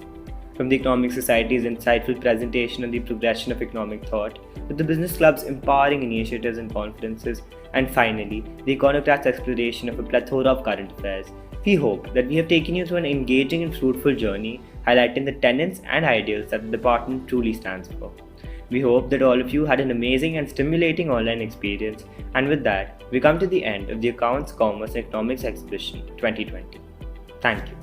From the Economic Society's insightful presentation on the progression of economic thought, to the Business Club's empowering initiatives and conferences, and finally, the Iconocrat's exploration of a plethora of current affairs, we hope that we have taken you through an engaging and fruitful journey, highlighting the tenets and ideals that the department truly stands for. We hope that all of you had an amazing and stimulating online experience, and with that, we come to the end of the Accounts, Commerce and Economics Exhibition 2020. Thank you.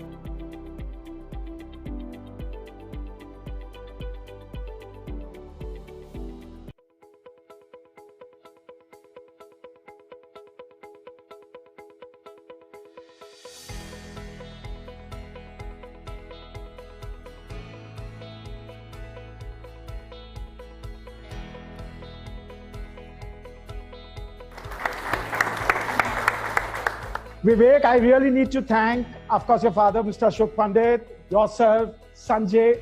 Vivek, I really need to thank, of course, your father, Mr. Ashok Pandit, yourself, Sanjay,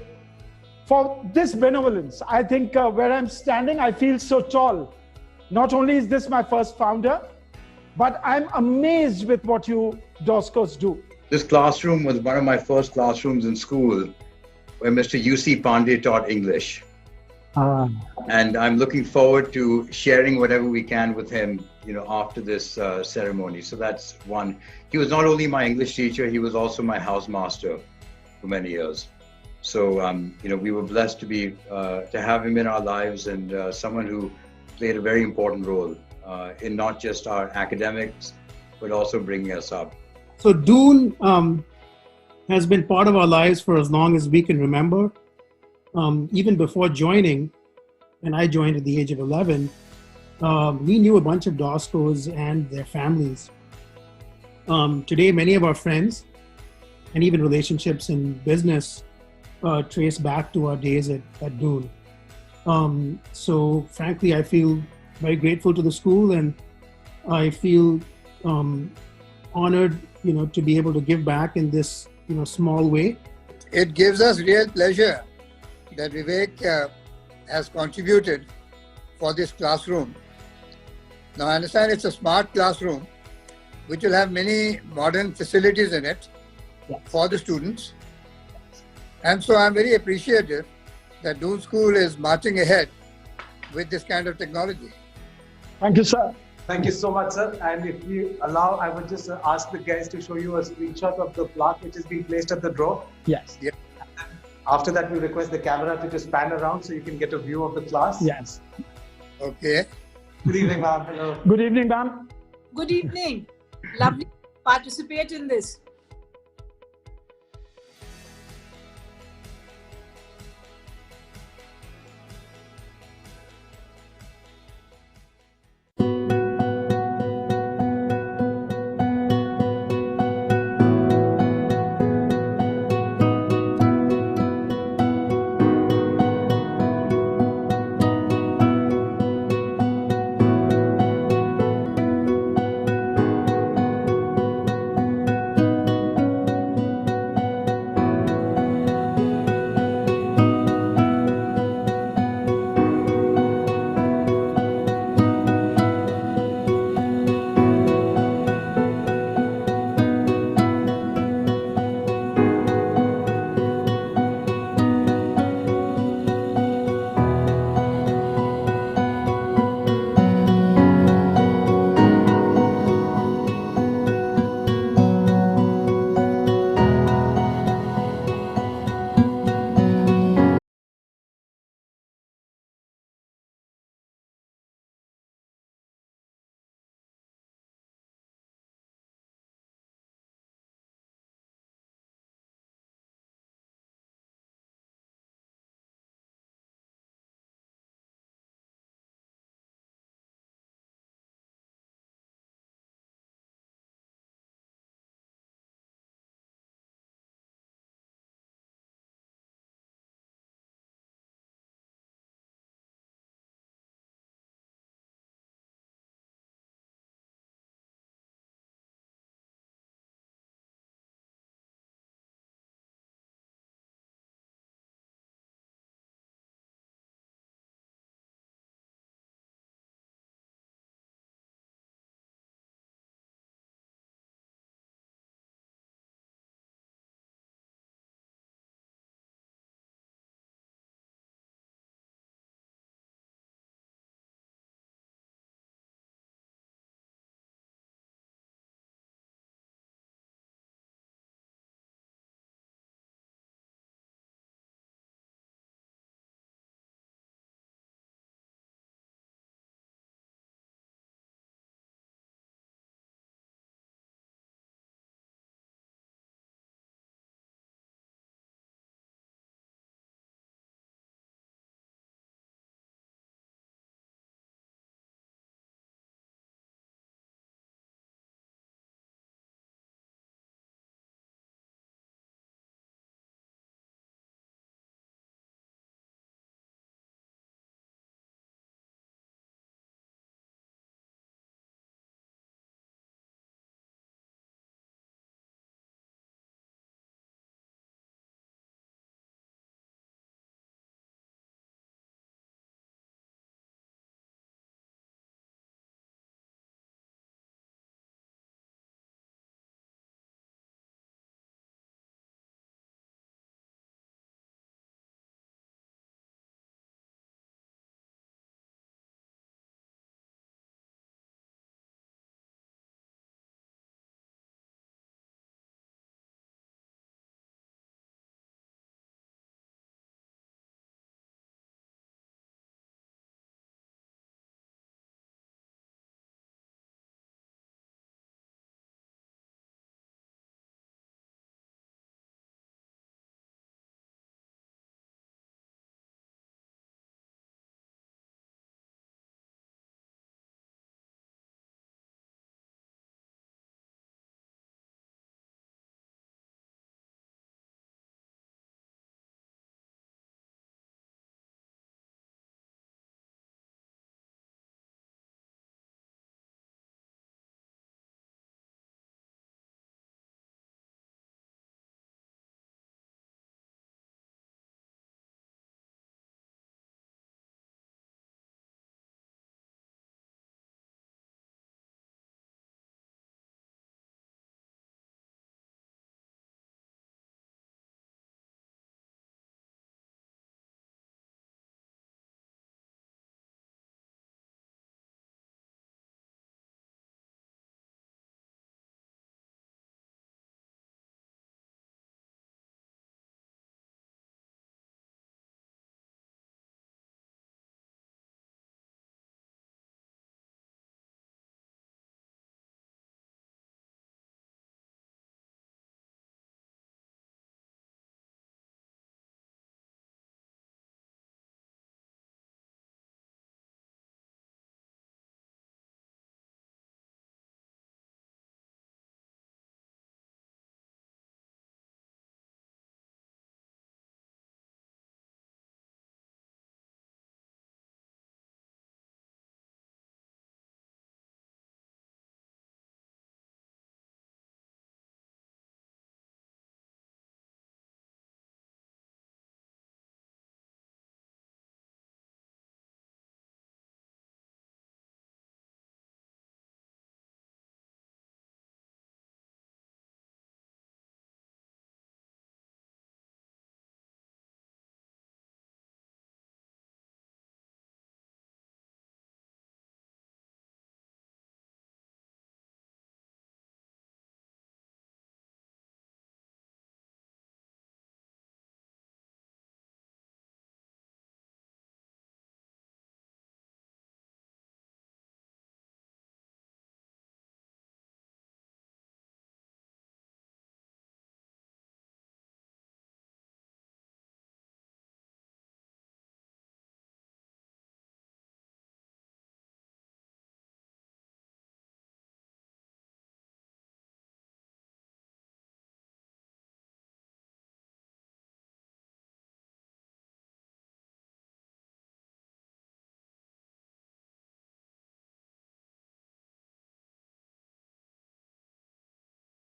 for this benevolence. I think where I'm standing, I feel so tall. Not only is this my first founder, but I'm amazed with what you DOSCOs do. This classroom was one of my first classrooms in school where Mr. U.C. Pandey taught English. And I'm looking forward to sharing whatever we can with him, after this ceremony. So that's one. He was not only my English teacher, he was also my housemaster for many years. So, we were blessed to have him in our lives, and someone who played a very important role in not just our academics, but also bringing us up. So Doon has been part of our lives for as long as we can remember. Even before joining, and I joined at the age of 11, we knew a bunch of DOSCOs and their families. Today, many of our friends and even relationships in business trace back to our days at Doon. So frankly, I feel very grateful to the school, and I feel honored, to be able to give back in this, small way. It gives us real pleasure that Vivek has contributed for this classroom. Now I understand it's a smart classroom which will have many modern facilities in it for the students. And so I'm very appreciative that Doon School is marching ahead with this kind of technology. Thank you, sir. Thank you so much, sir. And if you allow, I would just ask the guys to show you a screenshot of the plaque which has been placed at the door. Yes. Yeah. After that, we request the camera to just pan around so you can get a view of the class. Yes. Okay. Good evening, ma'am. Hello. Good evening, ma'am. Good evening. Lovely to participate in this.